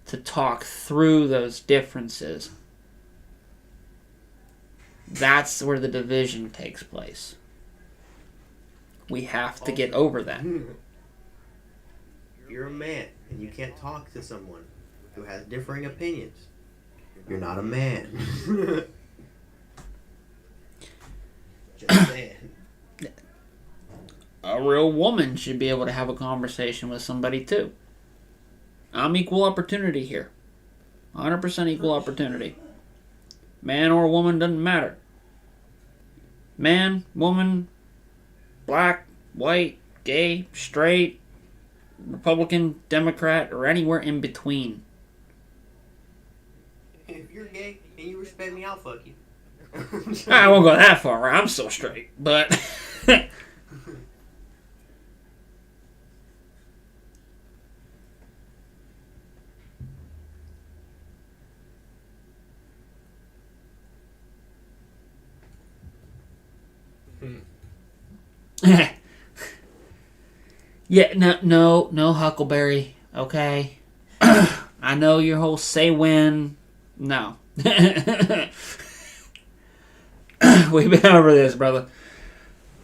to talk through those differences. That's where the division takes place. We have to get over that. if you're a man and you can't talk to someone who has differing opinions, you're not a man. Just saying. A real woman should be able to have a conversation with somebody too. I'm equal opportunity here. 100% equal opportunity. Man or woman, doesn't matter. Man, woman, black, white, gay, straight, Republican, Democrat, or anywhere in between. If you're gay and you respect me, I'll fuck you. I won't go that far. I'm still straight. But yeah, no, Huckleberry. Okay, I know your whole say when. No, we've been over this, brother.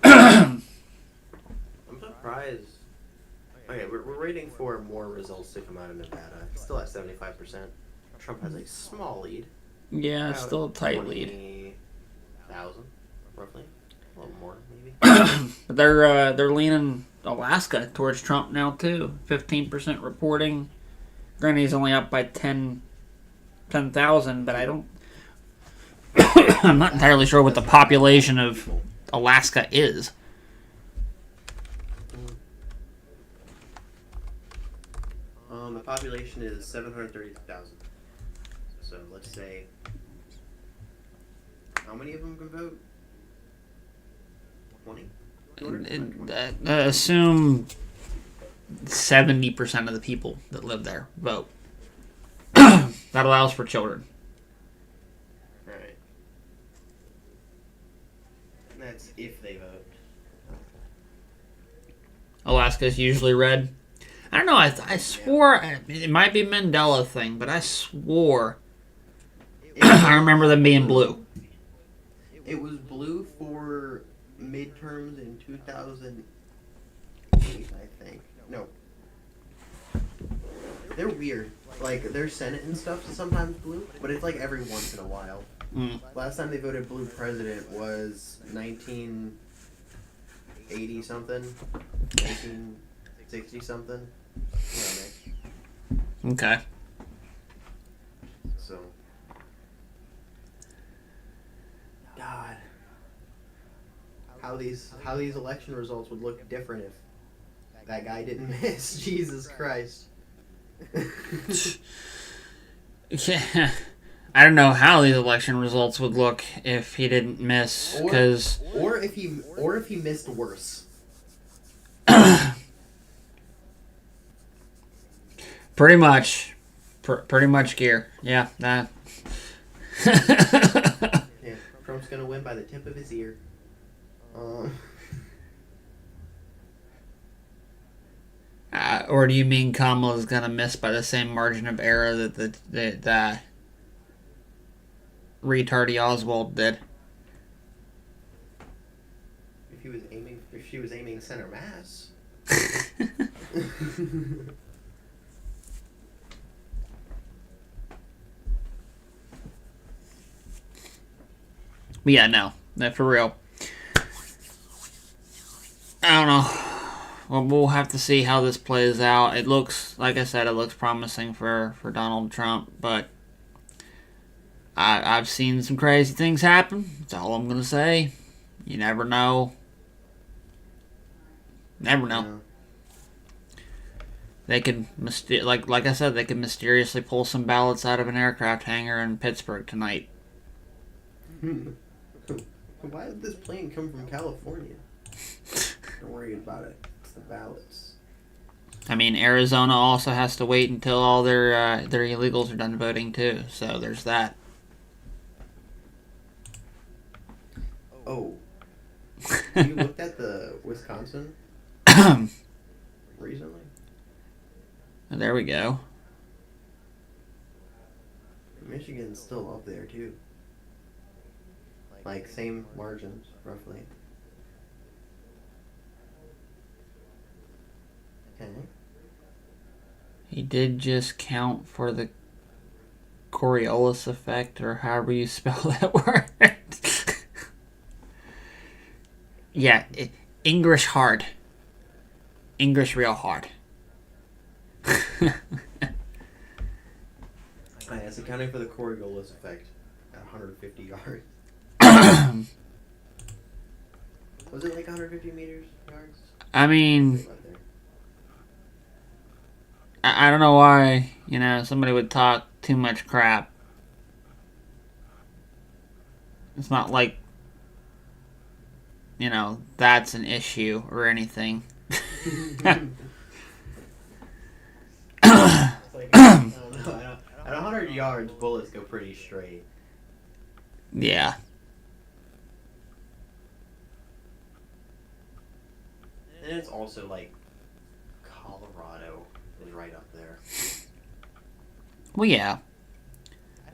I'm surprised. Okay, we're waiting for more results to come out of Nevada. It's still at 75%. Trump has a small lead. Yeah, it's About still a tight lead. 20,000, roughly. A little more, maybe. But they're leaning Alaska towards Trump now too. 15% reporting. Granted, he's only up by 10,000, but I don't. I'm not entirely sure what the population of Alaska is. The population is 730,000. So let's say, how many of them can vote? 20? Assume 70% of the people that live there vote. That allows for children. Alright. That's if they vote. Alaska's usually red. I don't know. I swore it might be a Mandela thing, but I swore I remember them being blue. It was blue for midterms in 2008, I think. No. They're weird. Like, their Senate and stuff is sometimes blue, but it's like every once in a while. Mm. Last time they voted blue president was 1980 something, 1960 something. Okay. So, God, how these election results would look different if that guy didn't miss. Jesus Christ. Yeah. I don't know how these election results would look if he didn't miss, because or if he missed worse. pretty much gear. Yeah, that. Yeah, Trump's gonna win by the tip of his ear. Or do you mean Kamala's gonna miss by the same margin of error that the retardy Oswald did? If she was aiming center mass. But yeah, no, for real. I don't know. Well, we'll have to see how this plays out. It looks, like I said, it looks promising for Donald Trump, but I've seen some crazy things happen. That's all I'm gonna say. You never know. Never know. Yeah. They could like I said, they could mysteriously pull some ballots out of an aircraft hangar in Pittsburgh tonight. Why did this plane come from California? Don't worry about it. It's the ballots. I mean, Arizona also has to wait until all their illegals are done voting too. So there's that. Oh. You looked at the Wisconsin recently? There we go. Michigan's still up there too. Like same margins, roughly. Okay. He did just count for the Coriolis effect, or however you spell that word. Yeah, English hard. English real hard. It's accounting for the Coriolis effect at 150 yards. Was it like 150 yards? I mean, Right there. I don't know why, somebody would talk too much crap. It's not like, that's an issue or anything. It's like, I don't know. At 100 yards, bullets go pretty straight. Yeah. And it's also like Colorado is right up there. Well, yeah.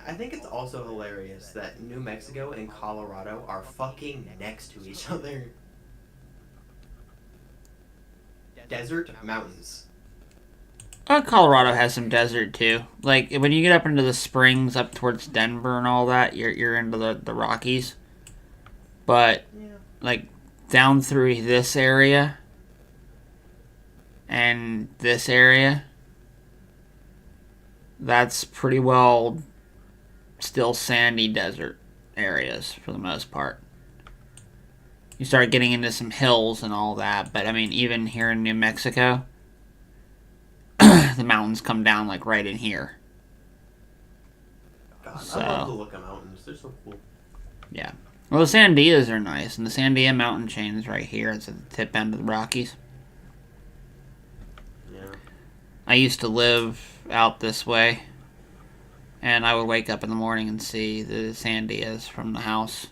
I think it's also hilarious that New Mexico and Colorado are fucking next to each other. Desert mountains. Colorado has some desert too. Like when you get up into the springs, up towards Denver and all that, you're into the Rockies. But Yeah. like down through this area and this area, that's pretty well still sandy desert areas for the most part. You start getting into some hills and all that, but I mean, even here in New Mexico, the mountains come down like right in here. God, So- I love the look of mountains. They're so cool. Yeah. Well, the Sandias are nice, and the Sandia mountain chain is right here. It's at the tip end of the Rockies. Yeah. I used to live out this way, and I would wake up in the morning and see the Sandias from the house.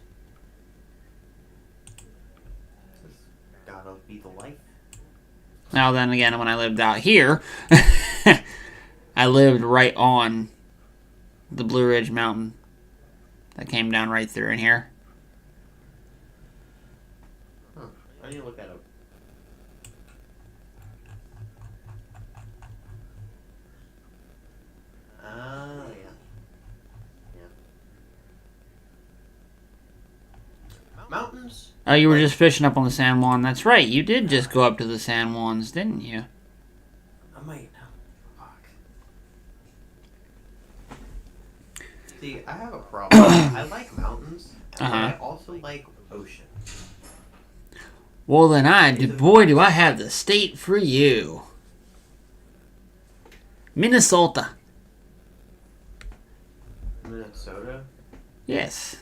It's gotta be the life. Now then again, when I lived out here, I lived right on the Blue Ridge Mountain that came down right through in here. Huh. I need to look that up. Ah, yeah. Mountains? Oh, you were just fishing up on the San Juan. That's right. You did just go up to the San Juans, didn't you? I might. Fuck. See, I have a problem. I like mountains, but I also like ocean. Well, then boy, do I have the state for you. Minnesota. Minnesota? Yes.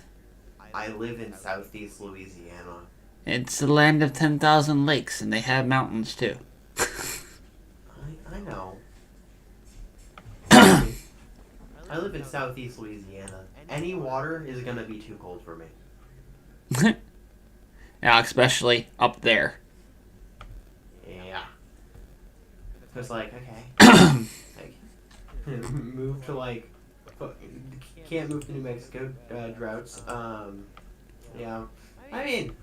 I live in southeast Louisiana. It's the land of 10,000 lakes, and they have mountains, too. I know. I live in southeast Louisiana. Any water is gonna be too cold for me. Yeah, especially up there. Yeah. It's like, okay. Like, move to, like, can't move to New Mexico, droughts. Yeah. I mean,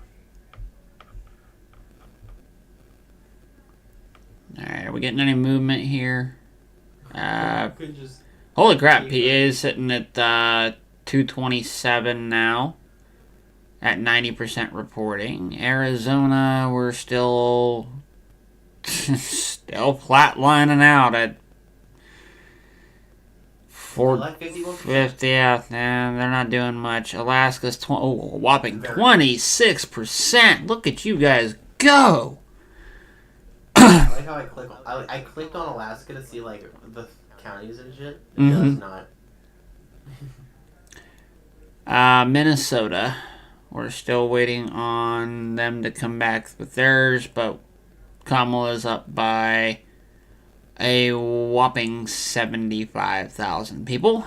Alright, are we getting any movement here? could just. Holy crap, PA is sitting at 227 now. At 90% reporting. Arizona, we're still flatlining out at 450. Yeah, nah, they're not doing much. Alaska's a whopping 26%. Look at you guys go. I like how I clicked on Alaska to see like the counties and shit. It does not. Minnesota. We're still waiting on them to come back with theirs, but Kamala's up by a whopping 75,000 people.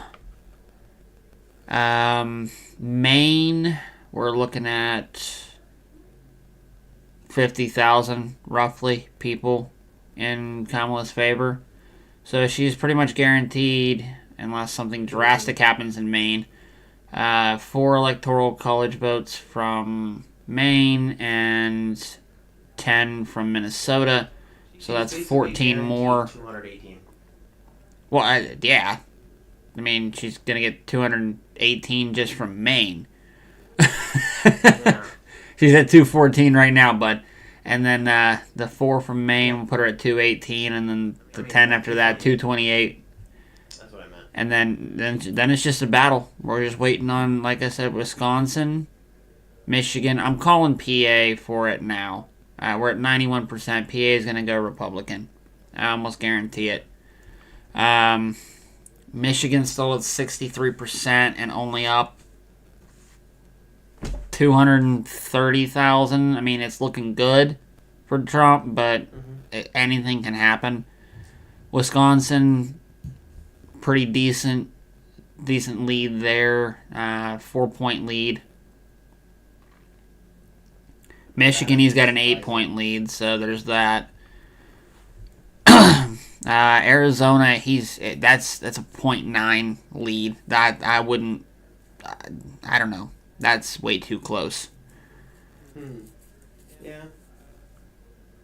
Maine, we're looking at 50,000 roughly people in Kamala's favor. So she's pretty much guaranteed, unless something drastic happens in Maine. 4 electoral college votes from Maine and 10 from Minnesota. So that's 14 more. 218. Well, yeah. I mean, she's going to get 218 just from Maine. Yeah. She's at 214 right now, bud. And then the 4 from Maine will put her at 218, and then the 10 after that, 228. That's what I meant. And then it's just a battle. We're just waiting on, like I said, Wisconsin, Michigan. I'm calling PA for it now. We're at 91%. PA is going to go Republican. I almost guarantee it. Michigan's still at 63% and only up 230,000. I mean, it's looking good for Trump, but anything can happen. Wisconsin, pretty decent lead there. 4-point lead. Michigan, he's got an 8-point lead, so there's that. Arizona, that's a 0.9 lead. That I wouldn't. I don't know. That's way too close. Yeah.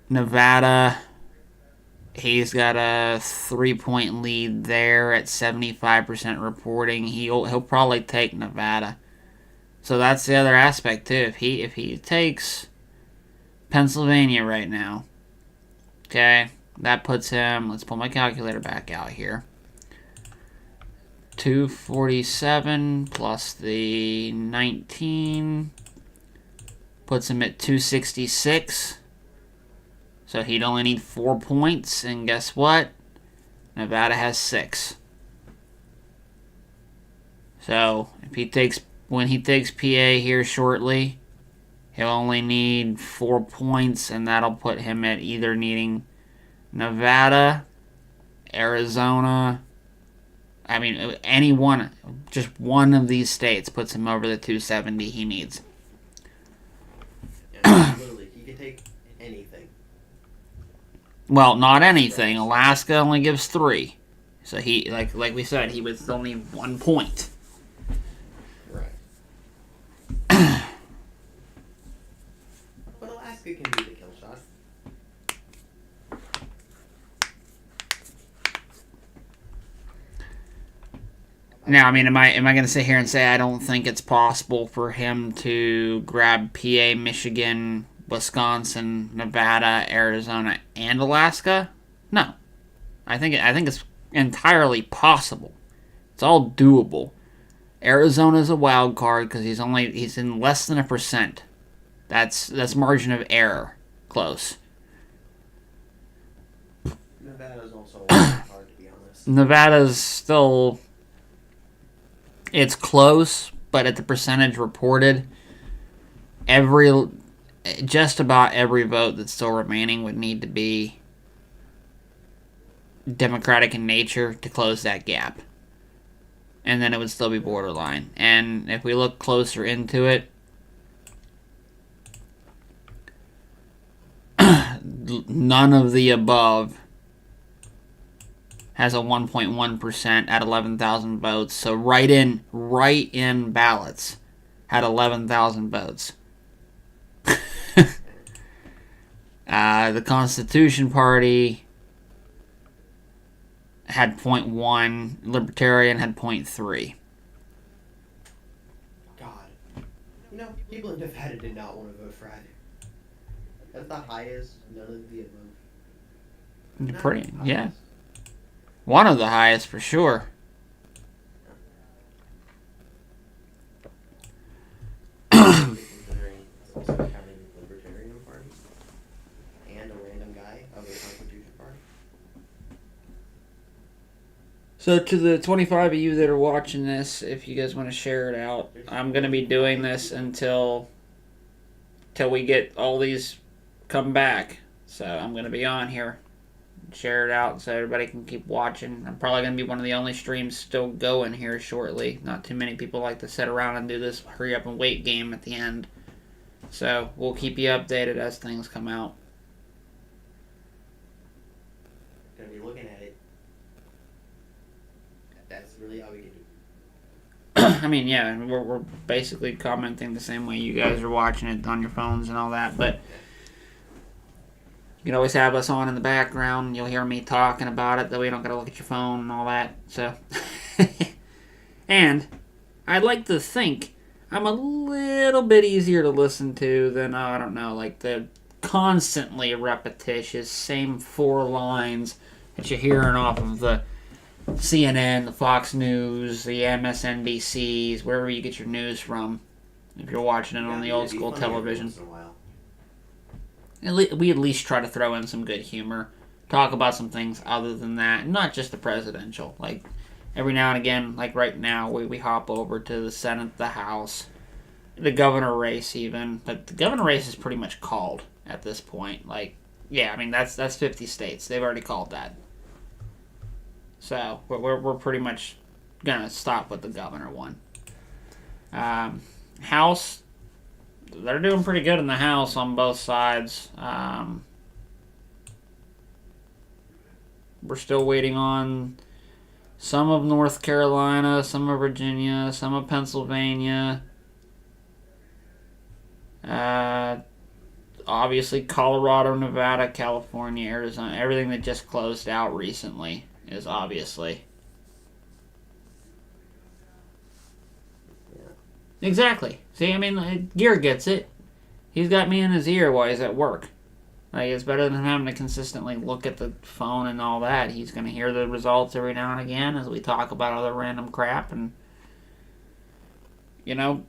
Nevada, he's got a 3-point lead there at 75% reporting. He'll probably take Nevada. So that's the other aspect too. If he takes Pennsylvania right now, okay, that puts him. Let's pull my calculator back out here. 247 plus the 19 puts him at 266. So he'd only need 4 points, and guess what? Nevada has 6. So when he takes PA here shortly, he'll only need 4 points, and that'll put him at either needing Nevada, Arizona. I mean, just one of these states puts him over the 270 he needs. Yeah, literally, he can take anything. Well, not anything. Alaska only gives 3. So he, like we said, he would still need 1 point. Right. But Alaska can be the kill shot. Now, I mean, am I going to sit here and say I don't think it's possible for him to grab PA, Michigan, Wisconsin, Nevada, Arizona, and Alaska? No, I think it's entirely possible. It's all doable. Arizona's a wild card because he's in less than 1%. That's margin of error close. Nevada's also a wild card, to be honest. Nevada's still. It's close, but at the percentage reported, just about every vote that's still remaining would need to be Democratic in nature to close that gap. And then it would still be borderline. And if we look closer into it, none of the above has a 1.1% at 11,000 votes. So write-in ballots had 11,000 votes. The Constitution Party had 0.1. Libertarian had 0.3. God. You know, people in Nevada did not want to vote for either. That's the highest, none of the above. Pretty, yeah. One of the highest for sure. Considering it's also counting the Libertarian Party and a random guy of the Constitution Party. So to the 25 of you that are watching this, if you guys want to share it out, I'm going to be doing this until we get all these come back. So I'm going to be on here. Share it out so everybody can keep watching. I'm probably going to be one of the only streams still going here shortly. Not too many people like to sit around and do this hurry up and wait game at the end. So we'll keep you updated as things come out. Gonna be looking at it. That's really all we can do. I mean, yeah, we're basically commenting the same way you guys are watching it on your phones and all that, but you can always have us on in the background. You'll hear me talking about it, though we don't gotta look at your phone and all that, so. And I'd like to think I'm a little bit easier to listen to than, I don't know, like the constantly repetitious same 4 lines that you're hearing off of the CNN, the Fox News, the MSNBCs, wherever you get your news from, if you're watching it on the old school television. We at least try to throw in some good humor, talk about some things other than that, not just the presidential. Like, every now and again, like right now, we hop over to the Senate, the House, the governor race even. But the governor race is pretty much called at this point. Like, yeah, I mean, that's 50 states. They've already called that. So, we're pretty much going to stop with the governor one. House, they're doing pretty good in the House on both sides. We're still waiting on some of North Carolina, some of Virginia, some of Pennsylvania. Obviously, Colorado, Nevada, California, Arizona, everything that just closed out recently is obviously. Exactly. See, I mean, Gear gets it. He's got me in his ear while he's at work. Like, it's better than having to consistently look at the phone and all that. He's going to hear the results every now and again as we talk about other random crap. And, you know,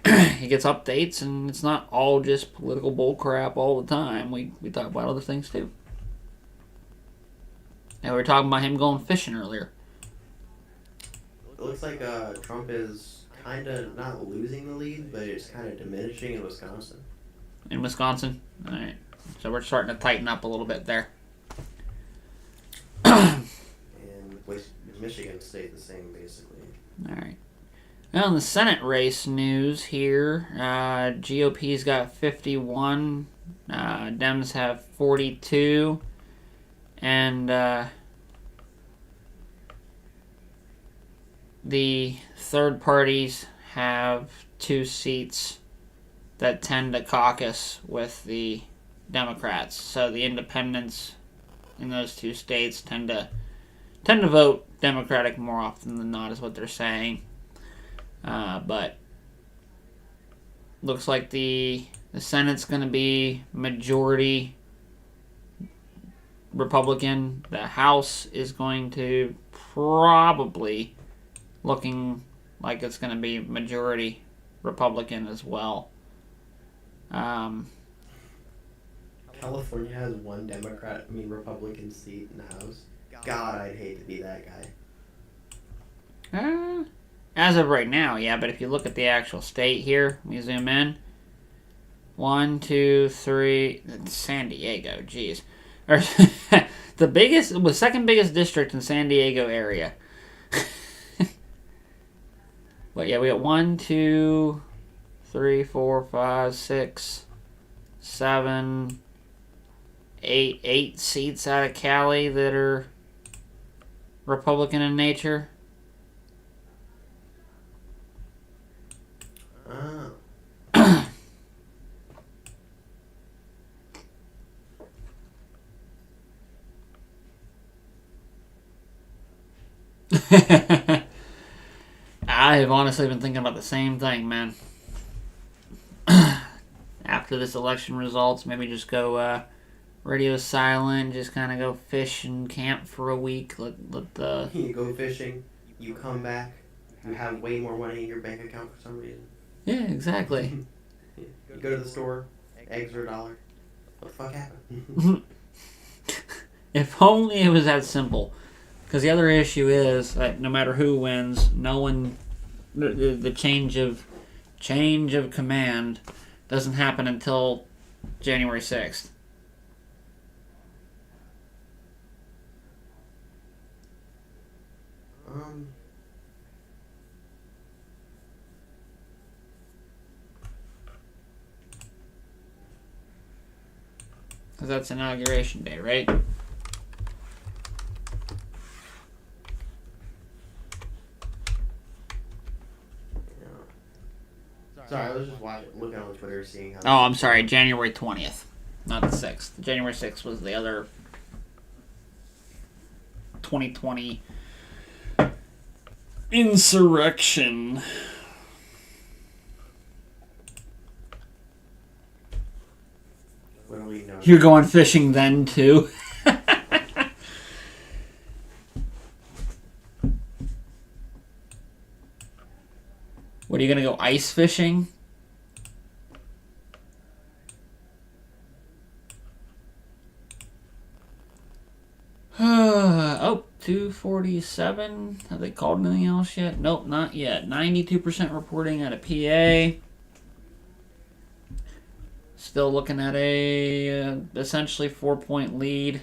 he gets updates, and it's not all just political bull crap all the time. We talk about other things, too. And we were talking about him going fishing earlier. It looks like Trump is kind of not losing the lead, but it's kind of diminishing in Wisconsin. In Wisconsin? All right. So we're starting to tighten up a little bit there. And Michigan stayed the same, basically. All right. Well, in the Senate race news here, GOP's got 51, Dems have 42, and the third parties have 2 seats that tend to caucus with the Democrats. So the independents in those 2 states tend to vote Democratic more often than not, is what they're saying. But looks like the Senate's going to be majority Republican. The House is going to probably looking like it's going to be majority Republican as well. California has 1 Republican seat in the House. God, I'd hate to be that guy. As of right now, yeah, but if you look at the actual state here, we zoom in. 1, 2, 3, San Diego, jeez. The second biggest district in San Diego area. But yeah, we got 1, 2, 3, 4, 5, 6, 7, 8 seats out of Cali that are Republican in nature? Oh. I have honestly been thinking about the same thing, man. After this election results, maybe just go radio silent, just kind of go fish and camp for a week. Let the You go fishing, you come back, you have way more money in your bank account for some reason. yeah, exactly. You go to the store, eggs are $1. What the fuck happened? If only it was that simple. Because the other issue is that no matter who wins, no one, the change of command doesn't happen until January 6th. Because that's Inauguration Day, right? Sorry, I was just looking on Twitter, seeing how. Oh, I'm sorry, January 20th, not the 6th. January 6th was the other 2020 insurrection. What do we know? You're going fishing then, too? What, are you going to go ice fishing? Oh, 247. Have they called anything else yet? Nope, not yet. 92% reporting out of PA. Still looking at a essentially 4-point lead.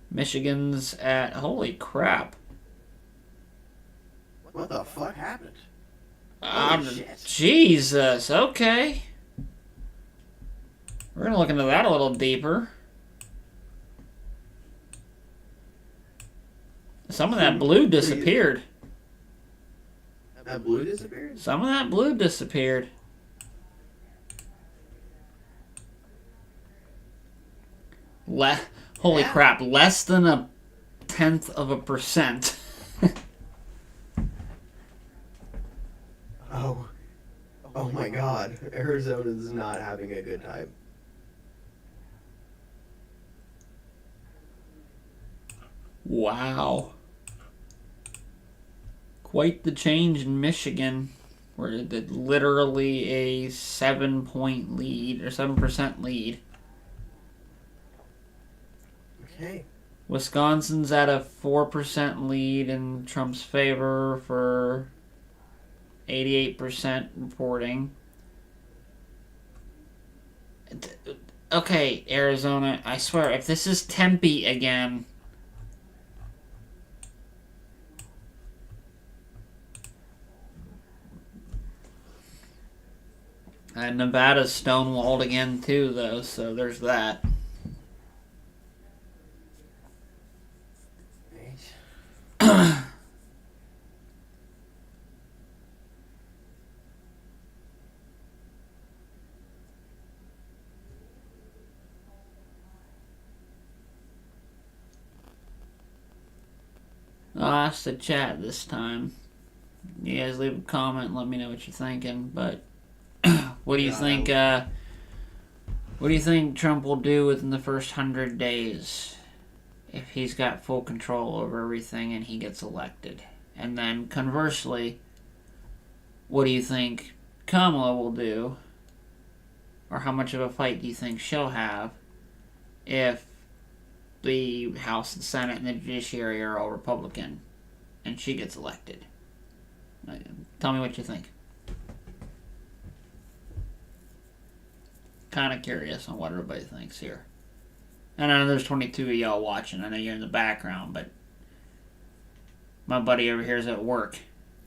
Michigan's at, holy crap. What the fuck happened? Shit. Jesus, okay. We're going to look into that a little deeper. Some of that blue disappeared. That blue disappeared? Some of that blue disappeared. Holy crap, less than 0.1%. Oh my god. Arizona's not having a good time. Wow. Quite the change in Michigan, where it literally a 7-point lead, or 7% lead. Okay. Wisconsin's at a 4% lead in Trump's favor for 88% reporting. Okay, Arizona, I swear, if this is Tempe again... And Nevada's stonewalled again, too, though, so there's that. I'll ask the chat this time. You guys leave a comment and let me know what you're thinking, but what do you think Trump will do within the first 100 days if he's got full control over everything and he gets elected? And then conversely, what do you think Kamala will do, or how much of a fight do you think she'll have if the House, the Senate, and the Judiciary are all Republican and she gets elected? Tell me what you think. Kind of curious on what everybody thinks here. And I know there's 22 of y'all watching. I know you're in the background, but my buddy over here is at work,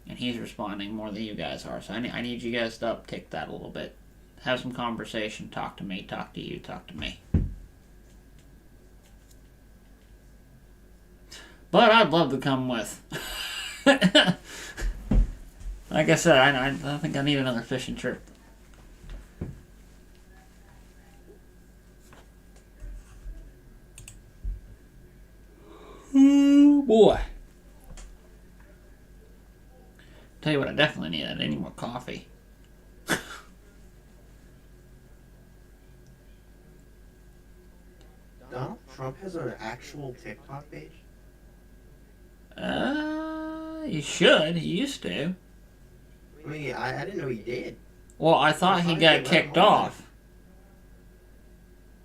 and he's responding more than you guys are. So I need you guys to uptick that a little bit. Have some conversation. Talk to me. Talk to you. Talk to me. But I'd love to come with. Like I said, I think I need another fishing trip. Oh boy. Tell you what, I definitely need. I need more coffee. Donald Trump has an actual TikTok page? He should. He used to. I mean, I didn't know he did. Well, I thought he got kicked off.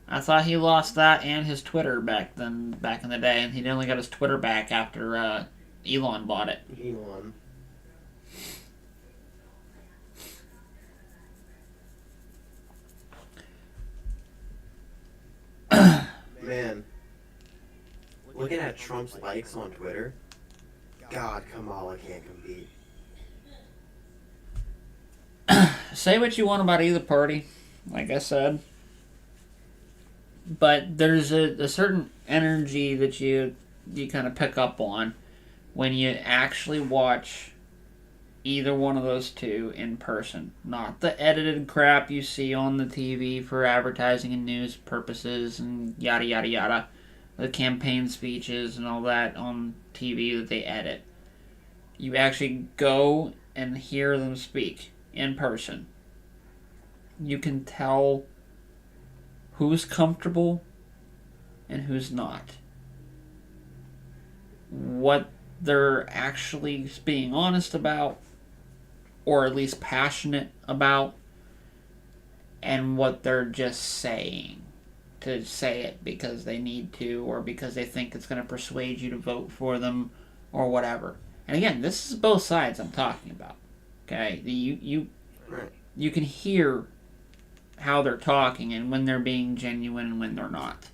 I thought he lost that and his Twitter back in the day, and he only got his Twitter back after Elon bought it. Elon. Man, looking at Trump's likes on Twitter, God, Kamala can't compete. Say what you want about either party, like I said, but there's a certain energy that you kind of pick up on when you actually watch either one of those two in person. Not the edited crap you see on the TV for advertising and news purposes and yada yada yada. The campaign speeches and all that on TV that they edit. You actually go and hear them speak in person. You can tell who's comfortable and who's not. What they're actually being honest about, or at least passionate about, and what they're just saying to say it because they need to, or because they think it's going to persuade you to vote for them, or whatever. And again, this is both sides I'm talking about. Okay, you can hear how they're talking and when they're being genuine and when they're not.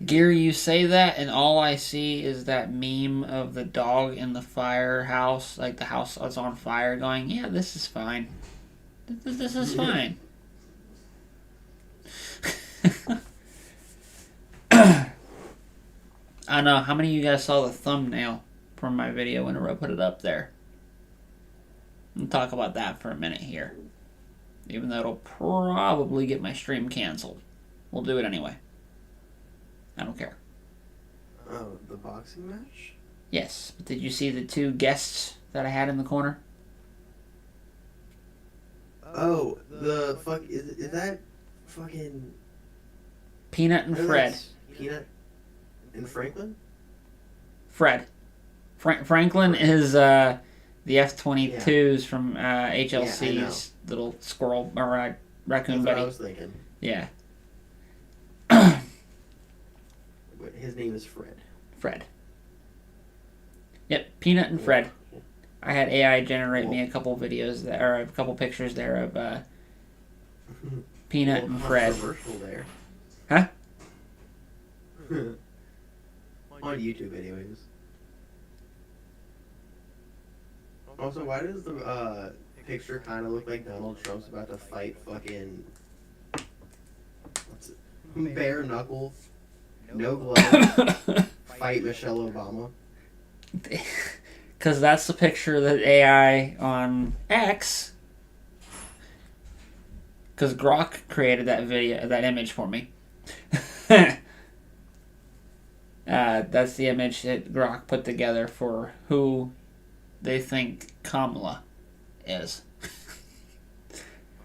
Gary, you say that, and all I see is that meme of the dog in the firehouse, like the house that's on fire, going, yeah, this is fine. This is fine. I know. How many of you guys saw the thumbnail from my video when I put it up there? We'll talk about that for a minute here. Even though it'll probably get my stream canceled. We'll do it anyway. I don't care. Oh, the boxing match? Yes, but did you see the two guests that I had in the corner? Oh, the fuck is that fucking Peanut and Fred. Peanut and Franklin? Fred. Franklin is the F-22s from HLC's little squirrel or raccoon That's what buddy. I was thinking. Yeah. But his name is Fred. Fred. Yep, Peanut and Fred. I had AI generate me a couple videos there, or a couple pictures there of Peanut and Fred. Controversial there. Huh? On YouTube, anyways. Also, why does the picture kind of look like Donald Trump's about to fight fucking bare knuckles, no gloves, fight Michelle Obama? Because that's the picture that AI on X, because Grok created that image for me. That's the image that Grok put together for who they think Kamala is.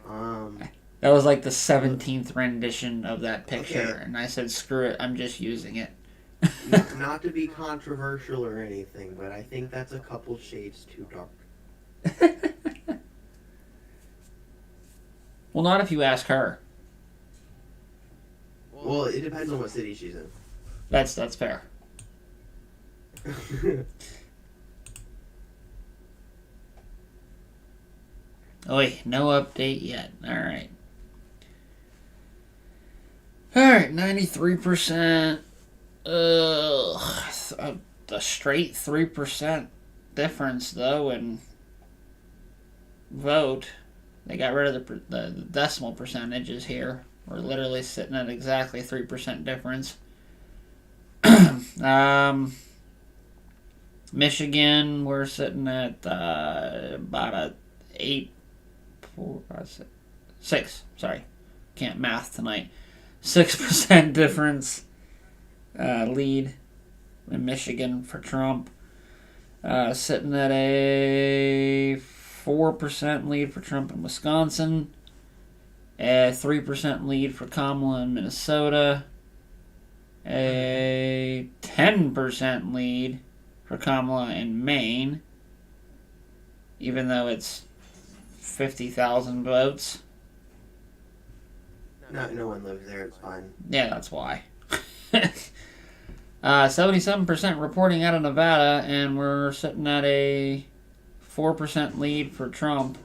That was like the 17th rendition of that picture, Okay. and I said, screw it, I'm just using it. Not to be controversial or anything, but I think that's a couple shades too dark. Well, not if you ask her. Well, it depends on what city she's in. That's fair. Oi, no update yet. Alright. Alright, 93%. A straight 3% difference, though, in vote. They got rid of the decimal percentages here. We're literally sitting at exactly 3% difference. Michigan, we're sitting at about a 8, 4, 5, 6, 6. Sorry, can't math tonight. 6% difference lead in Michigan for Trump. Sitting at a 4% lead for Trump in Wisconsin. A 3% lead for Kamala in Minnesota. A 10% lead for Kamala in Maine, even though it's 50,000 votes. No one lives there. It's fine. Yeah, that's why. 77% reporting out of Nevada, and we're sitting at a 4% lead for Trump.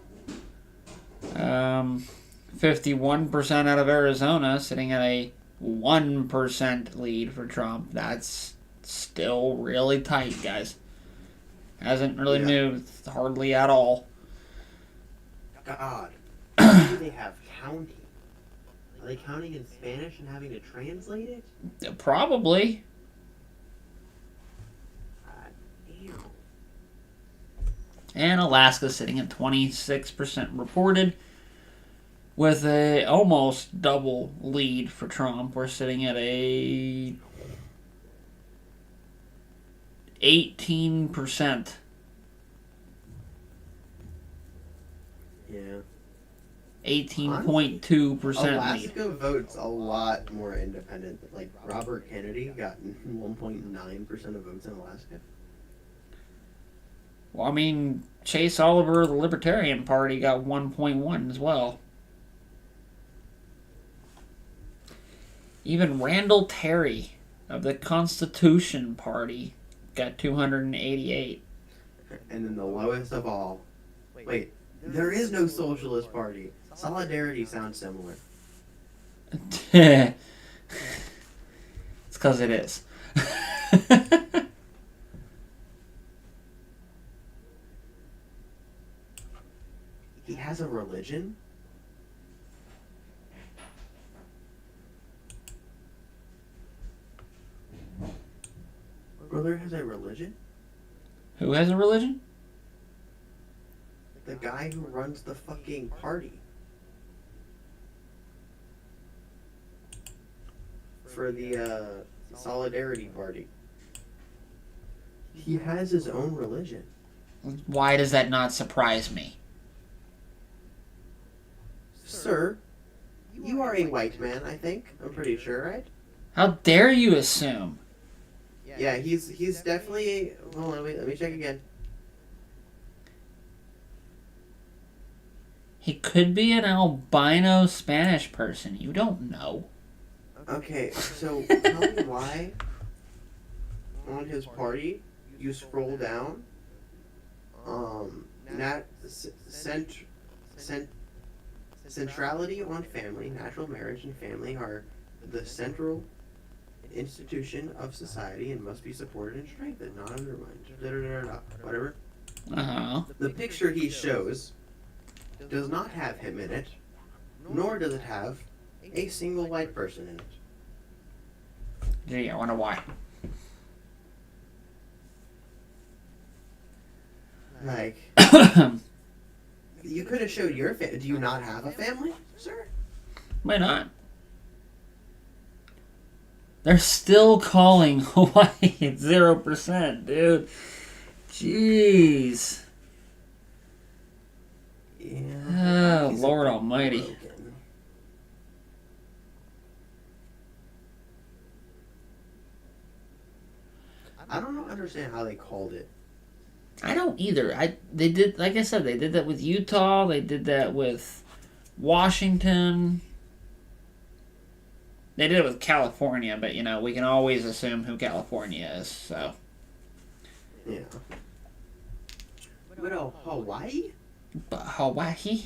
51% out of Arizona, sitting at a 1% lead for Trump. That's still really tight, guys. Hasn't really moved hardly at all. God. Do they have counting? Are they counting in Spanish and having to translate it? Probably. God damn. And Alaska sitting at 26% reported, with a almost double lead for Trump. We're sitting at a 18%. Yeah. 18.2% lead. Alaska votes a lot more independent. Like Robert Kennedy got 1.9% of votes in Alaska. Well, I mean, Chase Oliver, the Libertarian Party, got 1.1 as well. Even Randall Terry of the Constitution Party got 288. And then the lowest of all. Wait, there is no Socialist Party. Solidarity sounds similar. It's because it is. He has a religion? Brother has a religion? Who has a religion? The guy who runs the fucking party. For the Solidarity Party. He has his own religion. Why does that not surprise me? Sir, you are a white man, I think. I'm pretty sure, right? How dare you assume? Yeah, he's definitely. Hold on, wait, let me check again. He could be an albino Spanish person. You don't know. Okay, so tell me why on his party you scroll down. Centrality on family, natural marriage, and family are the central institution of society and must be supported and strengthened, not undermined. Whatever. Uh-huh. The picture he shows does not have him in it, nor does it have a single white person in it. Gee, I wonder why. Like, you could have showed your family. Do you not have a family, sir? Why not? They're still calling Hawaii 0%, dude. Jeez. Yeah. Oh, Lord Almighty. Broken. I don't understand how they called it. I don't either. They did, like I said, they did that with Utah. They did that with Washington. They did it with California, but you know we can always assume who California is. So. Yeah. But Hawaii? But Hawaii.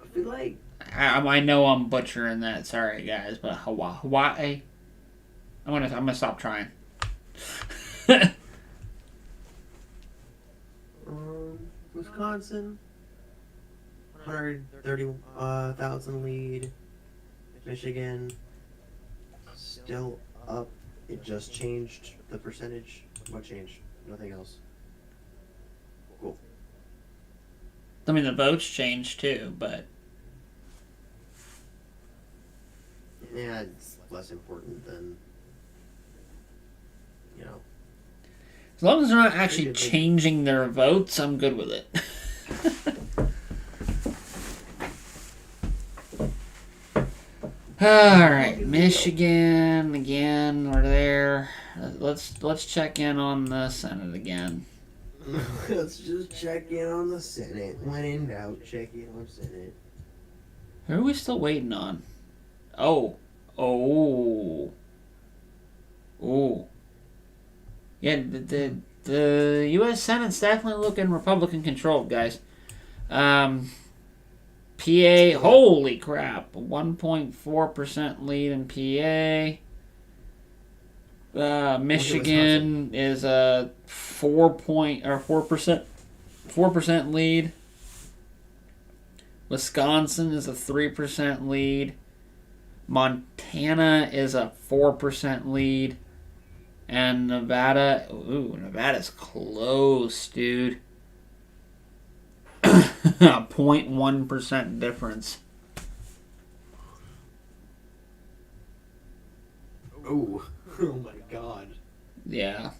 I feel like I know I'm butchering that. Sorry, guys, but Hawaii. I'm gonna stop trying. Wisconsin, 130,000 lead. Michigan, still up. It just changed the percentage. What changed? Nothing else. Cool. I mean, the votes changed too, but Yeah, it's less important than, you know. as long as they're not actually changing their votes, I'm good with it. All right, Michigan again. We're there. Let's check in on the Senate again. Let's just check in on the Senate. When in doubt, check in on Senate. Who are we still waiting on? Oh. Yeah, the U.S. Senate's definitely looking Republican controlled, guys. PA, holy crap, 1.4% lead in PA. Michigan is a 4% lead. Wisconsin is a 3% lead. Montana is a 4% lead. And Nevada, Nevada's close, dude. A 0.1% difference. Oh my god. Yeah.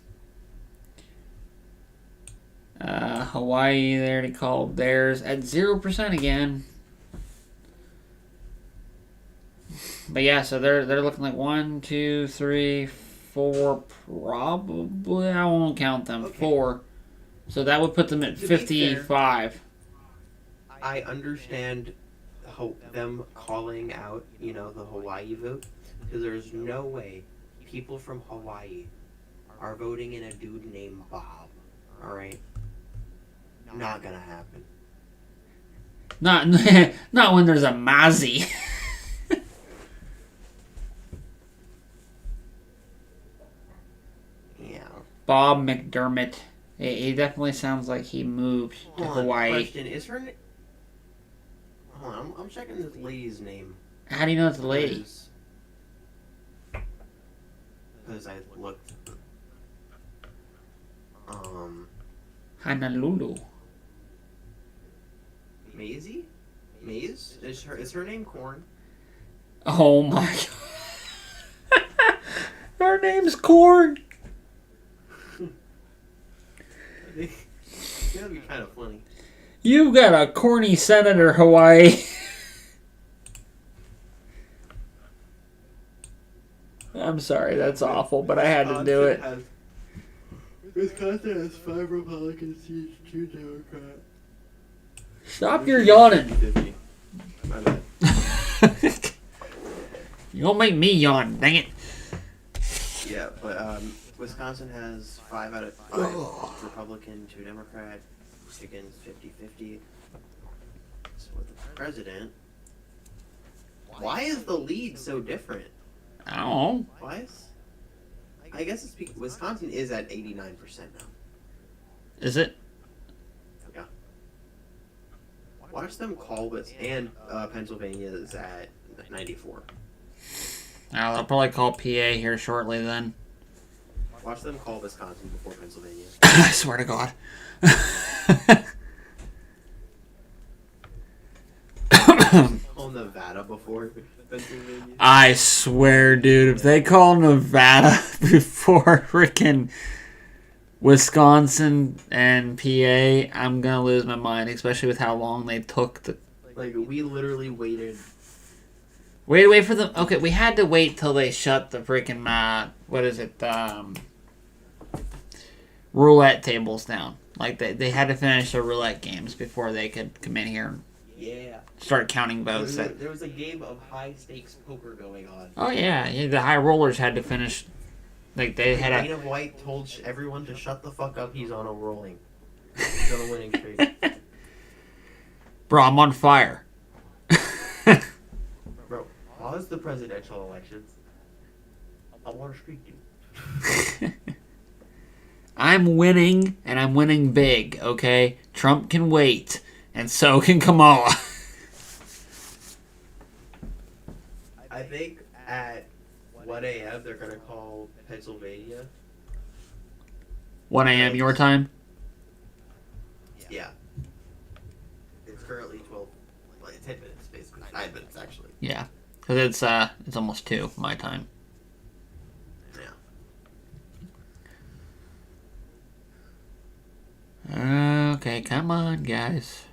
Hawaii, they already called theirs at 0% again. But yeah, so they're looking like 1, 2, 3, 4, probably. I won't count them. Okay. 4. So that would put them at To be 55. I understand them calling out, the Hawaii vote, because there's no way people from Hawaii are voting in a dude named Bob. All right, not gonna happen. Not not when there's a Mozzie. Yeah. Bob McDermott. He definitely sounds like he moved to Hold on, Hawaii. Question: Is her? Hold on, I'm checking this lady's name. How do you know it's a lady? Because I looked. Honolulu. Maisie? Maze? Is her name Corn? Oh my god. Her name's Corn. That'd be kind of funny. You got a corny senator, Hawaii. I'm sorry, that's awful, but I had to do it. Wisconsin has 5 Republican seats, 2 Democrats. Stop your yawning. 50. My bad. You don't make me yawn, dang it. Yeah, but Wisconsin has 5 out of 5 Republican, 2 Democrat. Michigan's 50-50. So with the president, why is the lead so different? I don't know. Why is? I guess it's because Wisconsin is at 89% now. Is it? Yeah. Watch them call this, and Pennsylvania is at 94. I'll probably call PA here shortly then. Watch them call Wisconsin before Pennsylvania. I swear to God. Call Nevada before Pennsylvania. I swear, dude, if they call Nevada before freaking Wisconsin and PA, I'm gonna lose my mind, especially with how long they took to Like, we literally waited. wait for them. Okay, we had to wait till they shut the freaking what is it, roulette tables down. Like they had to finish their roulette games before they could come in here and Yeah. start counting votes. There was a game of high stakes poker going on. Oh yeah, the high rollers had to finish. Like they had Dana White told everyone to shut the fuck up. He's on a rolling. He's on a winning streak. Bro, I'm on fire. Bro, pause the presidential elections. I want to streak you. I'm winning, and I'm winning big, okay? Trump can wait, and so can Kamala. I think at 1 a.m. they're gonna call Pennsylvania. 1 a.m. your time? Yeah. It's currently 12, like 10 minutes, basically 9 minutes actually. Yeah. Because it's almost 2 my time. Yeah. Okay, come on, guys.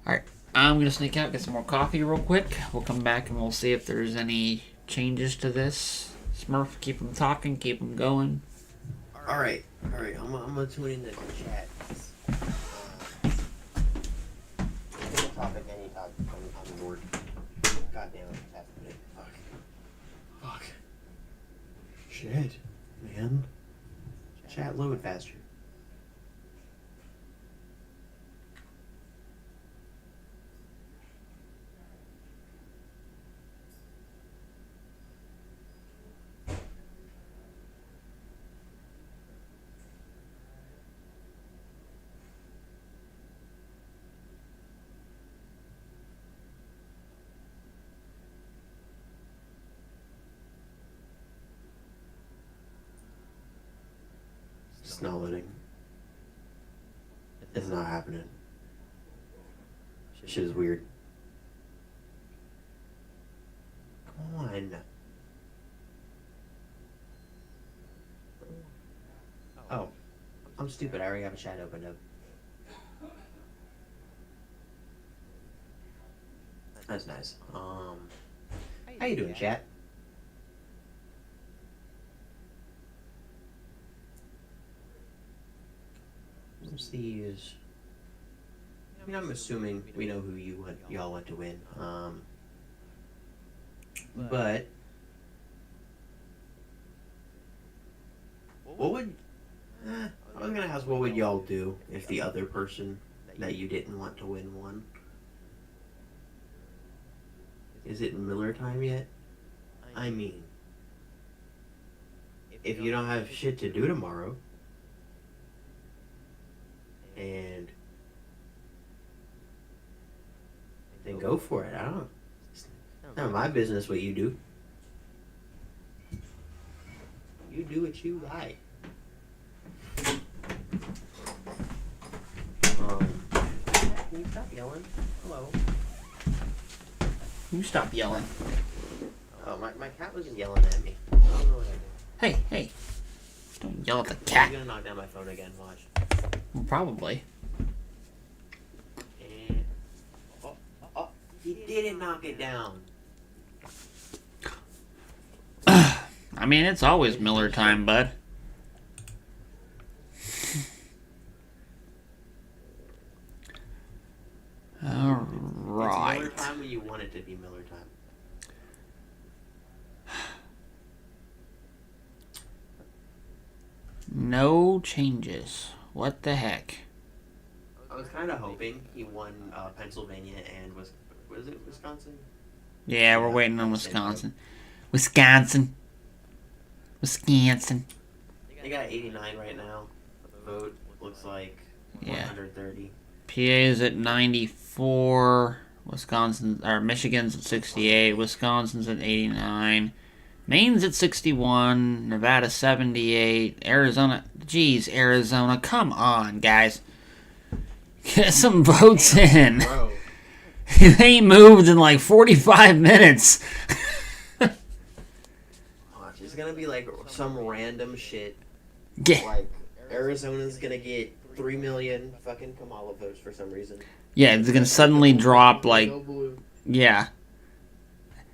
Alright, I'm going to sneak out, get some more coffee real quick. We'll come back and we'll see if there's any changes to this. Smurf, keep them talking, keep them going. All right. I'm gonna tune in the chat. Pick a topic, any topic. I'm bored. God damn it! That's the minute. Fuck. Shit, man. Chat load faster. It's not loading. It's not happening. Shit is weird. Come on. Oh, I'm stupid. I already have a chat opened up. That's nice. How you doing, chat? What's these? I mean, I'm assuming we know who y'all want to win. But what would I was gonna ask what would y'all do if the other person that you didn't want to win won? Is it Miller time yet? I mean, if you don't have shit to do tomorrow, and then go for it. I don't know. It's not my business what you do. You do what you like. Can you stop yelling? Hello. You stop yelling. Oh, my cat was yelling at me. I don't know what I did. Hey. Don't yell at the He's cat. gonna knock down my phone again. Watch. Well, probably. And he didn't knock it down. I mean, it's always Miller time, bud. All right. It's Miller time when you want it to be Miller time. No changes. What the heck? I was kind of hoping he won Pennsylvania and was it Wisconsin? Yeah, we're waiting on Wisconsin. Wisconsin. They got 89 right now. The vote looks like Yeah. 130. PA's at 94. Michigan's at 68. Wisconsin's at 89. Maine's at 61. Nevada 78. Arizona. Jeez, Arizona. Come on, guys. Get some votes in. Bro, It ain't moved in like 45 minutes. watch. It's gonna be like some random shit. Get, Like Arizona's gonna get 3 million fucking Kamala votes for some reason. yeah, it's gonna suddenly drop like, No blue. yeah.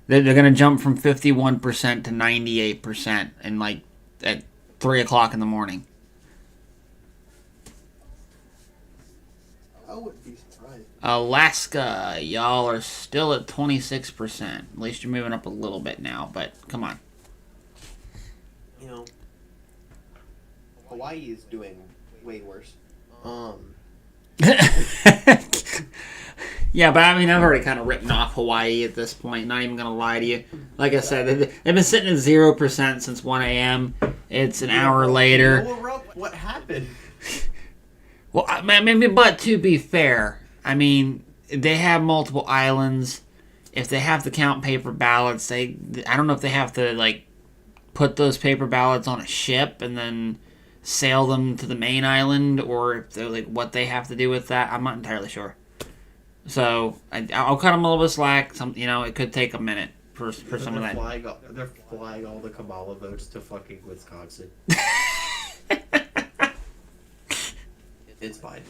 They're gonna jump from 51% to 98% in like at 3 o'clock in the morning. I wouldn't be surprised. Alaska, y'all are still at 26%. At least you're moving up a little bit now, but come on. You know, Hawaii is doing way worse. Yeah, but I mean, I've already kind of written off Hawaii at this point. Not even gonna lie to you. Like I said, they've been sitting at 0% since 1 a.m. It's an hour later. What happened? Well, I mean, but to be fair, I mean, they have multiple islands. if they have to count paper ballots, I don't know if they have to like put those paper ballots on a ship and then sail them to the main island, or if they're like what they have to do with that. I'm not entirely sure. So I'll cut them a little bit slack. It could take a minute for some of that. They're flying all the Kamala votes to fucking Wisconsin. It's fine.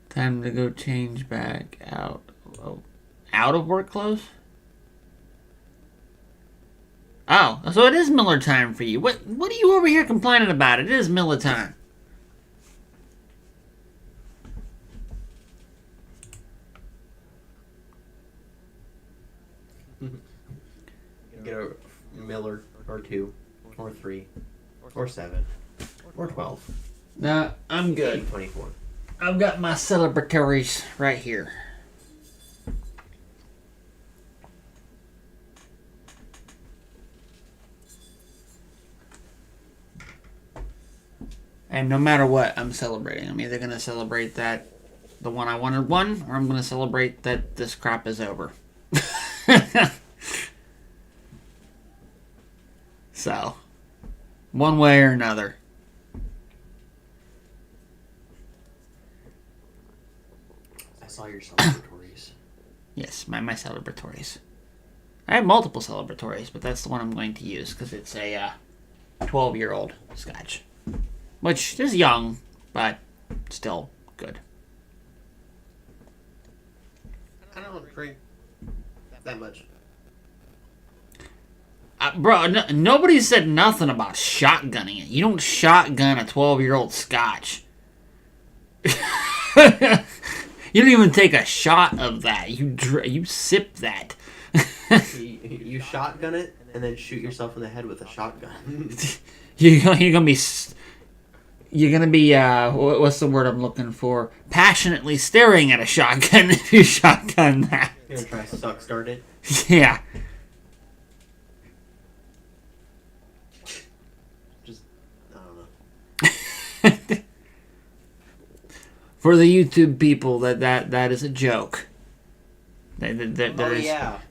Time to go change back out. Oh, out of work clothes? Oh, so it is Miller time for you. What are you over here complaining about? It is Miller time. Get a Miller or 2 or 3 or 7 or 12. Nah, I'm good. 24. I've got my celebratories right here. And no matter what, I'm celebrating. I'm either going to celebrate that the one I wanted won, or I'm going to celebrate that this crap is over. So, one way or another. I saw your celebratories. Yes, my celebratories. I have multiple celebratories, but that's the one I'm going to use because it's a 12-year-old scotch. Which is young, but still good. I don't drink that much. Bro, nobody said nothing about shotgunning it. You don't shotgun a 12-year-old scotch. You don't even take a shot of that. You sip that. You shotgun it and then shoot yourself in the head with a shotgun. You're gonna be what's the word I'm looking for? Passionately staring at a shotgun if you shotgun that. You're gonna try to suck start it. Yeah. Just, I don't know. For the YouTube people, that is a joke. There's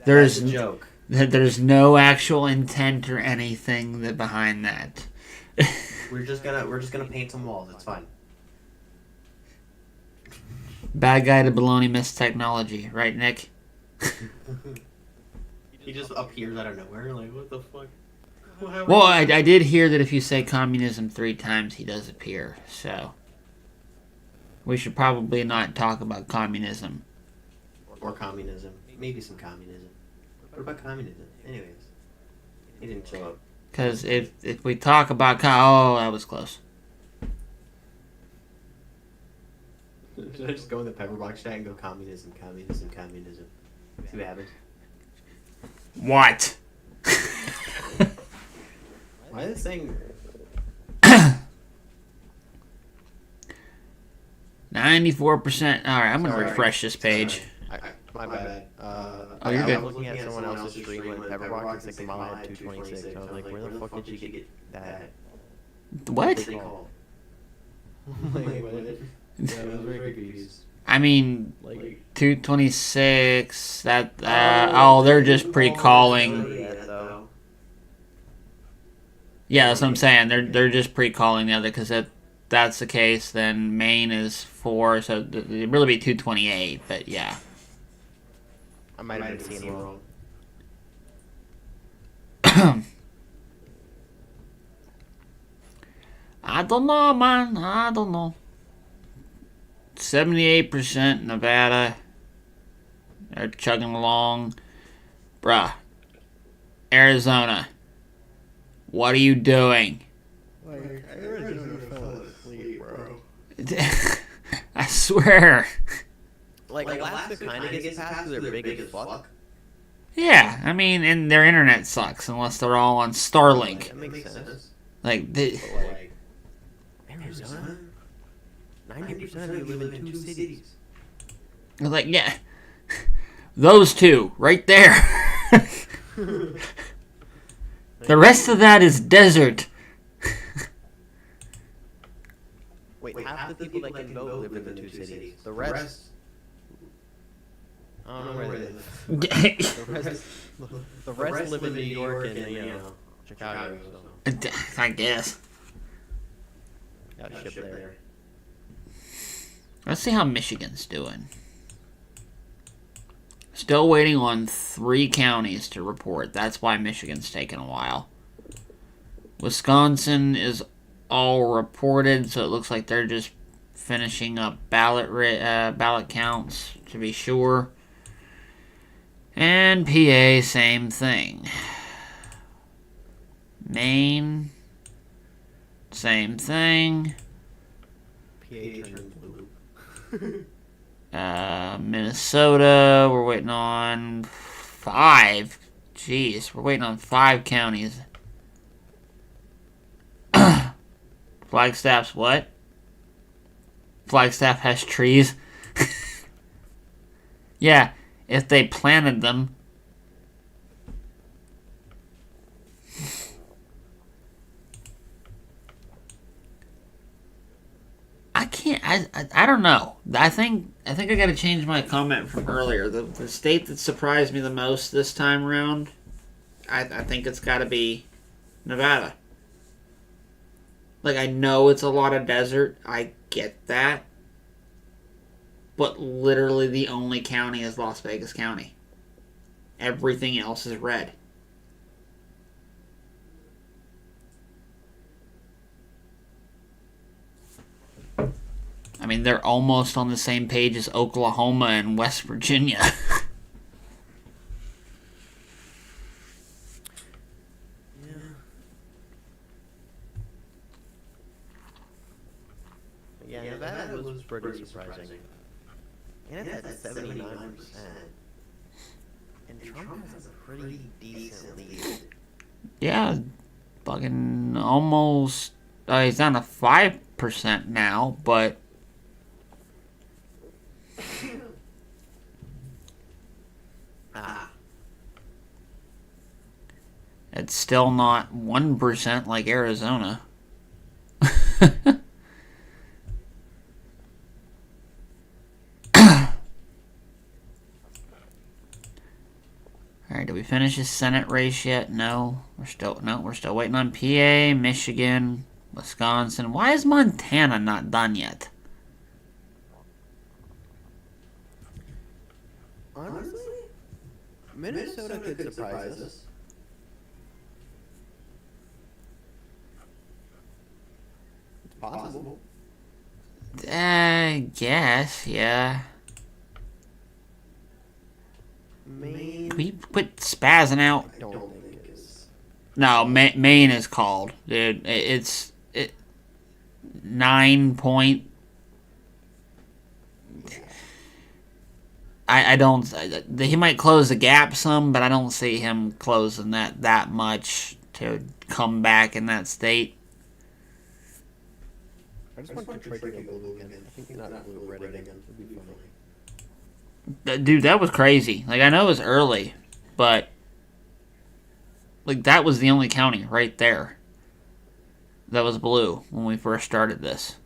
That's a joke. There's no actual intent or anything behind that. We're just gonna paint some walls. It's fine. Bad guy to baloney miss technology, right, Nick? He just appears out of nowhere. Like, what the fuck? Well, I did hear that if you say communism 3 times, he does appear. So we should probably not talk about communism. Or communism. Maybe some communism. What about communism? Anyways, he didn't show up. Because if we talk about oh, that was close. Should I just go in the pepperbox chat and go communism, communism, communism? See what happens. What? Why is this saying 94%? All right, I'm gonna Sorry. refresh this page. My bad. Oh, you're I good. was looking at someone else's stream when Pepperbox and Kamala had 226. I was like, where the fuck did you get that? What? What's it called? Like, what? Yeah, I was very confused. I mean, Like, 226. That they're just pre-calling. Yeah, that's what I'm saying. They're just pre-calling the other because that's the case. Then Maine is 4, so it'd really be 228. But yeah. I might have been seeing wrong. I don't know, man. I don't know. 78% Nevada. They're chugging along. Bruh. Arizona. What are you doing? Like, Arizona fell asleep, bro. I swear. Like Alaska kind of gets past because they're big as fuck. Yeah, I mean, and their internet sucks unless they're all on Starlink. That makes sense. Like, But like, Arizona? 90% of you live in 2 cities. like, yeah. Those two, right there. The rest of that is desert. Wait, half the people that can vote live in the two cities. The rest, I don't know where they live. The rest live in New York and Chicago. So I guess. got shipped there. Let's see how Michigan's doing. Still waiting on 3 counties to report. That's why Michigan's taking a while. Wisconsin is all reported, so it looks like they're just finishing up ballot counts to be sure. And PA, same thing. Maine, same thing. PA turned blue. Minnesota, we're waiting on 5. Jeez, we're waiting on 5 counties. Flagstaff's what? Flagstaff has trees. Yeah, if they planted them. I don't know. I think I gotta change my comment from earlier. The state that surprised me the most this time around, I think it's gotta be Nevada. Like, I know it's a lot of desert. I get that. But literally the only county is Las Vegas County. Everything else is red. I mean, they're almost on the same page as Oklahoma and West Virginia. Yeah, Nevada was pretty surprising. And it's at 79%. And Trump has a pretty decent lead. Yeah, fucking almost. He's down to 5% now, but. It's still not 1% like Arizona. Alright, did we finish the Senate race yet? No. We're still waiting on PA, Michigan, Wisconsin. Why is Montana not done yet? Honestly, Minnesota could surprise us. It's possible. I guess, yeah. Maine. We quit spazzing out. I don't think it's. No, Maine is called, dude. It's 9 point. I don't. He might close the gap some, but I don't see him closing that much to come back in that state. I just want Detroit to go blue again. I think not blue, red again would be funny. Dude, that was crazy. Like, I know it was early, but like that was the only county right there that was blue when we first started this.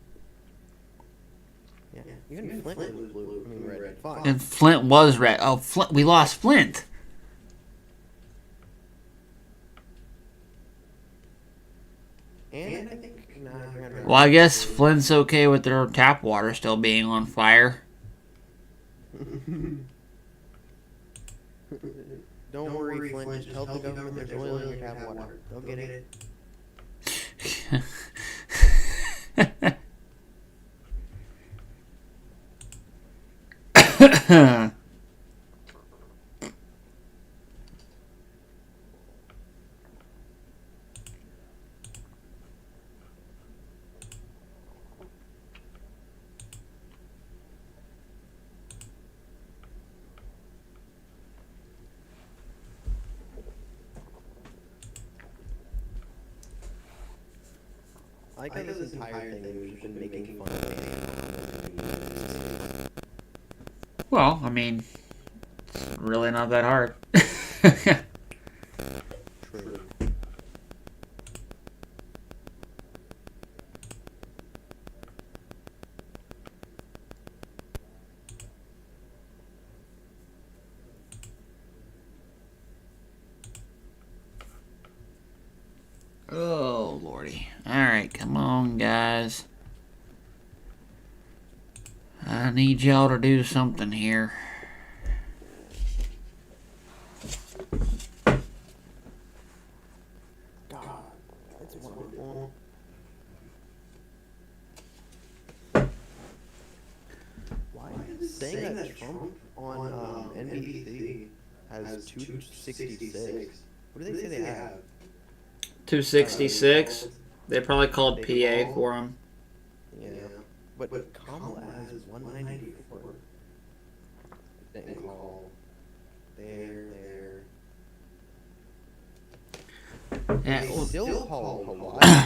Yeah, even Flint was blue. I mean red. Fuck. And Flint was red. Oh, Flint, we lost Flint. And I think. Well, I guess Flint's okay with their tap water still being on fire. Don't worry, Flint. Just tell the government there's oil in your tap water. They'll get it. I like how this entire thing we've been making fun of. Well, I mean, it's really not that hard. True. guys. I need y'all to do something here. God, that's wonderful. Why is it saying that Trump on NBC has 266? What do they say they have? 266. They probably called PA for him. Yeah. But Kamala has 194. Didn't call. There. Yeah, They well, still call Hawaii.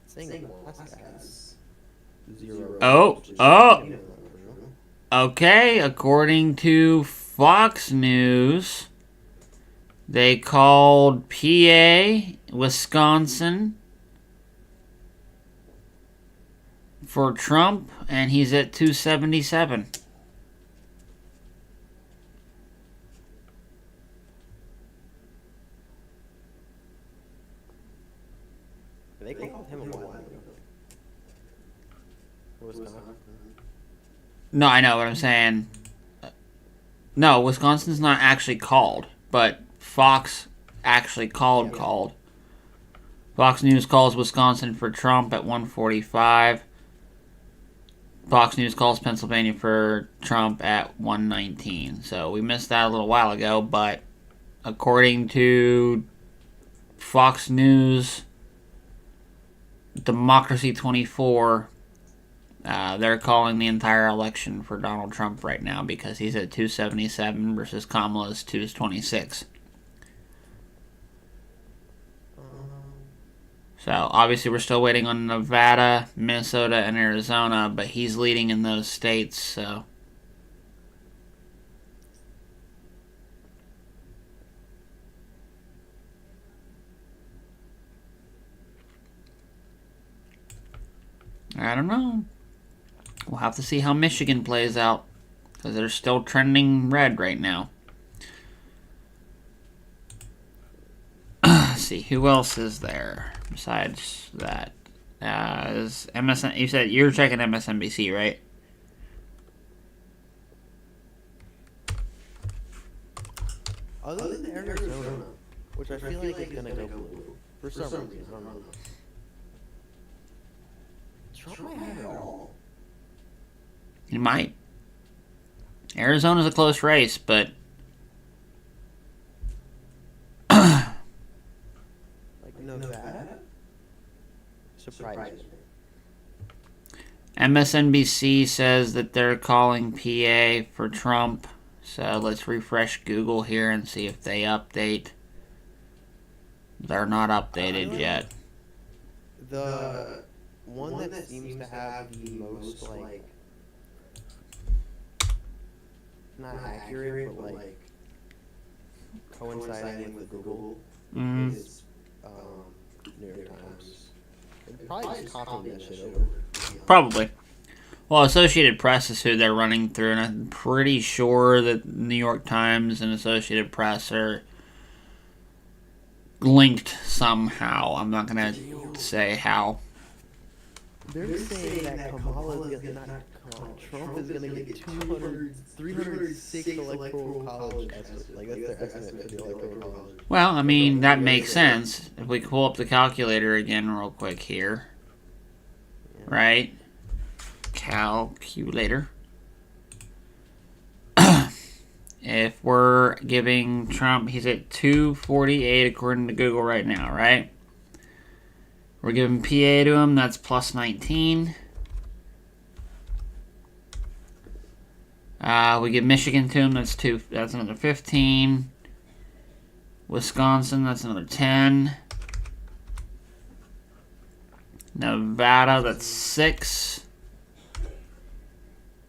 Saying Alaska has 0. Oh. Okay, according to Fox News, they called PA, Wisconsin, for Trump, and he's at 277. They called him a while ago. Wisconsin. No, I know what I'm saying. No, Wisconsin's not actually called, but Fox actually called. Fox News calls Wisconsin for Trump at 145. Fox News calls Pennsylvania for Trump at 119. So we missed that a little while ago, but according to Fox News, Democracy 24, they're calling the entire election for Donald Trump right now because he's at 277 versus Kamala's 226. So obviously we're still waiting on Nevada, Minnesota, and Arizona, but he's leading in those states, so... I don't know. We'll have to see how Michigan plays out, because they're still trending red right now. Let's see, who else is there besides that? Is MSN? You said you're checking MSNBC, right? Other than Arizona, which I feel like is gonna go blue for some reason, I don't know. Trump might have it all. He might. Arizona's a close race, but Like Nevada? Surprising. MSNBC says that they're calling PA for Trump. So let's refresh Google here and see if they update. They're not updated yet. The one that seems to have the most, like, not accurate, but, like, coinciding with Google is New York Times. They're probably just copying that shit over. Probably. Well, Associated Press is who they're running through, and I'm pretty sure that New York Times and Associated Press are linked somehow. I'm not going to say how. They're saying that Kamala is gonna, not Kamala, Trump is gonna get 306 electoral college estimates. Like, that's their estimate for the electoral college. Well, I mean, that makes sense. If we pull up the calculator again real quick here. Right? Calculator. If we're giving Trump, he's at 248 according to Google right now, right? We're giving PA to him, that's plus 19. We give Michigan to him, that's another 15. Wisconsin, that's another 10. Nevada, that's 6.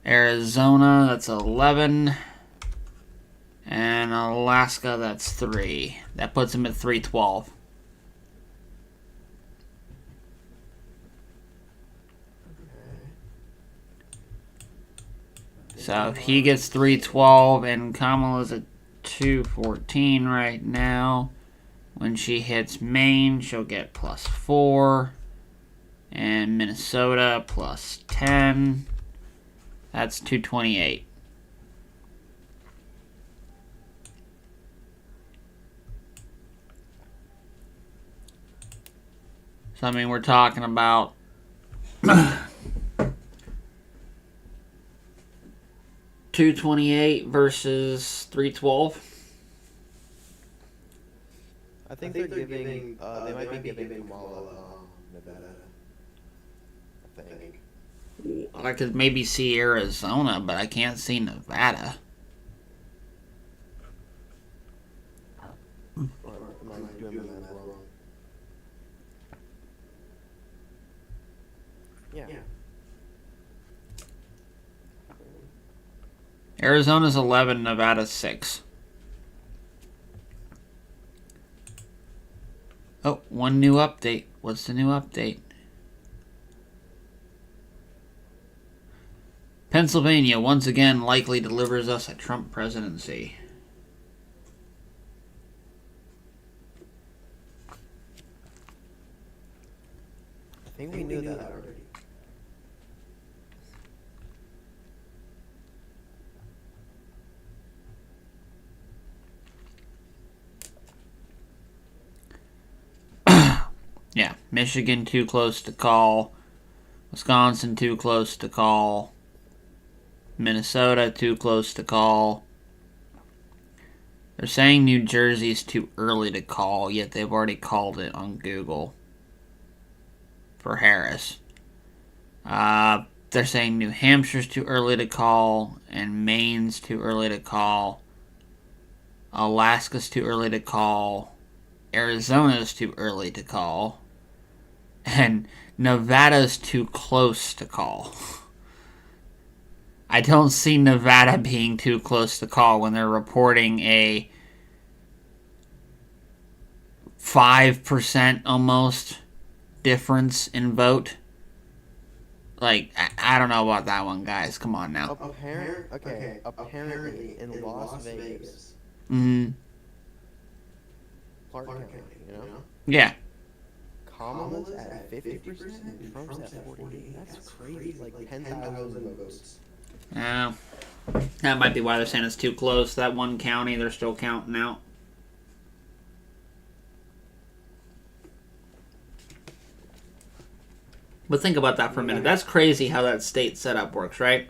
Arizona, that's 11. And Alaska, that's 3. That puts him at 312. So if he gets 312 and Kamala's at 214 right now, When she hits Maine, she'll get +4. And Minnesota +10. That's 228. So, I mean, we're talking about 228 versus 312. I think they're giving. They might be giving Kamala Nevada. I think. I could maybe see Arizona, but I can't see Nevada. Or am I doing the math wrong? Yeah. Arizona's 11, Nevada's 6. Oh, one new update. What's the new update? Pennsylvania once again likely delivers us a Trump presidency. I think we knew that already. Yeah, Michigan too close to call. Wisconsin too close to call. Minnesota too close to call. They're saying New Jersey's too early to call, yet they've already called it on Google for Harris. They're saying New Hampshire's too early to call, and Maine's too early to call. Alaska's too early to call. Arizona's too early to call. And Nevada's too close to call. I don't see Nevada being too close to call when they're reporting a 5% almost difference in vote. Like, I don't know about that one, guys. Come on now. Apparently in Las Vegas, Mm-hmm. Clark County, you know? Yeah. Kamala's at 50% and Trump's at 48%. That's crazy. Like 10,000 votes. Yeah. That might be why they're saying it's too close. That one county, they're still counting out. But think about that for a minute. That's crazy how that state setup works, right?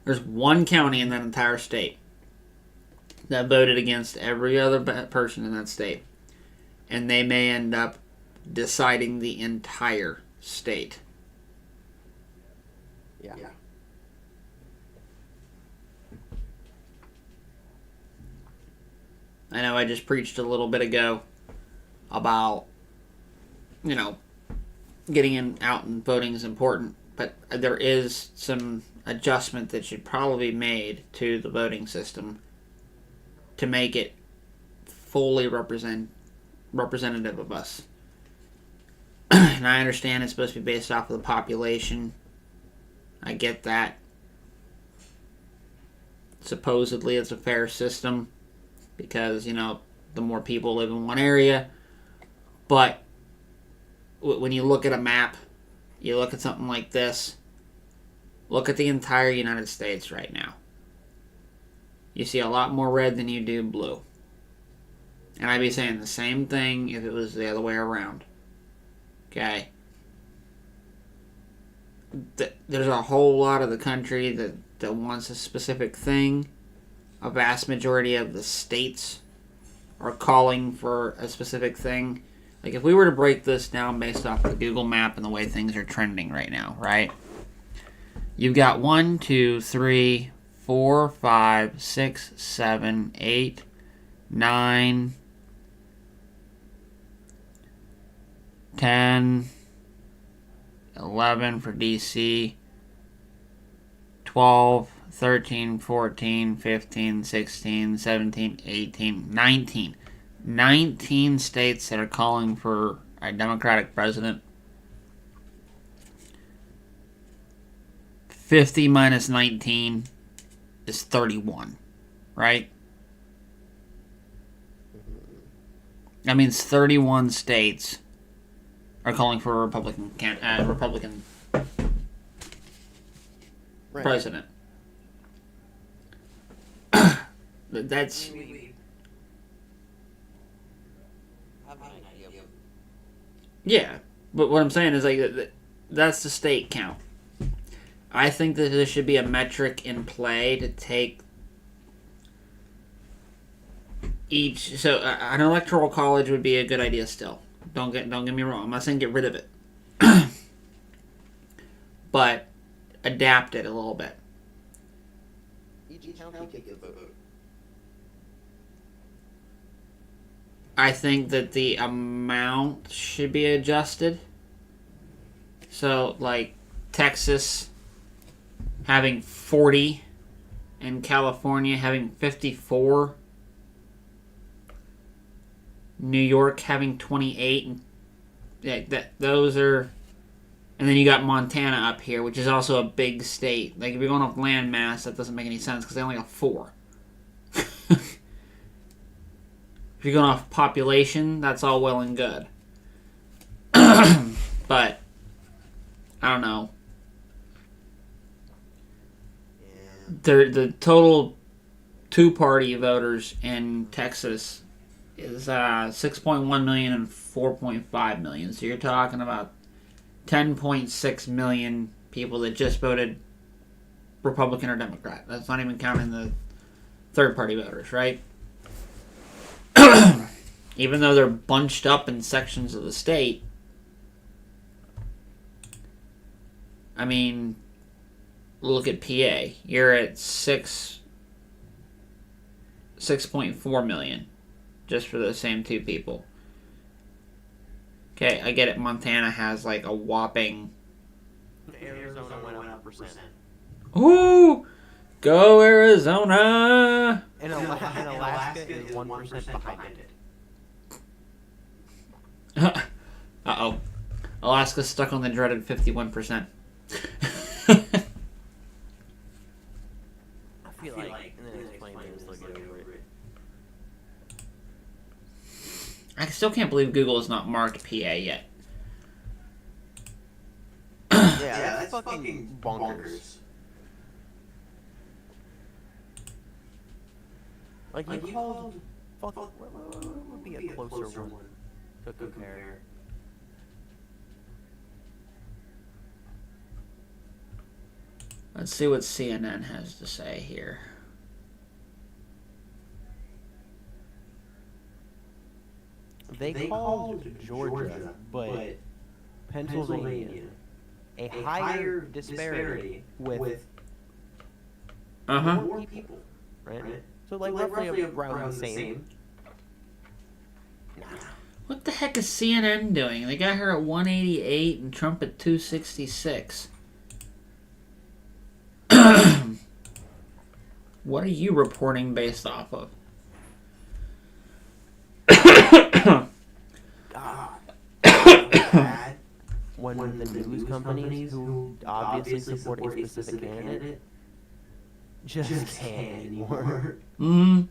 There's one county in that entire state that voted against every other person in that state. And they may end up deciding the entire state. Yeah. I know I just preached a little bit ago about, getting out and voting is important, but there is some adjustment that should probably be made to the voting system to make it fully representative of us. And I understand it's supposed to be based off of the population. I get that. Supposedly it's a fair system because, the more people live in one area. But when you look at a map, you look at something like this, look at the entire United States right now. You see a lot more red than you do blue. And I'd be saying the same thing if it was the other way around. Okay? There's a whole lot of the country that wants a specific thing. A vast majority of the states are calling for a specific thing. Like, if we were to break this down based off the Google map and the way things are trending right now, right? You've got 1, 2, 3, 4, 5, 6, 7, 8, 9, 10, 11 for DC, 12, 13, 14, 15, 16, 17, 18, 19. 19 states that are calling for a Democratic president. 50 minus 19 is 31, right? That means 31 states are calling for a Republican Right. president. That's Wait. I have an idea. yeah, but what I'm saying is like that's the state count. I think that there should be a metric in play to take each. So an electoral college would be a good idea. Still, don't get me wrong. I'm not saying get rid of it, but adapt it a little bit. Each county gets a vote. I think that the amount should be adjusted. So, like Texas having 40 and California having 54. New York having 28. And those are. And then you got Montana up here, which is also a big state. Like, if you're going off land mass, that doesn't make any sense because they only got 4. If you're going off population, that's all well and good. But, I don't know. Yeah. The total two-party voters in Texas is 6.1 million and 4.5 million. So you're talking about 10.6 million people that just voted Republican or Democrat. That's not even counting the third-party voters, right? Even though they're bunched up in sections of the state, I mean, look at PA. You're at 6.4 million just for the same two people. Okay, I get it. Montana has like a whopping. Arizona went up percent. Ooh, go Arizona! And Alaska is 1% behind it. Uh-oh. Alaska's stuck on the dreaded 51%. I feel like in the next 20 minutes they'll get over it. I still can't believe Google has not marked PA yet. Yeah, that's fucking bonkers. Like, you called... Fuck, what would be a closer one to compare? Let's see what CNN has to say here. They called Georgia, but Pennsylvania a higher disparity with Uh-huh. more people, right? So like roughly around the same. What the heck is CNN doing? They got her at 188 and Trump at 266. What are you reporting based off of? When the news companies who obviously support a specific candidate just can't anymore. Mm.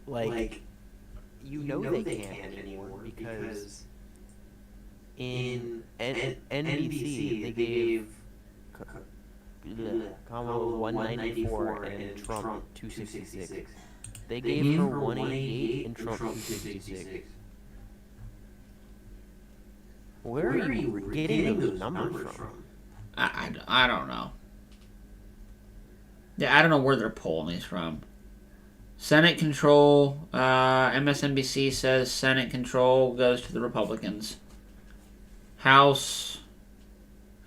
Like, you know they can't anymore because in NBC they gave Kamala 194 and Trump 266. They gave her 188 and Trump 266. Where are you getting those numbers from? I don't know. Yeah, I don't know where they're pulling these from. Senate control, MSNBC says Senate control goes to the Republicans. House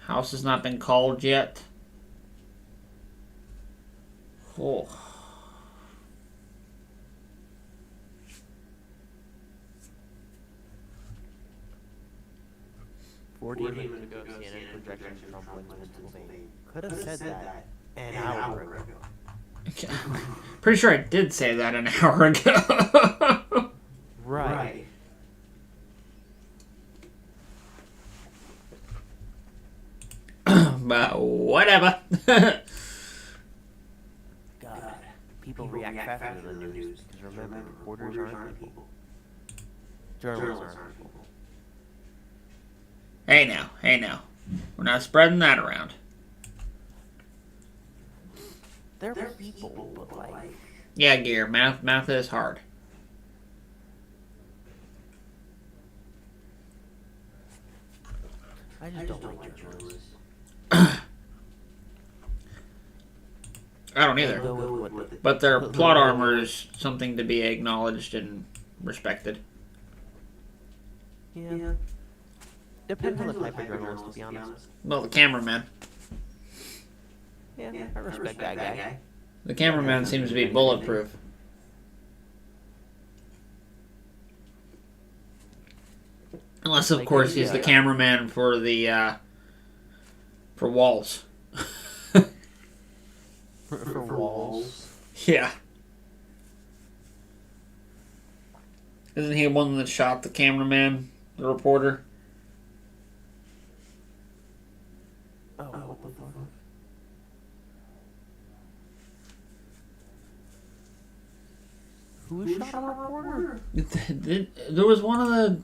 has not been called yet. Oh. Minutes ago, CNN projection Trump wins Pennsylvania. Could have said that an hour ago. Pretty sure I did say that an hour ago. Right. But whatever. God, people react faster than the news. Because remember, reporters aren't people. Journalists aren't people. Hey now. We're not spreading that around. They're people, but like... Yeah, Gear, math is hard. I just don't like journalists. I don't either. Go with what the- But their plot armor is something to be acknowledged and respected. Yeah. Depends on the type of journalist, to be honest. Well, the cameraman. Yeah, I respect that guy. The cameraman seems to be bulletproof. Unless, of course, he's the cameraman for the, for Walls. For walls. Yeah. Isn't he the one that shot the cameraman, the reporter? Oh, what the fuck? Who shot a reporter? There was one of the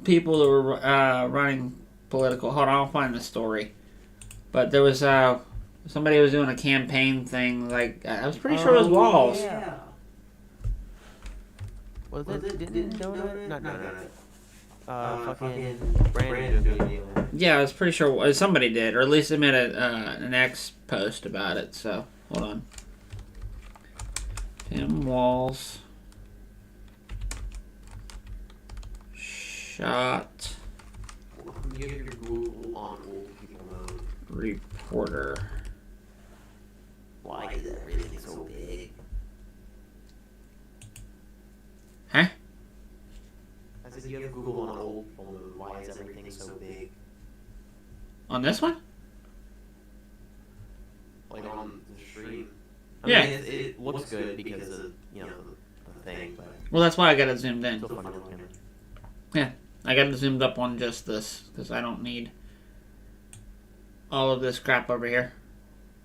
people that were running political. Hold on, I'll find the story. But there was somebody was doing a campaign thing. Like I was pretty sure it was Walls. Yeah. Was it? Didn't Donut? Not Donut. Fucking Brandon did it. Yeah, I was pretty sure somebody did, or at least they made an X post about it. So hold on. Tim Walls shot You have your Google on old people mode. reporter. Why is everything so big? Huh? I said you have Google on old people mode. Why is everything so big? On this one? Like on the stream. Yeah. mean, it looks good because of, you know, the thing, but Well, that's why I got it zoomed in. Still funny looking. I got it zoomed up on just this because I don't need all of this crap over here.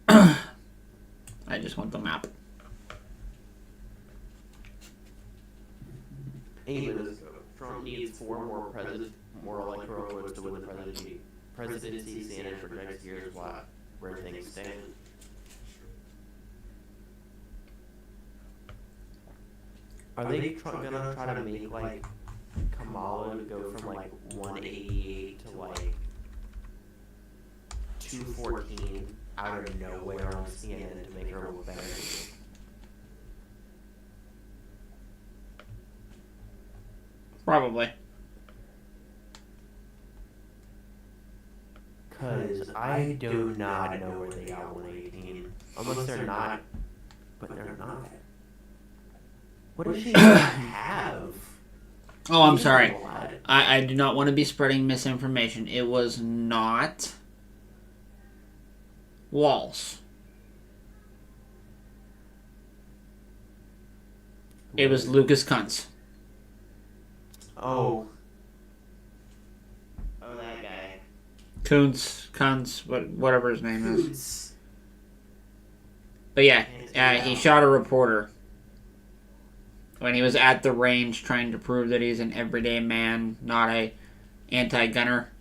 I just want the map. Amos, Trump needs 4 more electoral votes to win the presidency. Sanders projects here's where things stand. Are they gonna try to make like Kamala to go from like 188 to like 214 out of nowhere on CNN to make her look better? Probably. Cause I do not know where they got 118. Unless they're not, but they're not. What does she even have? Oh, I'm sorry. I do not want to be spreading misinformation. It was not Walls. It was Lucas Kuntz. Oh, that guy. Kuntz, whatever his name is. But yeah, he shot a reporter when he was at the range trying to prove that he's an everyday man, not a anti-gunner.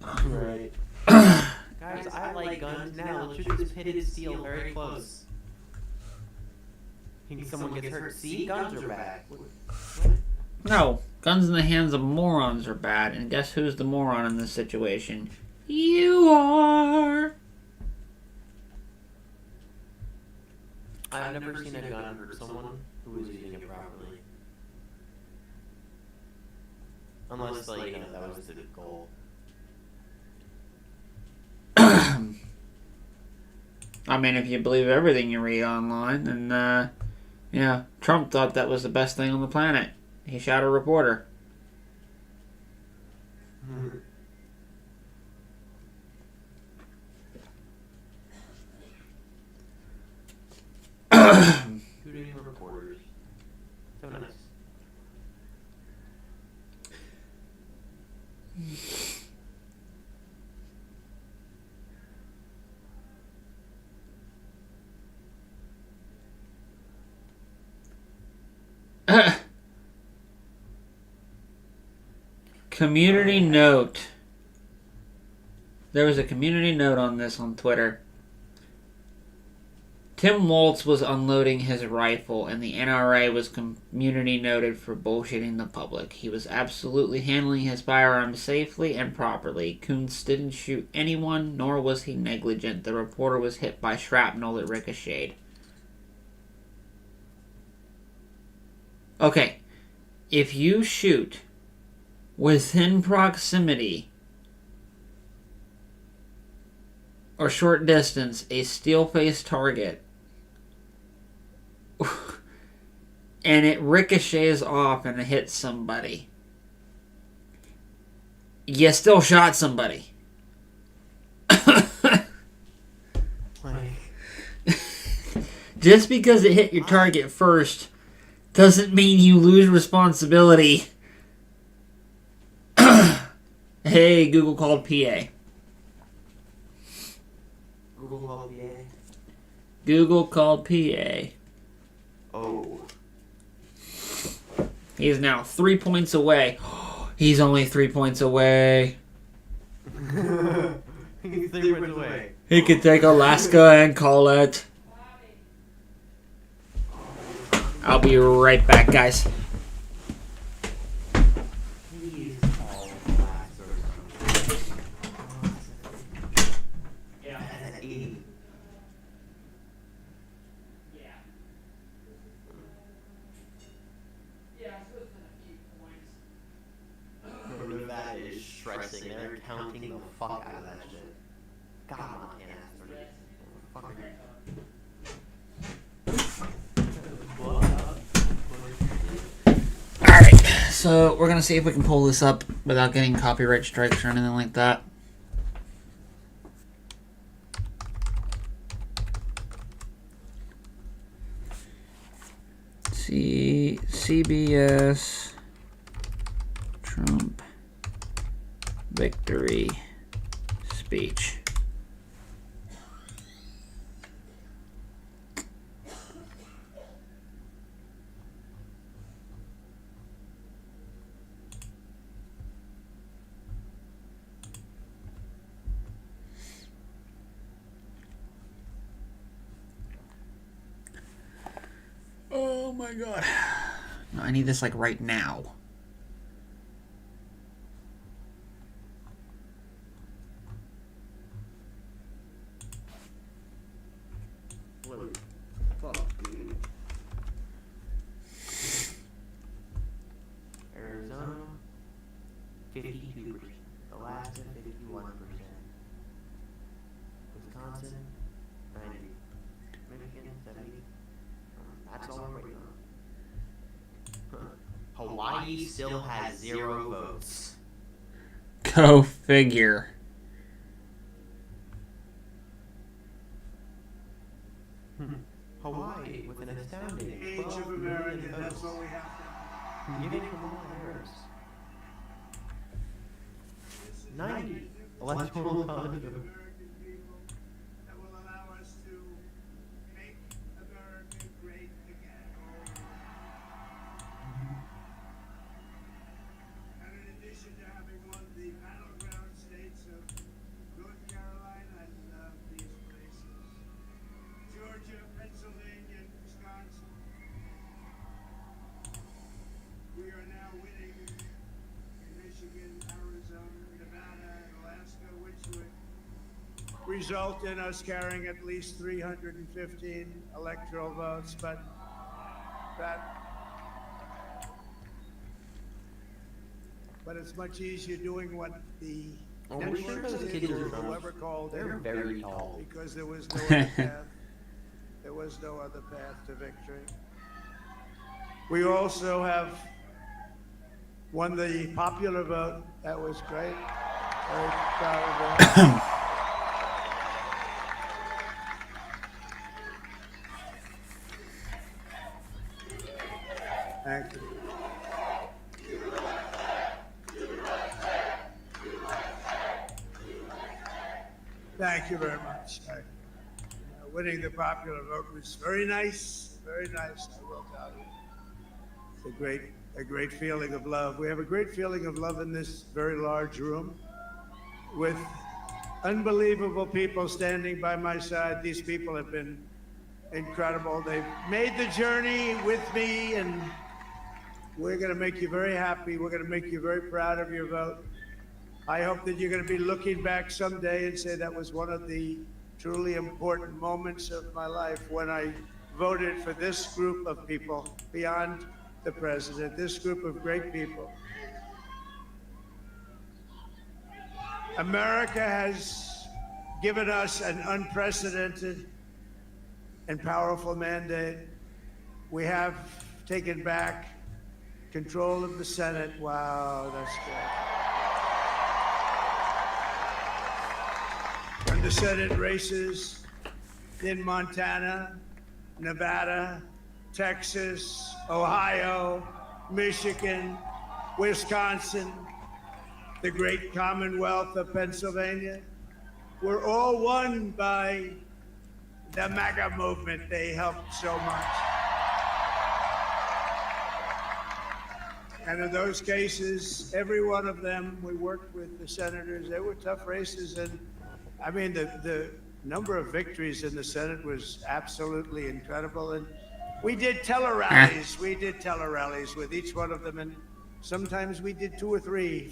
Right. Guys, I like guns now. Let's shoot this pitted steel very close. Think someone gets hurt? See, guns are bad. No, guns in the hands of morons are bad, and guess who's the moron in this situation? You are! I've never seen a gun hurt someone who was using it properly. Unless, like, you know, that was the goal. I mean, if you believe everything you read online, then, yeah, Trump thought that was the best thing on the planet. He shot a reporter. Shooting reporters. So nice. Community note. There was a community note on this on Twitter. Tim Waltz was unloading his rifle, and the NRA was community noted for bullshitting the public. He was absolutely handling his firearm safely and properly. Kuntz didn't shoot anyone, nor was he negligent. The reporter was hit by shrapnel that ricocheted. Okay, if you shoot within proximity or short distance a steel-faced target and it ricochets off and it hits somebody, you still shot somebody. Just because it hit your target first doesn't mean you lose responsibility. Hey, Google called PA. Google called PA. Google called PA. Oh. He is now 3 points away. He's only 3 points away. He's 3 points away. He could take Alaska and call it. I'll be right back, guys. That is stressing. They're counting the fuck out of that shit. God, Montana. Alright, so we're going to see if we can pull this up without getting copyright strikes or anything like that. CBS Trump victory speech. Oh my god. No, I need this like right now. Arizona, 52%. Alaska, 51%. Wisconsin, 90. Michigan, 70. That's all I'm waiting on. Hawaii still has 0 votes. Go figure. Hawaii with an astounding Age of 12 America, million that's votes. all we have to. Giving Kamala Harris 90 electoral college votes. American people that will allow us to make America great again. And in addition to having won the battleground states of North Carolina and these places, Georgia, Pennsylvania, and Wisconsin, we are now winning in Michigan, Arizona, Nevada, and Alaska, which would result in us carrying at least 315 electoral votes, but it's much easier doing what the Oh, we're sure Democrats those did, kids or are tough. whoever called They're it, very tall. because there was no other path. There was no other path to victory. We also have won the popular vote. That was great. Very proud of that. Thank you. Thank you very much. Winning the popular vote was very nice, I will tell you. a great feeling of love. We have a great feeling of love in this very large room with unbelievable people standing by my side. These people have been incredible. They've made the journey with me, and we're going to make you very happy. We're going to make you very proud of your vote. I hope that you're going to be looking back someday and say that was one of the truly important moments of my life when I voted for this group of people beyond the president, this group of great people. America has given us an unprecedented and powerful mandate. We have taken back control of the Senate. Wow, that's good. And the Senate races in Montana, Nevada, Texas, Ohio, Michigan, Wisconsin, the great Commonwealth of Pennsylvania, were all won by the MAGA movement. They helped so much. And in those cases, every one of them, we worked with the senators. They were tough races. And I mean, the number of victories in the Senate was absolutely incredible. And we did tele-rallies. We did tele-rallies with each one of them. And sometimes we did 2 or 3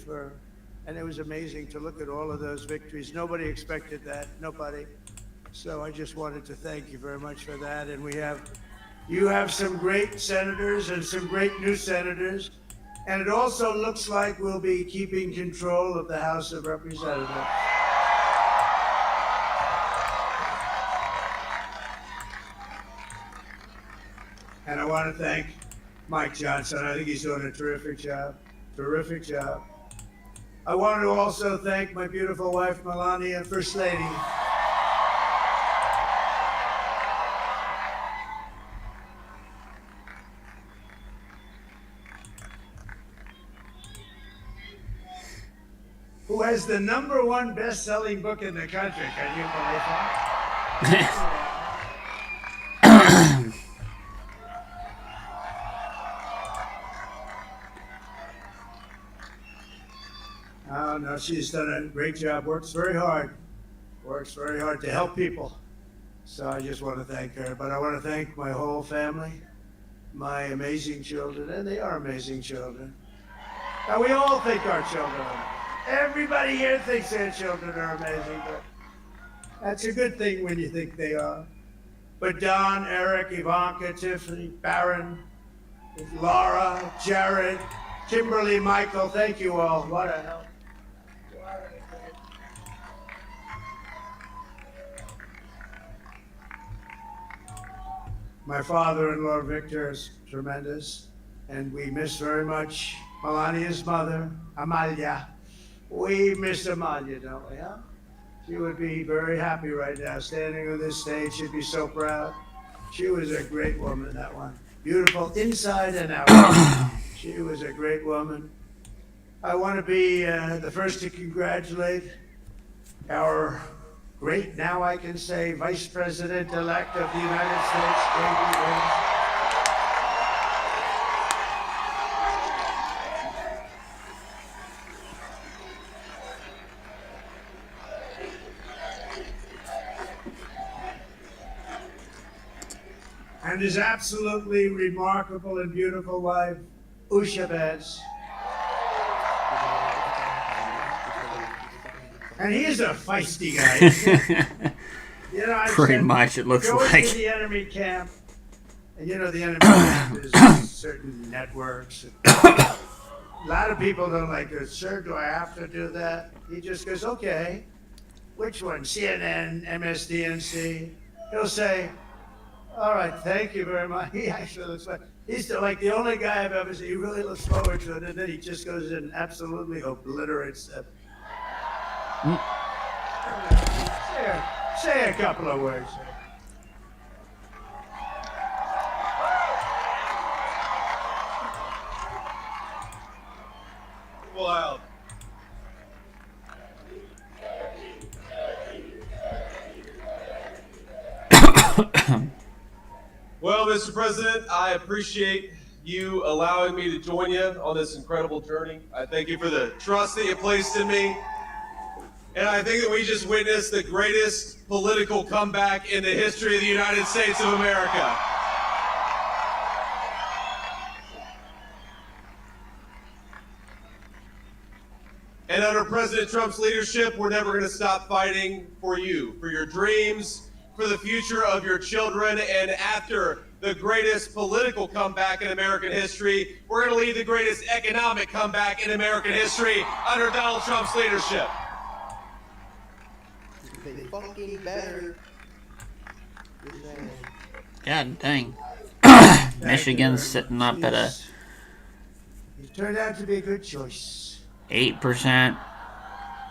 and it was amazing to look at all of those victories. Nobody expected that, nobody. So I just wanted to thank you very much for that. And you have some great senators and some great new senators. And it also looks like we'll be keeping control of the House of Representatives. And I want to thank Mike Johnson. I think he's doing a terrific job. Terrific job. I want to also thank my beautiful wife, Melania, First Lady. Who has the #1 best-selling book in the country. Can you believe that? Oh, no, she's done a great job, works very hard to help people. So I just want to thank her. But I want to thank my whole family, my amazing children, and they are amazing children. Now, we all think our children are. Everybody here thinks their children are amazing, but that's a good thing when you think they are. But Don, Eric, Ivanka, Tiffany, Barron, Laura, Jared, Kimberly, Michael, thank you all. What a help. My father-in-law, Victor, is tremendous, and we miss very much Melania's mother, Amalia. We miss Amalia, don't we, huh? She would be very happy right now, standing on this stage. She'd be so proud. She was a great woman, that one. Beautiful inside and out. She was a great woman. I want to be the first to congratulate our great, now I can say, Vice President-elect of the United States, J.D. Vance. And his absolutely remarkable and beautiful wife, Usha Vance. And he's a feisty guy. You know, Pretty much, it looks going like. to the enemy camp, and you know the enemy camp is certain networks. A lot of people don't like it. Sir, do I have to do that? He just goes, okay. Which one? CNN, MSDNC. He'll say, all right, thank you very much. He actually looks like, he's like the only guy I've ever seen. He really looks forward to it, and then he just goes in and absolutely obliterates them. Say a couple of words. Wild. Well, Mr. President, I appreciate you allowing me to join you on this incredible journey. I thank you for the trust that you placed in me. And I think that we just witnessed the greatest political comeback in the history of the United States of America. And under President Trump's leadership, we're never going to stop fighting for you, for your dreams, for the future of your children. And after the greatest political comeback in American history, we're going to lead the greatest economic comeback in American history under Donald Trump's leadership. They fucking better. God dang. Michigan's sitting up at a It turned out to be a good choice. 8%,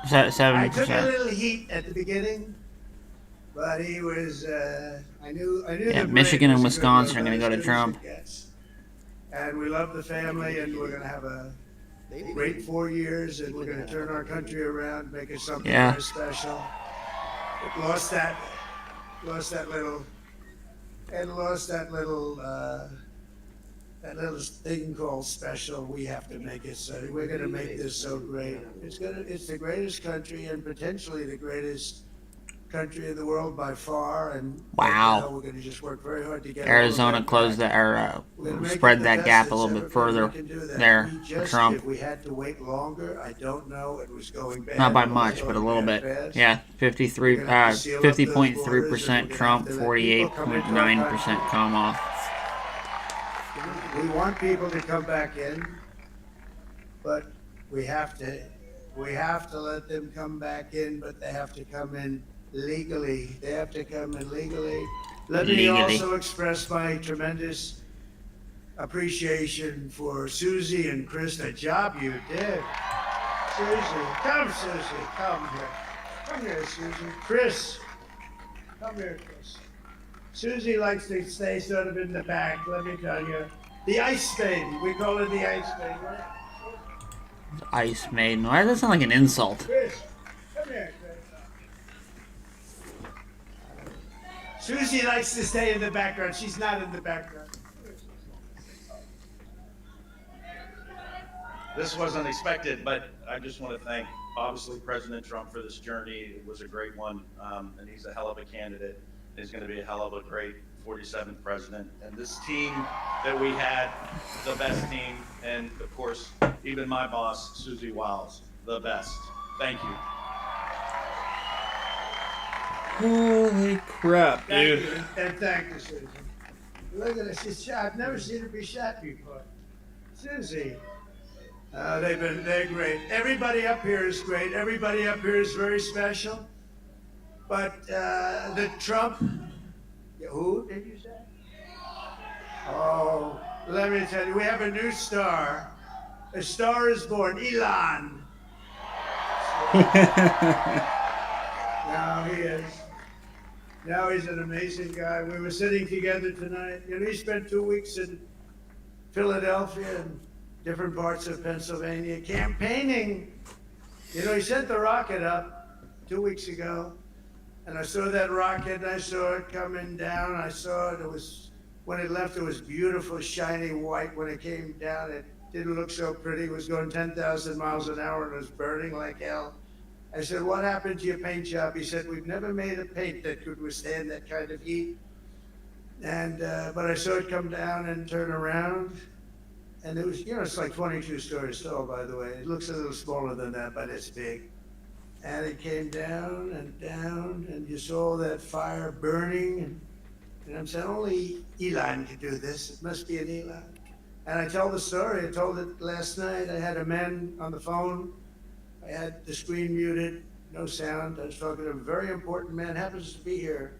I took a 7%. little heat at the beginning, but he was. I knew. Yeah, the Michigan brain and was a good Wisconsin are one, gonna but go to as good as Trump. it gets. And we love the family, and we're gonna have a Maybe great 4 years, and we're gonna turn our country around, make it something Yeah. very special. It lost that little, that little thing called special. We have to make it so. We're gonna make this so great. It's the greatest country and potentially the greatest country in the world by far. And Wow. you know, we're gonna just work very hard to get Arizona all of closed back. that, or We're gonna make spread it the that best gap a it's little ever bit been. further We can do that. there We for just, Trump. If we had to wait longer, I don't know. It was going bad. Not by It was much, but a going little bad bit. fast. Yeah, 53, We're gonna have to seal up those 50.3% borders, Trump, and we're gonna have to let people come into our 48.9% Kamala. We want people to come back in, but we have to let them come back in, but they have to come in legally. They have to come in legally. Let me Legally. also express my tremendous appreciation for Susie and Chris, the job you did. Susie, come here. Come here, Susie. Chris, come here, Chris. Susie likes to stay sort of in the back, let me tell you. The Ice Maiden, we call her the Ice Maiden, right? Ice Maiden. Why does that sound like an insult? Chris, come here, Chris. Susie likes to stay in the background. She's not in the background. This wasn't expected, but I just want to thank, obviously, President Trump for this journey. It was a great one, and he's a hell of a candidate. He's going to be a hell of a great 47th president. And this team that we had, the best team, and of course, even my boss, Susie Wiles, the best. Thank you. Holy crap, Thank dude. you, and thank you, Susie. Look at her, she's shot. I've never seen her be shot before. Susie. They're great. Everybody up here is great. Everybody up here is very special. But the Trump, who did you say? Oh, let me tell you, we have a new star. A star is born, Elon. Now he is. Now he's an amazing guy. We were sitting together tonight. You know, he spent 2 weeks in Philadelphia and different parts of Pennsylvania campaigning. You know, he sent the rocket up 2 weeks ago. And I saw that rocket, and I saw it coming down. I saw it. It was, when it left, it was beautiful, shiny white. When it came down, it didn't look so pretty. It was going 10,000 miles an hour, and it was burning like hell. I said, what happened to your paint job? He said, we've never made a paint that could withstand that kind of heat. And, but I saw it come down and turn around. And it was, you know, it's like 22 stories tall, by the way. It looks a little smaller than that, but it's big. And it came down, and you saw that fire burning. And I'm saying, only Elon could do this. It must be an Elon. And I tell the story. I told it last night. I had a man on the phone. I had the screen muted, no sound. I was talking to a very important man, happens to be here.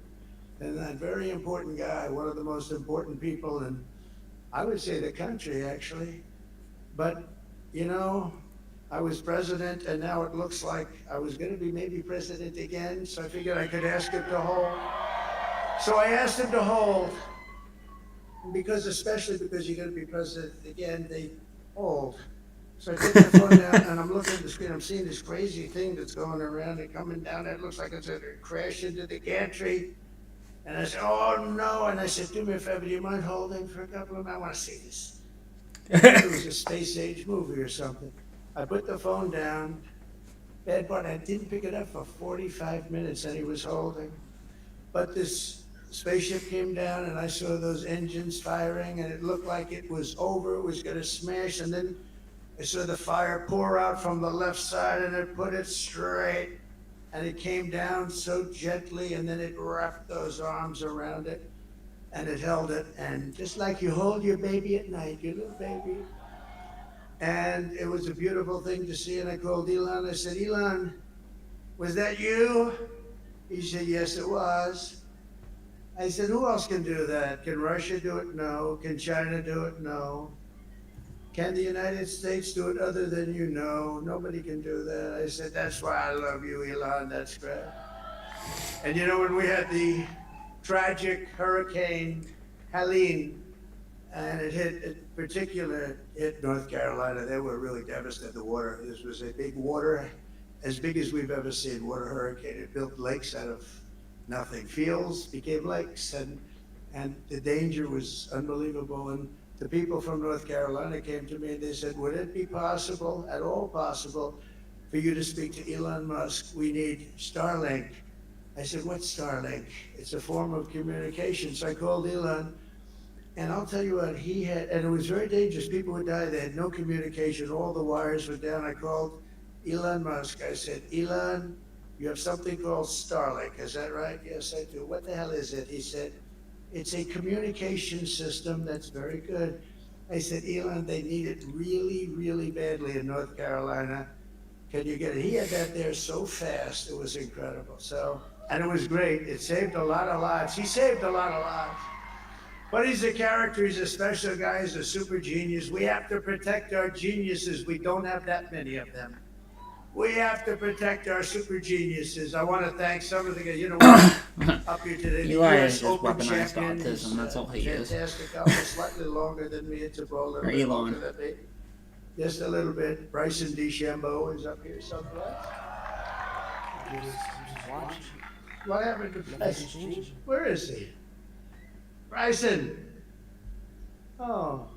And that very important guy, one of the most important people in, I would say, the country, actually. But, you know, I was president, and now it looks like I was going to be maybe president again, so I figured I could ask him to hold. So I asked him to hold, because especially because you're going to be president again, they hold. So I take the phone down, and I'm looking at the screen. I'm seeing this crazy thing that's going around and coming down. It looks like it's going to crash into the gantry. And I said, oh, no. And I said, do me a favor, do you mind holding for a couple of minutes? I want to see this. It was a space age movie or something. I put the phone down, bad part, I didn't pick it up for 45 minutes and he was holding. But this spaceship came down and I saw those engines firing and it looked like it was over, it was gonna smash, and then I saw the fire pour out from the left side and it put it straight. And it came down so gently and then it wrapped those arms around it and it held it. And just like you hold your baby at night, your little baby. And it was a beautiful thing to see. And I called Elon. I said, Elon, was that you? He said, yes, it was. I said, who else can do that? Can Russia do it? No. Can China do it? No. Can the United States do it other than you? No. Nobody can do that. I said, that's why I love you, Elon. That's great. And you know, when we had the tragic Hurricane Helene, and it hit North Carolina, they were really devastated. The water, this was a big water, as big as we've ever seen, water hurricane. It built lakes out of nothing. Fields became lakes, and the danger was unbelievable. And the people from North Carolina came to me and they said, would it be possible, at all possible, for you to speak to Elon Musk? We need Starlink. I said, what's Starlink? It's a form of communication. So I called Elon, and I'll tell you what, he had, and it was very dangerous. People would die. They had no communication. All the wires were down. I called Elon Musk. I said, Elon, you have something called Starlink. Is that right? Yes, I do. What the hell is it? He said, it's a communication system that's very good. I said, Elon, they need it really, really badly in North Carolina. Can you get it? He had that there so fast, it was incredible. So, and it was great. It saved a lot of lives. He saved a lot of lives. But he's a character, he's a special guy, he's a super genius. We have to protect our geniuses. We don't have that many of them. We have to protect our super geniuses. I want to thank some of the guys, you know, up here today. The Eli US is just Open weaponized champion, autism, that's all he is. fantastic guy, slightly longer than me. It's a ball. Or Elon. Just a little bit. Bryson DeChambeau is up here someplace. What happened to Bryson? Where is he? Bryson! Oh,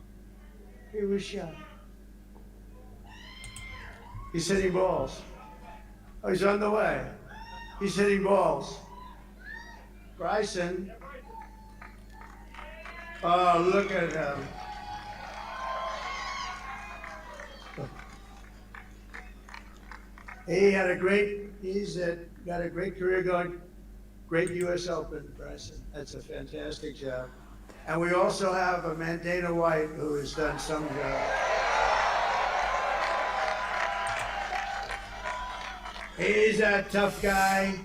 he was shot. He's hitting balls. Oh, he's on the way. He's hitting balls. Bryson. Oh, look at him. He's got a great career going. Great U.S. Open, Bryson. That's a fantastic job. And we also have a man, Dana White, who has done some job. He's a tough guy.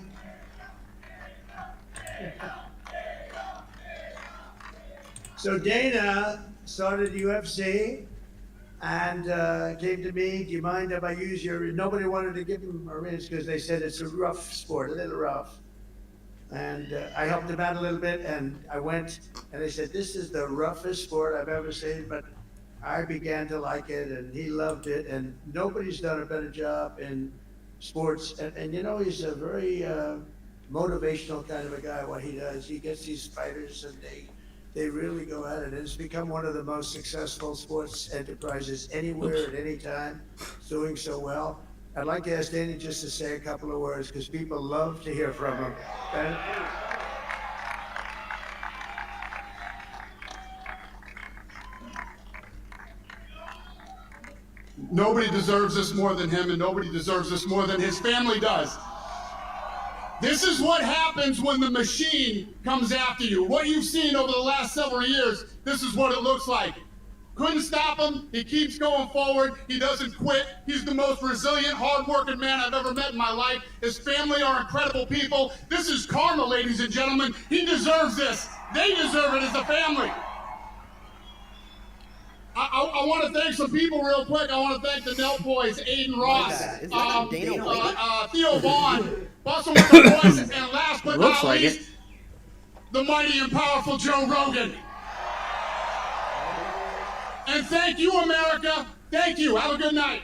So Dana started UFC and came to me, do you mind if I use your, nobody wanted to give him a rinse because they said it's a rough sport, a little rough. And I helped him out a little bit, and I went, and they said, this is the roughest sport I've ever seen, but I began to like it, and he loved it, and nobody's done a better job in sports. And you know, he's a very motivational kind of a guy, what he does. He gets these fighters, and they really go at it. And it's become one of the most successful sports enterprises anywhere at any time. It's doing so well. I'd like to ask Danny just to say a couple of words because people love to hear from him. And nobody deserves this more than him, and nobody deserves this more than his family does. This is what happens when the machine comes after you. What you've seen over the last several years, this is what it looks like. Couldn't stop him. He keeps going forward. He doesn't quit. He's the most resilient, hard-working man I've ever met in my life. His family are incredible people. This is karma, ladies and gentlemen. He deserves this. They deserve it as a family. I want to thank some people real quick. I want to thank the Nelt Boys, Aiden Ross, Theo Vaughn, Bustle with the Boys, and last but not least, the mighty and powerful Joe Rogan. And thank you, America. Thank you. Have a good night.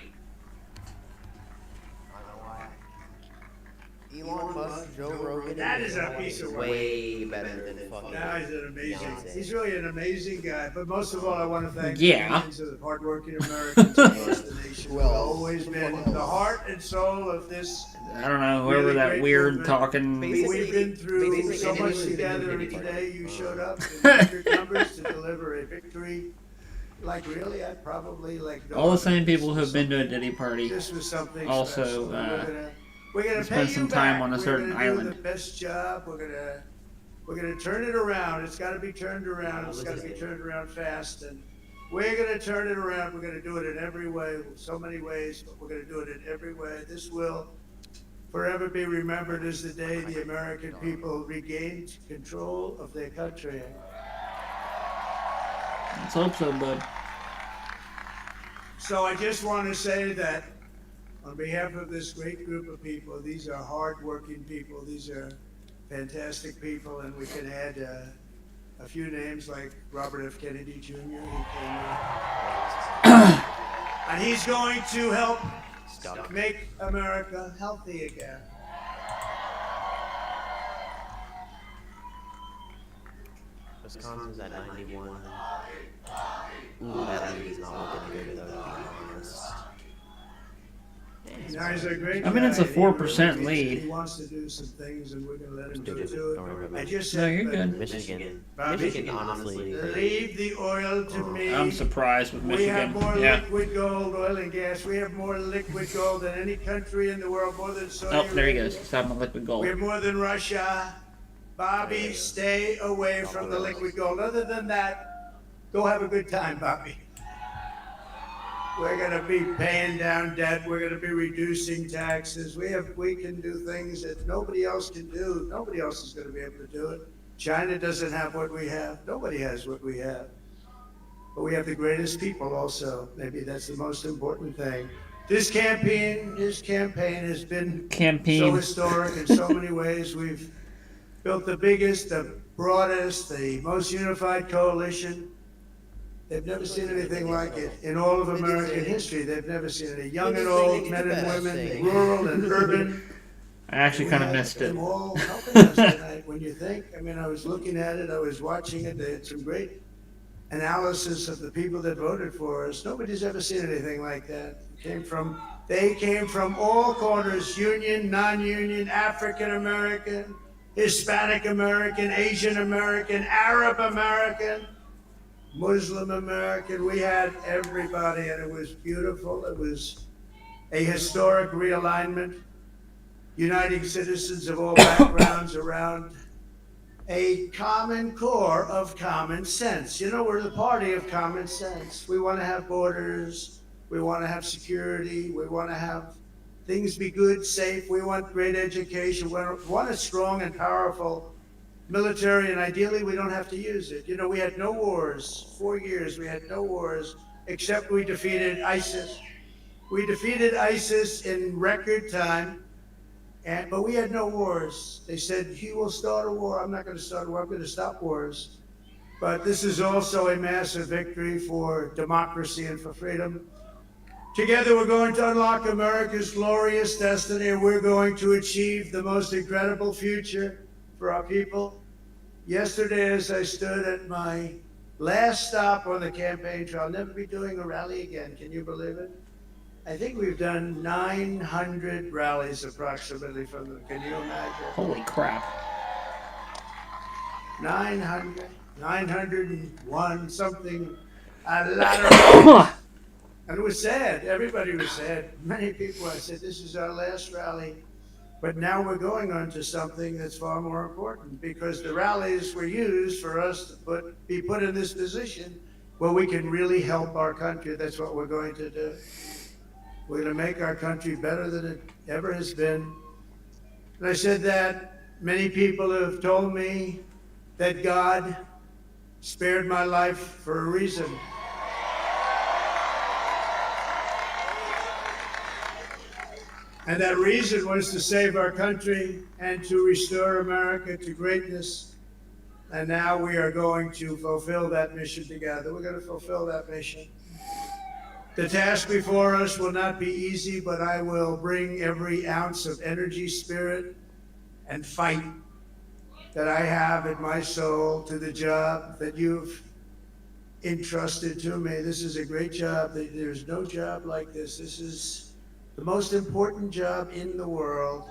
Elon Musk, Joe Rogan. That is a piece of work. Way better than fucking. Now he's an amazing. Beyonce. He's really an amazing guy. But most of all, I want to thank Yeah. the millions of hardworking Americans across the nation who have Well, always been the heart and soul of this. I don't know, whoever Really that great weird movement. talking. We've been through basically so much anything together, and within the today you party. showed up in record numbers to deliver a victory. Like really, I'd probably like. All the same people who've been to a Diddy party. This was something Also, special. We're gonna pay spent you some time back. on a We're certain gonna do island. the best job. We're gonna turn it around. It's got to be turned around. It's got to be turned around fast, and we're gonna turn it around. We're gonna do it in every way, so many ways, but we're gonna do it in every way. This will forever be remembered as the day the American people regained control of their country. Let's hope so, bud. So I just want to say that on behalf of this great group of people, these are hardworking people. These are fantastic people, and we can add a few names like Robert F. Kennedy Jr. He came in. And he's going to help make America healthy again. Wisconsin's at 91. Ooh, that lead is not looking good, though, to be honest. Now he's a great I mean, it's a guy. He 4% really thinks lead. He wants to do some things, and we're going to let him Do it. do Don't worry it. about I it. just No, said, you're but good. Michigan. Bobby, Michigan, honestly. leave the oil to me. I'm surprised with We have Michigan. more Yeah. liquid gold, oil and gas. We have more liquid gold than any country in the world, more than Saudi Oh, there he Arabia. goes. He's having a liquid gold. We have more than Russia. Bobby, stay away from the liquid gold. Other than that, go have a good time, Bobby. We're gonna be paying down debt. We're gonna be reducing taxes. We can do things that nobody else can do. Nobody else is gonna be able to do it. China doesn't have what we have. Nobody has what we have. But we have the greatest people also. Maybe that's the most important thing. This campaign has been so Campaign. historic in so many ways. We've built the biggest, the broadest, the most unified coalition. They've never seen anything like it in all of American history. They've never seen it. Young and old, men and women, rural and urban. I actually kind of We had missed it. them all helping us tonight. When you think, I mean, I was looking at it, I was watching it. They had some great analysis of the people that voted for us. Nobody's ever seen anything like that. They came from all corners: union, non-union, African American, Hispanic American, Asian American, Arab American, Muslim American. We had everybody, and it was beautiful. It was a historic realignment, uniting citizens of all backgrounds around a common core of common sense. You know, we're the party of common sense. We want to have borders. We want to have security. We want to have things be good, safe. We want great education. We want a strong and powerful military, and ideally we don't have to use it. You know, we had no wars. 4 years we had no wars, except we defeated ISIS. We defeated ISIS in record time, but we had no wars. They said, he will start a war. I'm not going to start a war. I'm going to stop wars. But this is also a massive victory for democracy and for freedom. Together, we're going to unlock America's glorious destiny, and we're going to achieve the most incredible future for our people. Yesterday, as I stood at my last stop on the campaign trail, I'll never be doing a rally again. Can you believe it? I think we've done 900 rallies approximately from them. Can you imagine? Holy crap. 901 something, a lot of. And it was sad. Everybody was sad. Many people, I said, this is our last rally. But now we're going on to something that's far more important, because the rallies were used for us to be put in this position where we can really help our country. That's what we're going to do. We're going to make our country better than it ever has been. And I said that many people have told me that God spared my life for a reason. And that reason was to save our country and to restore America to greatness. And now we are going to fulfill that mission together. We're going to fulfill that mission. The task before us will not be easy, but I will bring every ounce of energy, spirit, and fight that I have in my soul to the job that you've entrusted to me. This is a great job. There's no job like this. This is the most important job in the world.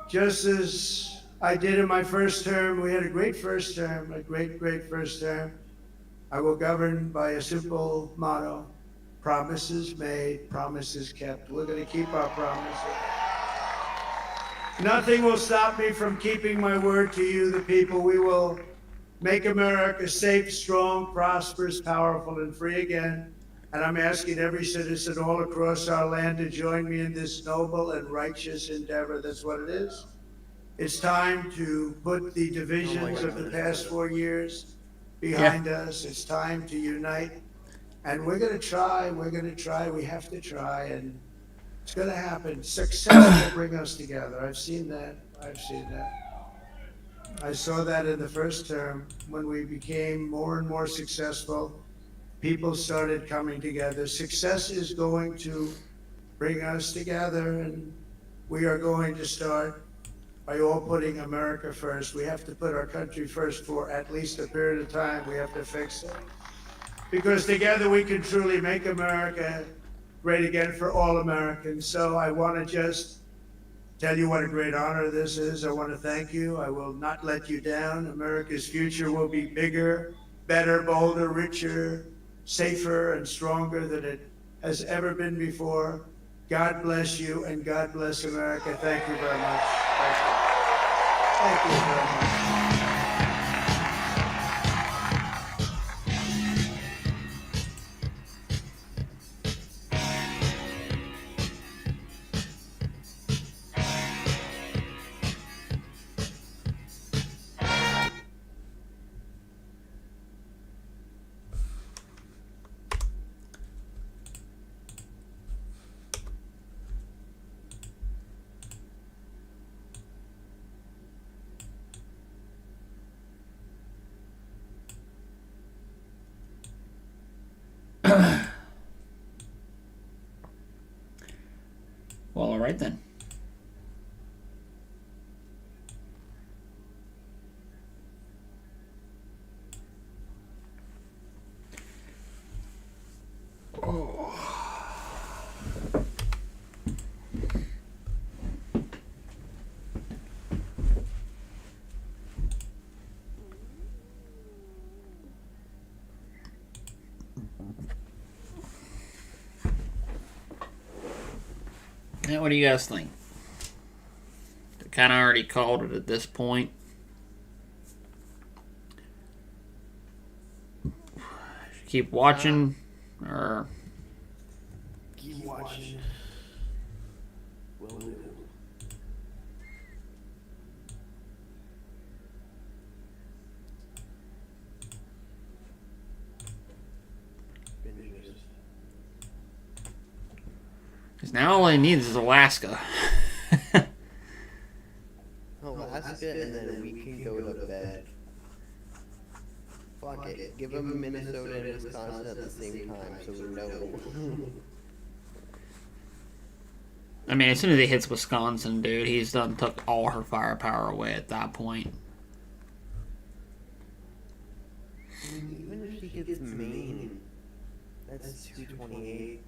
Just as I did in my first term, we had a great first term, a great first term. I will govern by a simple motto: promises made, promises kept. We're going to keep our promises. Nothing will stop me from keeping my word to you, the people. We will make America safe, strong, prosperous, powerful, and free again. And I'm asking every citizen all across our land to join me in this noble and righteous endeavor. That's what it is. It's time to put the divisions of the past 4 years behind us. It's time to unite. And we're going to try. We have to try. And it's going to happen. Success will bring us together. I've seen that. I saw that in the first term. When we became more and more successful, people started coming together. Success is going to bring us together, and we are going to start by all putting America first. We have to put our country first for at least a period of time. We have to fix it. Because together we can truly make America great again for all Americans. So I want to just tell you what a great honor this is. I want to thank you. I will not let you down. America's future will be bigger, better, bolder, richer, safer, and stronger than it has ever been before. God bless you, and God bless America. Thank you very much. Thank you very much. Well, all right then. Now, what do you guys think? I kind of already called it at this point. Keep watching, or Keep watching. Will do. because now all he needs is Alaska. Alaska, and then we can go to bed. Fuck it. Give them Minnesota and Wisconsin at the same time, so we know. I mean, as soon as he hits Wisconsin, dude, he's done took all her firepower away at that point. Even if she gets Maine, that's 228.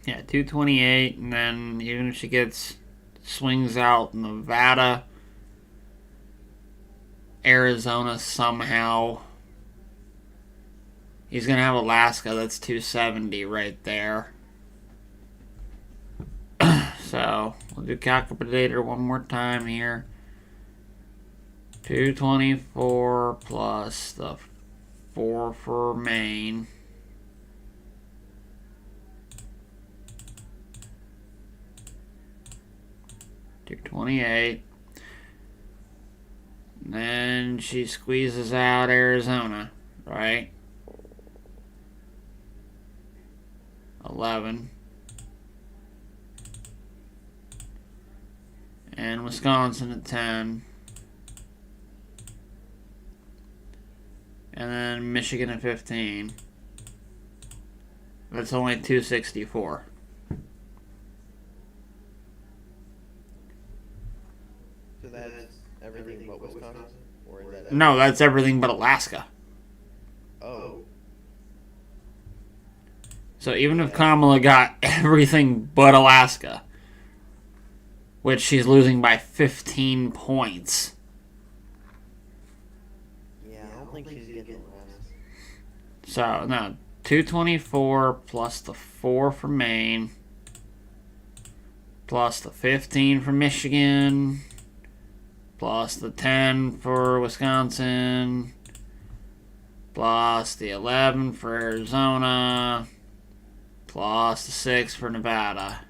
Yeah, 228, and then even if she swings out Nevada, Arizona somehow, he's going to have Alaska. That's 270 right there. So, we'll do calculator one more time here. 224 plus the 4 for Maine. $228. Then she squeezes out Arizona, right? 11. And Wisconsin at 10. And then Michigan at 15. That's only 264. So that's everything but Wisconsin? Or is that No, that's everything but Alaska. Oh. So even if Kamala got everything but Alaska, which she's losing by 15 points. Yeah, I don't think she's getting last. So, no, 224 plus the 4 for Maine, plus the 15 for Michigan, plus the 10 for Wisconsin, plus the 11 for Arizona, plus the 6 for Nevada.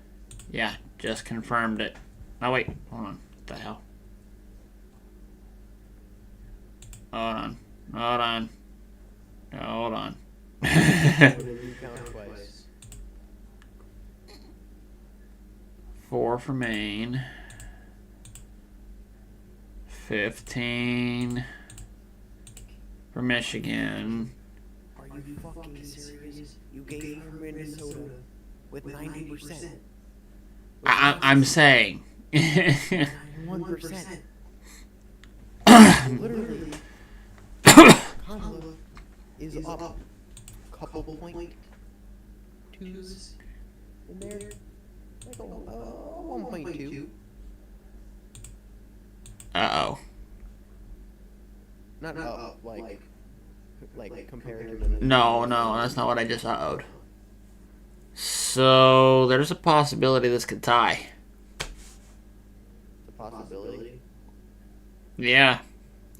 Yeah, just confirmed it. Oh, wait, hold on. What the hell? Hold on. Hold on. Hold on. What did you count twice? 4 for Maine. 15 for Michigan. Are you fucking serious? You gave her Minnesota with 90%. I'm saying. 1%. Literally, Kamala is up a couple point twos in there. Like 1.2. Uh-oh. Not up, like compared to Minnesota. No, that's not what I just uh-oh'd. So, there's a possibility this could tie. The possibility. Yeah.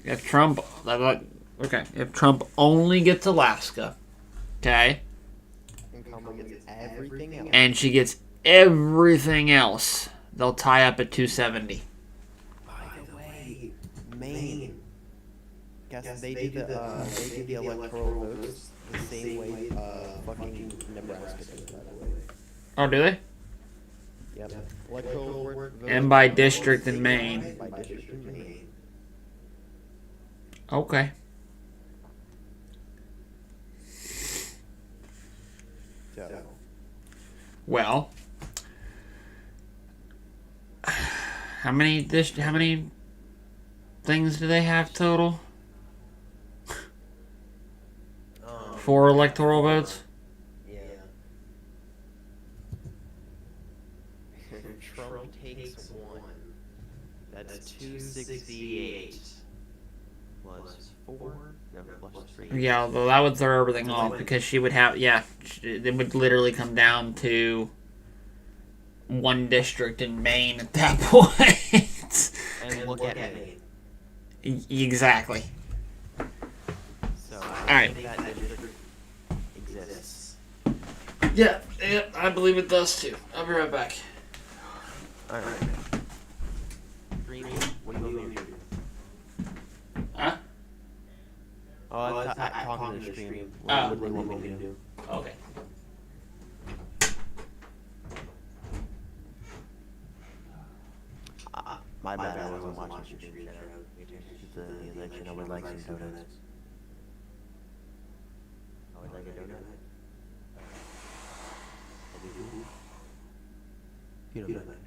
If Trump... Okay. If Trump only gets Alaska, okay, And Kamala gets everything else. and she gets everything else, they'll tie up at 270. By the way, Maine. Guess they do the electoral votes the same way fucking Nebraska does, by the way. Oh, do they? Yep. Electoral votes And by district in Maine. by district in Maine. Okay. So, Well, how many things do they have total? 4 electoral votes? yeah. Trump takes 1. That's 268. Plus 4? No, plus 3. Yeah, although that would throw everything off because she would have, it would literally come down to one district in Maine at that point. And look at Maine. Exactly. So, Alright. that district exists. Yeah, I believe it does too. I'll be right back. Alright. Green, what do you want me to do? Huh? Oh, I'm talking to the stream. Oh. What do they want me to do? Okay. My bad, I wasn't watching the stream. The election, I would like some donuts. I would like a donut. You don't mind.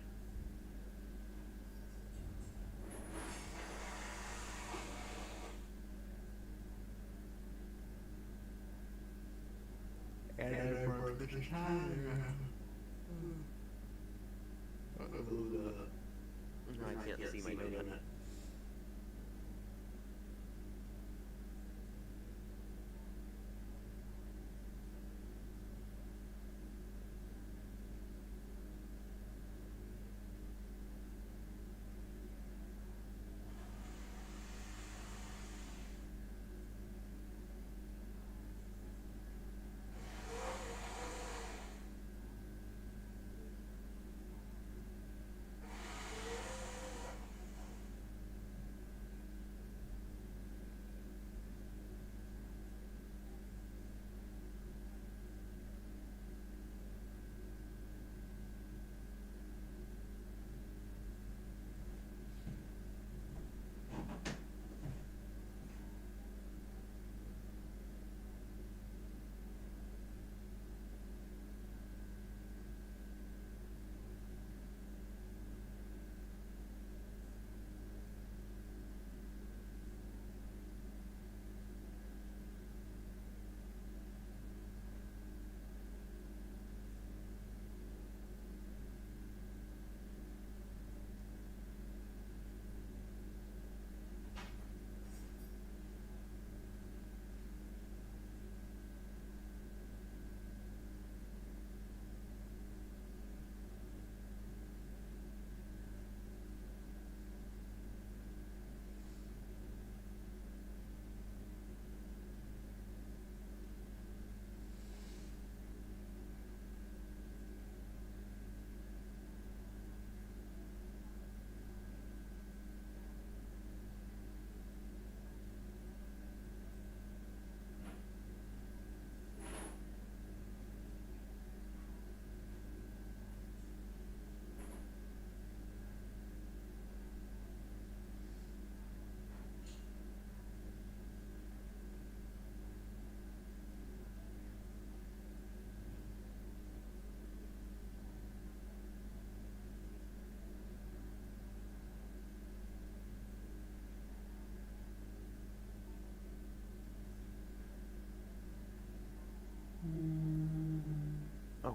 And I work with the child. I can't see my donut.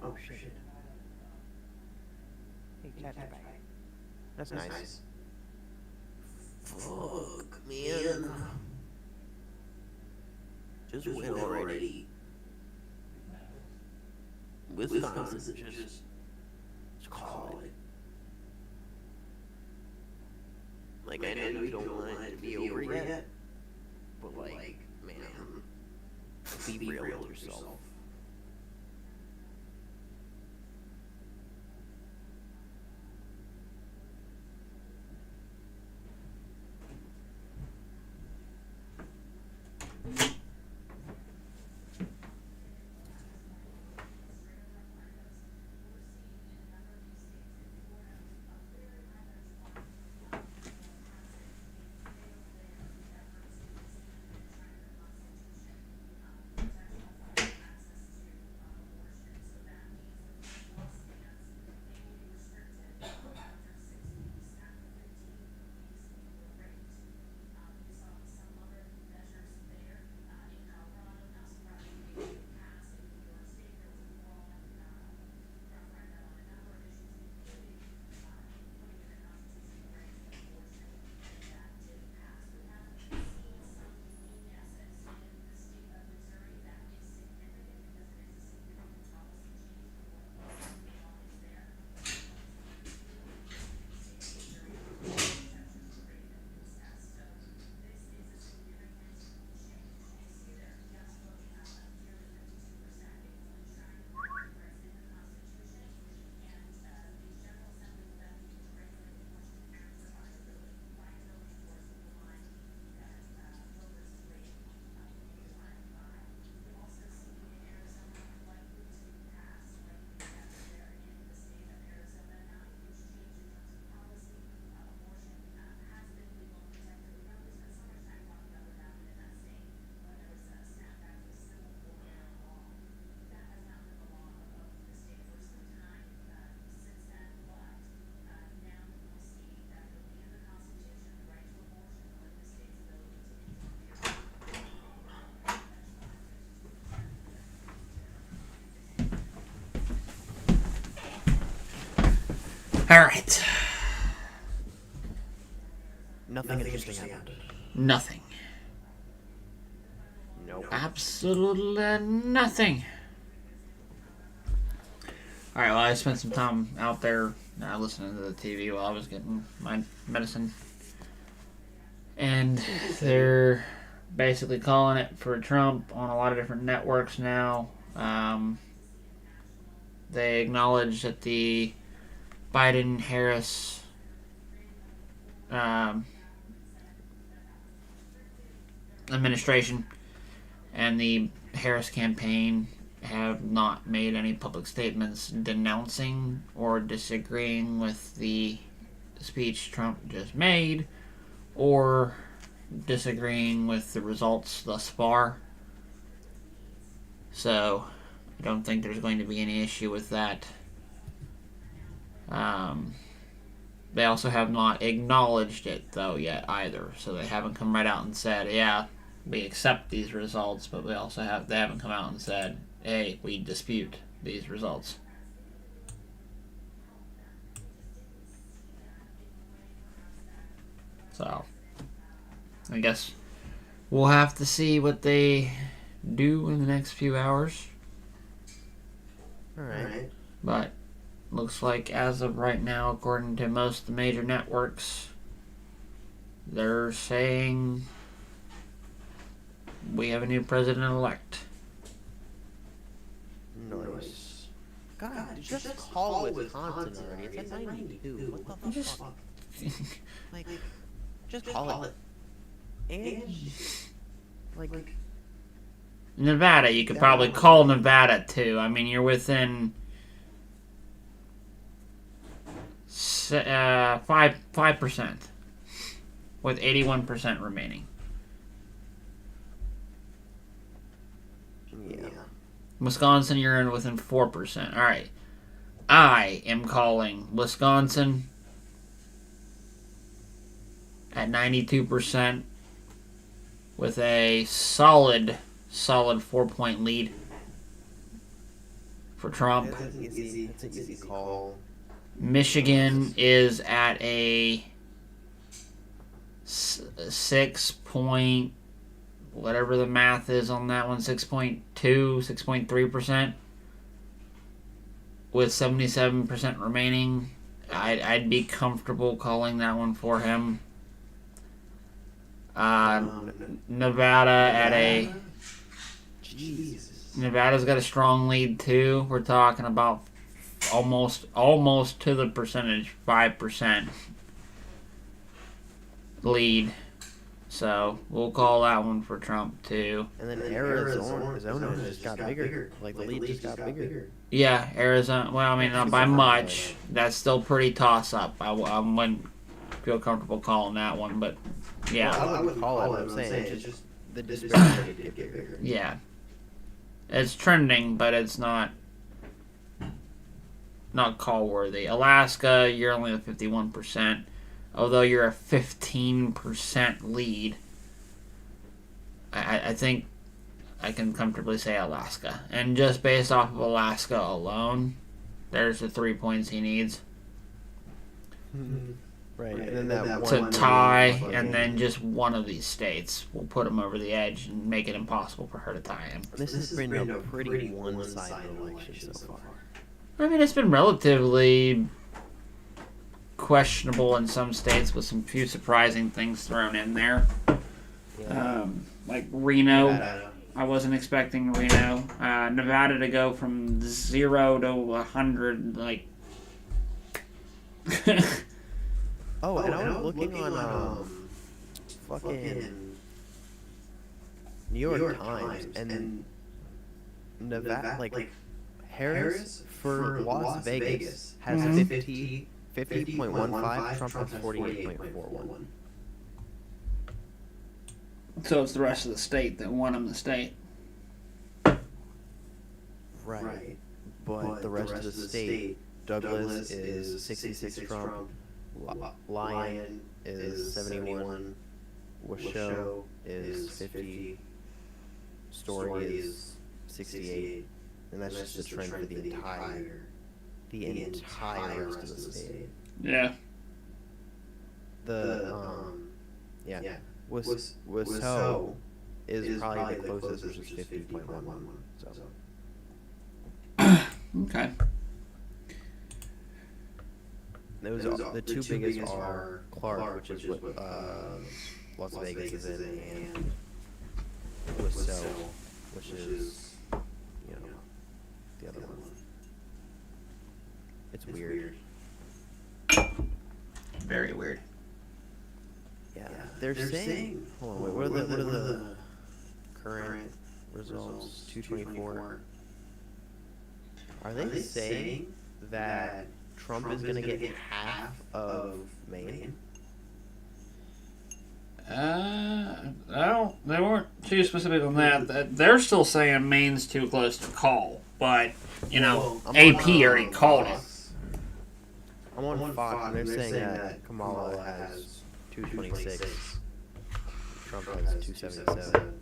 Oh shit. Hey, catch it. That's nice. Fuck, man. Just win already. Wisconsin, just call it. Like, I know you don't want it to be over yet, but like, man, be real with yourself. All right. Nothing interesting happened. Nothing. Nope. Absolutely nothing. All right. Well, I spent some time out there listening to the TV while I was getting my medicine, and they're basically calling it for Trump on a lot of different networks now. They acknowledge that the Biden-Harris administration and the Harris campaign have not made any public statements denouncing or disagreeing with the speech Trump just made or disagreeing with the results thus far. So I don't think there's going to be any issue with that. They also have not acknowledged it, though, yet either. So they haven't come right out and said, yeah, we accept these results, but they haven't come out and said, hey, we dispute these results. So, I guess we'll have to see what they do in the next few hours. Alright. But looks like as of right now, according to most of the major networks, they're saying we have a new president-elect. Nice. God, just call Wisconsin already. It's at 92. What the fuck? Like, just call it. And, like... Nevada, you could probably call Nevada, too. I mean, you're within 5%, with 81% remaining. Yeah. Wisconsin, you're in within 4%. All right. I am calling Wisconsin at 92% with a solid 4-point lead for Trump. It's an easy call. Michigan is at a 6 point, whatever the math is on that one, 6.2, 6.3%, with 77% remaining. I'd be comfortable calling that one for him. Nevada at a... Jesus. Nevada's got a strong lead too. We're talking about almost to the percentage, 5% lead. So we'll call that one for Trump too. And then Arizona just got bigger. Like the lead just got bigger. Yeah, Arizona. Well, I mean, not by much. That's still pretty toss up. I wouldn't feel comfortable calling that one, but yeah. Well, I wouldn't call it. What I'm saying it's just the disparity did get bigger. Yeah. It's trending, but it's not call worthy. Alaska, you're only at 51%, although you're a 15% lead. I think I can comfortably say Alaska. And just based off of Alaska alone, there's the 3 points he needs. Right, and then that To one tie, and then just one of these states will put him over the edge and make it impossible for her to tie him. This has been a pretty one-sided election so far. I mean, it's been relatively questionable in some states with some few surprising things thrown in there. Like Reno. I wasn't expecting Reno. Nevada to go from 0 to 100, like... Oh, and I was looking on fucking New York Times, and Nevada, like Harris for Las Vegas has 50.15, Trump has 48.41. So it's the rest of the state that won him the state. Right. But the rest of the state, Douglas is 66 Trump, Lyon is 71, Washoe is 50, Story is 68, and that's just the trend for the entire rest of the state. Yeah. Washoe is probably the closest, which is 50.11. So. Okay. Those are, the two biggest are Clark, which is what Las Vegas is in, and Washoe, which is, the other one. It's weird. Very weird. Yeah, they're saying. Hold on, wait. What are the current results? 224. Are they saying that Trump is going to get half of Maine? They weren't too specific on that. They're still saying Maine's too close to call, but AP already called it. I'm on Fox, and they're saying that Kamala has 226. Trump has 277.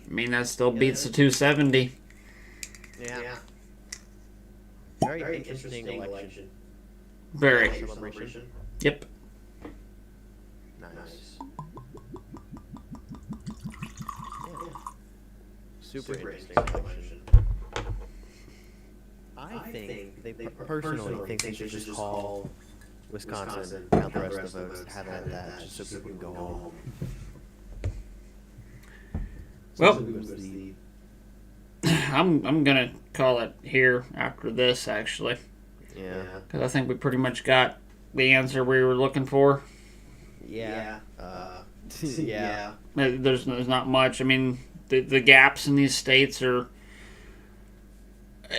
I mean, that still beats the 270. Yeah. Very interesting election. Very. Celebration. Yep. Nice. Yeah. Super interesting election. I think they personally think they should just call Wisconsin, count the rest of the votes, have it at that, just so people can go home. Well, I'm gonna call it here after this, actually. Yeah. Because I think we pretty much got the answer we were looking for. Yeah. Yeah. There's not much. I mean, the gaps in these states are...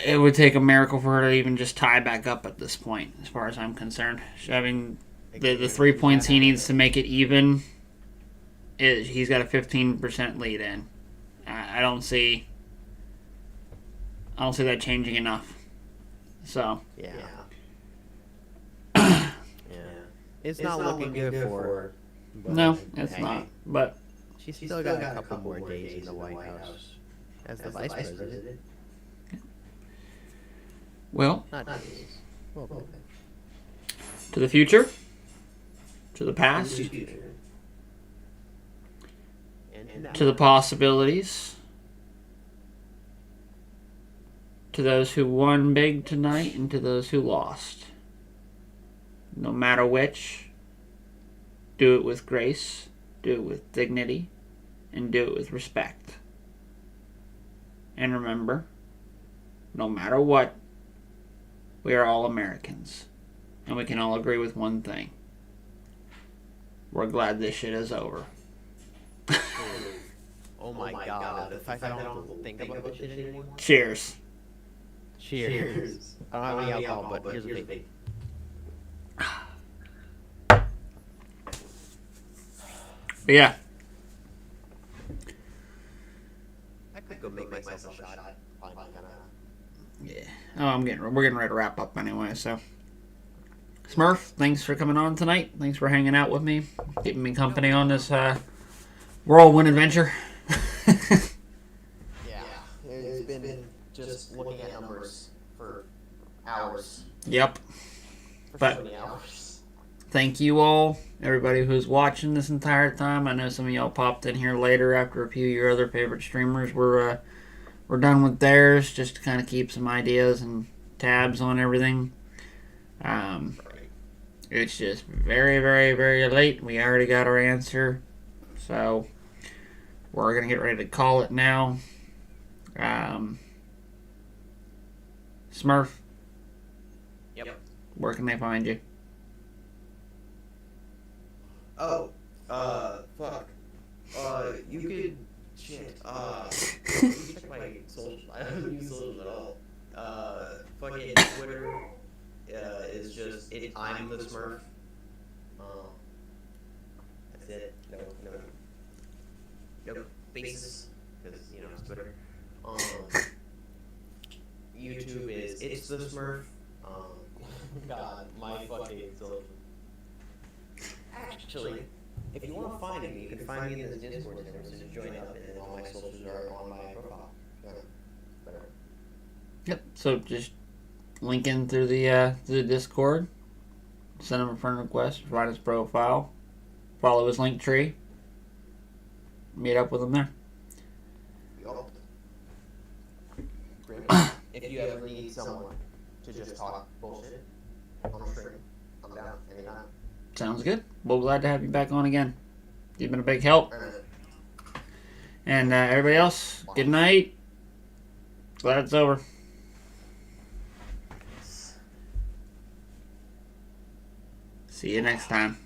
It would take a miracle for her to even just tie back up at this point, as far as I'm concerned. I mean, the 3 points he needs to make it even, he's got a 15% lead in. I don't see that changing enough. So. Yeah. Yeah. It's not looking good for her. No, it's not. But she's still got a couple more days in the White House. As the vice president. Well, Not Jesus. Well, to the future, to the past, and to the possibilities, to those who won big tonight, and to those who lost. No matter which, do it with grace, do it with dignity, and do it with respect. And remember, no matter what, we are all Americans. And we can all agree with one thing. We're glad this shit is over. oh my god, the fact that I don't have to think about this shit anymore. Cheers. Cheers. I don't have any alcohol, but here's a vape. But yeah, I could go make myself a shot. Fine, kinda. yeah. Oh, we're getting ready to wrap up anyway. So, Smurf, thanks for coming on tonight. Thanks for hanging out with me, keeping me company on this whirlwind adventure. Yeah, it's been just looking at numbers for hours. Yep. For But- so many hours. Thank you all, everybody who's watching this entire time. I know some of y'all popped in here later after a few of your other favorite streamers were done with theirs, just to kind of keep some ideas and tabs on everything. It's just very, very, very late. We already got our answer, so we're gonna get ready to call it now. Smurf, Yep. where can they find you? Oh, fuck. You could, shit, you can check my social, I don't use socials at all. Fucking Twitter, is just, I'm the Smurf. That's it, no faces, cause, it's Twitter. YouTube is, it's the Smurf. God, my fucking social. Actually, if you want to find me, you can find me in this Discord server, so just join up, and then all my socials are on my profile. Better. Yep. So just link in through the Discord, send him a friend request, write his profile, follow his link tree, meet up with him there. Yup. If you ever need someone to just talk bullshit on stream, I'm down anytime. Sounds good. Well, glad to have you back on again. You've been a big help. And everybody else, good night. Glad it's over. See you next time.